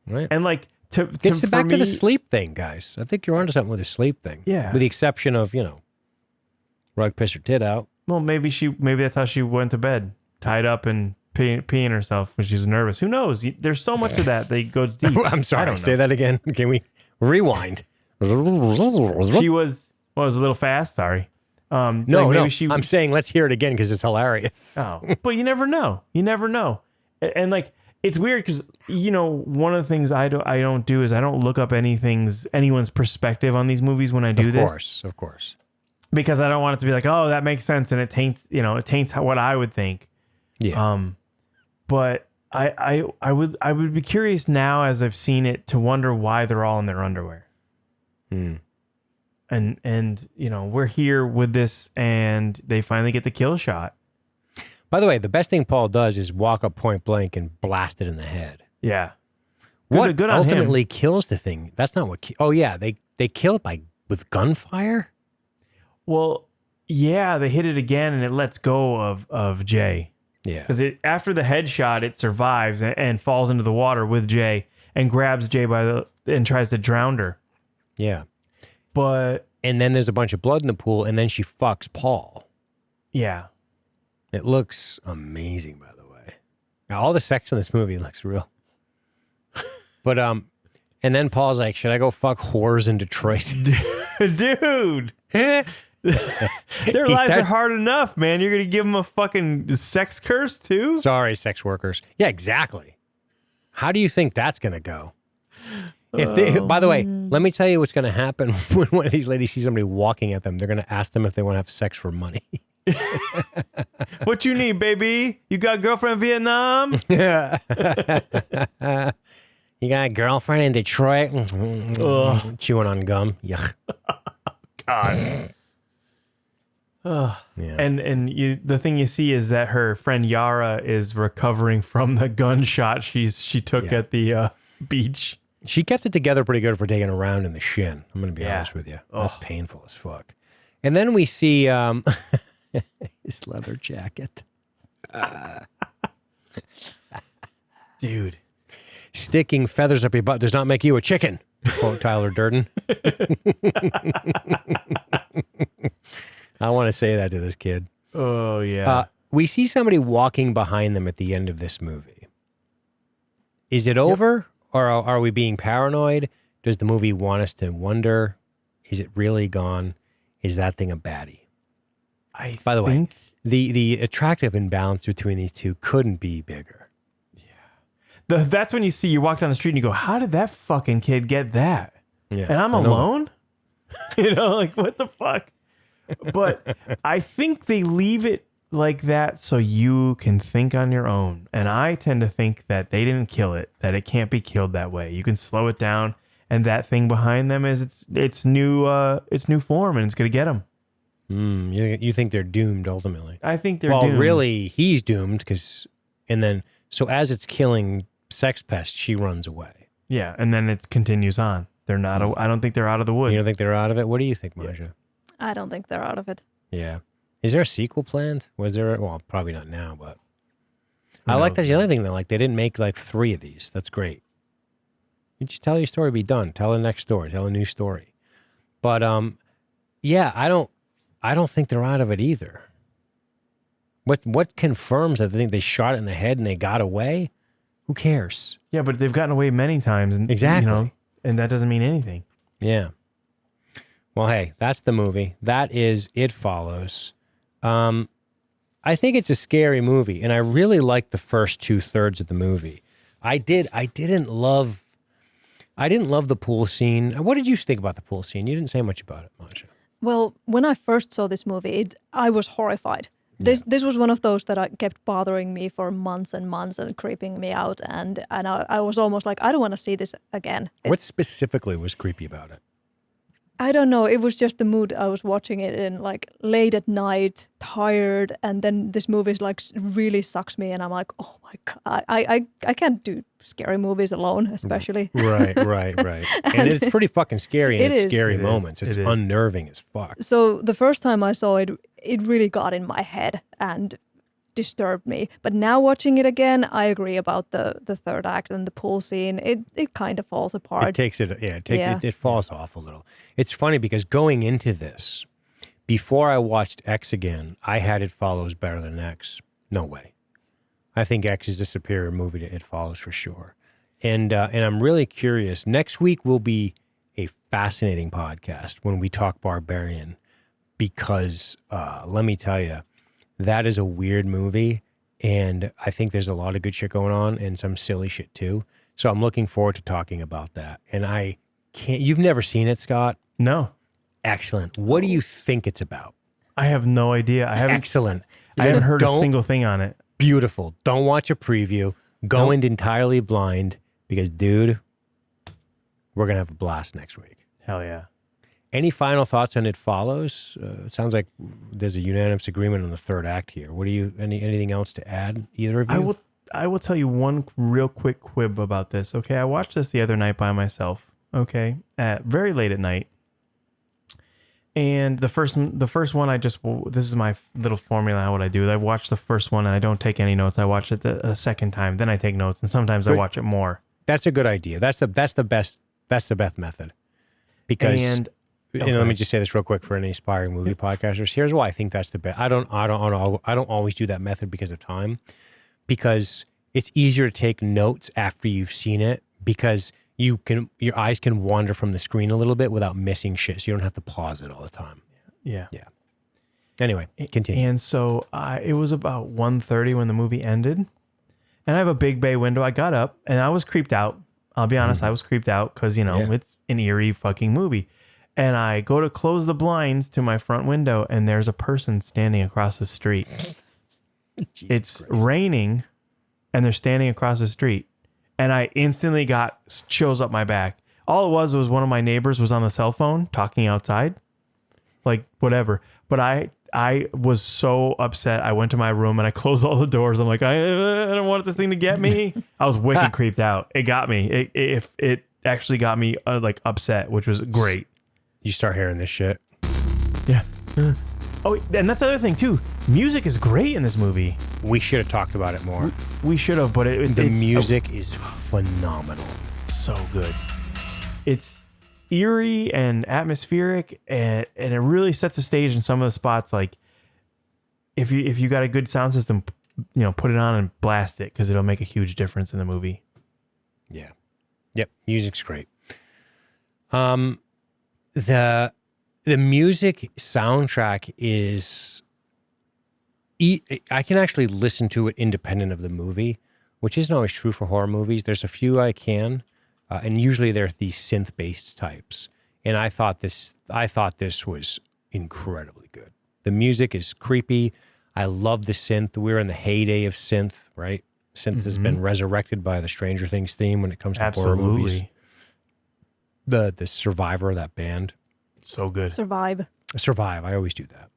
Right. And like It's back to the sleep thing, guys. I think you're onto something with the sleep thing. Yeah. With the exception of, rug piss her tit out. Well, maybe that's how she went to bed, tied up and peeing herself when she's nervous. Who knows? There's so much of that goes deep. I'm sorry. Say that again. Can we rewind? She was a little fast. Sorry. No. I'm saying let's hear it again because it's hilarious. Oh, but you never know. And like it's weird because one of the things I don't do is I don't look up anyone's perspective on these movies when I do this. Of course. Because I don't want it to be like, oh, that makes sense, and it taints what I would think. Yeah. But I would be curious now as I've seen it to wonder why they're all in their underwear. And we're here with this, and they finally get the kill shot. By the way, the best thing Paul does is walk up point blank and blast it in the head. Yeah. What good on ultimately him. kills the thing? That's not what. Oh yeah, they kill it with gunfire. Well, yeah, they hit it again, and it lets go of Jay. Yeah. Because after the headshot, it survives and falls into the water with Jay and grabs Jay and tries to drown her. Yeah. And then there's a bunch of blood in the pool, and then she fucks Paul. Yeah. It looks amazing, by the way. Now, all the sex in this movie looks real. But and then Paul's like, "Should I go fuck whores in Detroit?" Dude. Their lives are hard enough, man. You're gonna give them a fucking sex curse too? Sorry, sex workers. Yeah, exactly. How do you think that's gonna go? By the way, let me tell you what's gonna happen when one of these ladies sees somebody walking at them. They're gonna ask them if they want to have sex for money. What you need, baby? You got a girlfriend in Vietnam? Yeah. You got a girlfriend in Detroit? Chewing on gum. Yuck. God. Yeah. And the thing you see is that her friend Yara is recovering from the gunshot she took at the beach. She kept it together pretty good for taking a round in the shin. I'm going to be honest with you. That's painful as fuck. And then we see his leather jacket. Dude. Sticking feathers up your butt does not make you a chicken, to quote Tyler Durden. I want to say that to this kid. Oh, yeah. We see somebody walking behind them at the end of this movie. Is it over, or are we being paranoid? Does the movie want us to wonder, is it really gone? Is that thing a baddie? By the way, the attractive imbalance between these two couldn't be bigger. Yeah. That's when you walk down the street and you go, how did that fucking kid get that? Yeah, and I'm alone? Like, what the fuck? But I think they leave it like that so you can think on your own. And I tend to think that they didn't kill it, that it can't be killed that way. You can slow it down, and that thing behind them is it's new form, and it's going to get them. You think they're doomed ultimately? I think they're doomed. doomed. Well, really, he's doomed so as it's killing Sex Pest, she runs away. Yeah, and then it continues on. They're not. I don't think they're out of the woods. You don't think they're out of it? What do you think, Maja? I don't think they're out of it. Yeah. Is there a sequel planned? Was there? Well, probably not now, but I like that's the other thing though. Like they didn't make like 3 of these. That's great. You just tell your story, be done. Tell the next story. Tell a new story. But yeah, I don't think they're out of it either. What confirms that they shot it in the head and they got away? Who cares? Yeah, but they've gotten away many times, and exactly, and that doesn't mean anything. Yeah. Well, hey, that's the movie. That is It Follows. I think it's a scary movie, and I really liked the first 2/3 of the movie. I didn't love the pool scene. What did you think about the pool scene? You didn't say much about it, Masha. Well, when I first saw this movie, I was horrified. This was one of those that kept bothering me for months and months and creeping me out, and I was almost like, I don't want to see this again. What specifically was creepy about it? I don't know. It was just the mood I was watching it in, like late at night, tired, and then this movie is like really sucks me, and I'm like, oh my God, I can't do scary movies alone, especially. Right. And it's pretty fucking scary in its scary moments. It's unnerving as fuck. So the first time I saw it, it really got in my head and disturbed me. But now watching it again, I agree about the third act and the pool scene. It kind of falls apart. It falls off a little. It's funny because going into this, before I watched X again, I had It Follows better than X. No way. I think X is a superior movie to It Follows for sure. And I'm really curious. Next week will be a fascinating podcast when we talk Barbarian, because let me tell you, that is a weird movie, and I think there's a lot of good shit going on and some silly shit too. So I'm looking forward to talking about that. And you've never seen it, Scott? No. Excellent. What do you think it's about? I have no idea. Excellent. I haven't heard a single thing on it. Beautiful. Don't watch a preview. Go in entirely blind, because, dude, we're going to have a blast next week. Hell yeah. Any final thoughts on It Follows? It sounds like there's a unanimous agreement on the third act here. What do you anything else to add, either of you? I will tell you one real quick quib about this. Okay, I watched this the other night by myself. Okay, at very late at night. And the first one, this is my little formula how what I do. I watch the first one and I don't take any notes. I watch it a second time, then I take notes, and sometimes I watch it more. That's a good idea. That's the best method. Because let me just say this real quick for any aspiring movie podcasters. Here's why I think that's the best. I don't always do that method because of time. Because it's easier to take notes after you've seen it, because your eyes can wander from the screen a little bit without missing shit, so you don't have to pause it all the time. Yeah. Anyway, continue. And so it was about 1:30 when the movie ended, and I have a big bay window. I got up and I was creeped out. I'll be honest, I was creeped out because it's an eerie fucking movie. And I go to close the blinds to my front window, and there's a person standing across the street. It's raining, and they're standing across the street. And I instantly got chills up my back. All it was one of my neighbors was on the cell phone talking outside. Like, whatever. But I I was so upset. I went to my room and I closed all the doors. I'm like, I don't want this thing to get me. I was wicked creeped out. It got me. It actually got me like upset, which was great. You start hearing this shit. Yeah. Oh, and that's the other thing too. Music is great in this movie. We should have talked about it more. We should have, but the music is phenomenal. So good. It's eerie and atmospheric, and it really sets the stage in some of the spots. Like if you got a good sound system, put it on and blast it, because it'll make a huge difference in the movie. Yeah. Yep. Music's great. The music soundtrack is, I can actually listen to it independent of the movie, which isn't always true for horror movies. There's a few I can, and usually they're these synth-based types. And I thought this was incredibly good. The music is creepy. I love the synth. We're in the heyday of synth, right? Synth has been resurrected by the Stranger Things theme when it comes to horror movies. The Survivor, that band. So good. Survive. I always do that.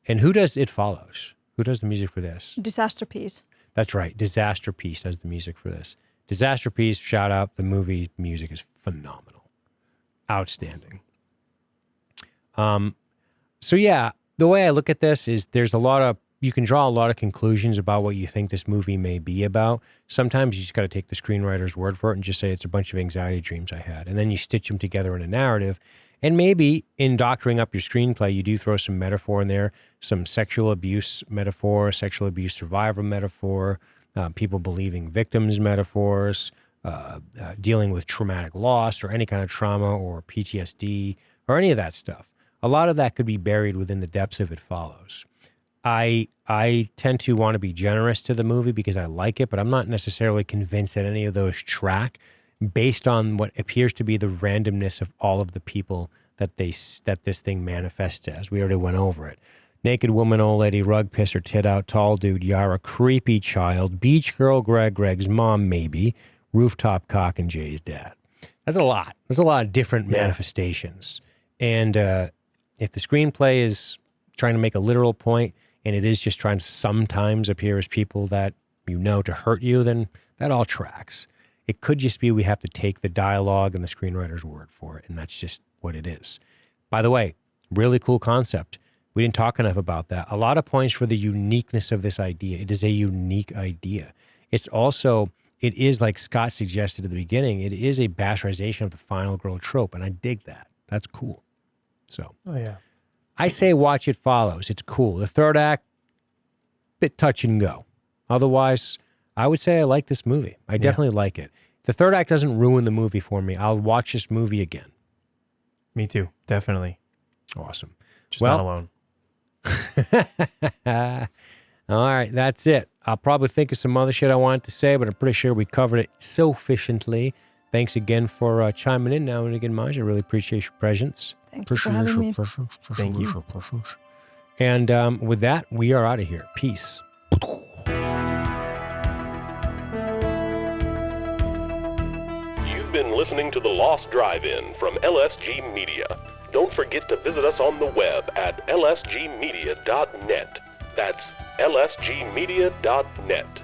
And who does It Follows? Who does the music for this? Disaster Piece. That's right. Disaster Piece does the music for this. Disaster Piece, shout out. The movie music is phenomenal. Outstanding. So yeah, the way I look at this is you can draw a lot of conclusions about what you think this movie may be about. Sometimes you just got to take the screenwriter's word for it and just say it's a bunch of anxiety dreams I had. And then you stitch them together in a narrative. And maybe in doctoring up your screenplay, you do throw some metaphor in there, some sexual abuse metaphor, sexual abuse survivor metaphor, people believing victims metaphors, dealing with traumatic loss or any kind of trauma or PTSD or any of that stuff. A lot of that could be buried within the depths of It Follows. I tend to want to be generous to the movie because I like it, but I'm not necessarily convinced that any of those track based on what appears to be the randomness of all of the people that this thing manifests as. We already went over it. Naked woman, old lady, rug pisser, tit out, tall dude, Yara, creepy child, beach girl, Greg's mom, maybe, rooftop cock, and Jay's dad. That's a lot. There's a lot of different manifestations. And if the screenplay is trying to make a literal point, and it is just trying to sometimes appear as people that to hurt you, then that all tracks. It could just be we have to take the dialogue and the screenwriter's word for it, and that's just what it is. By the way, really cool concept. We didn't talk enough about that. A lot of points for the uniqueness of this idea. It is a unique idea. It is like Scott suggested at the beginning, it is a bastardization of the final girl trope, and I dig that. That's cool. So, I say watch It Follows. It's cool. The third act, bit touch and go. Otherwise, I would say I like this movie. I definitely like it. The third act doesn't ruin the movie for me. I'll watch this movie again. Me too. Definitely. Awesome. Just not alone. All right, that's it. I'll probably think of some other shit I wanted to say, but I'm pretty sure we covered it sufficiently. Thanks again for chiming in now and again, Maj. I really appreciate your presence. Thank you for having me. Thank you. And with that, we are out of here. Peace. You've been listening to The Lost Drive-In from LSG Media. Don't forget to visit us on the web at lsgmedia.net. That's lsgmedia.net.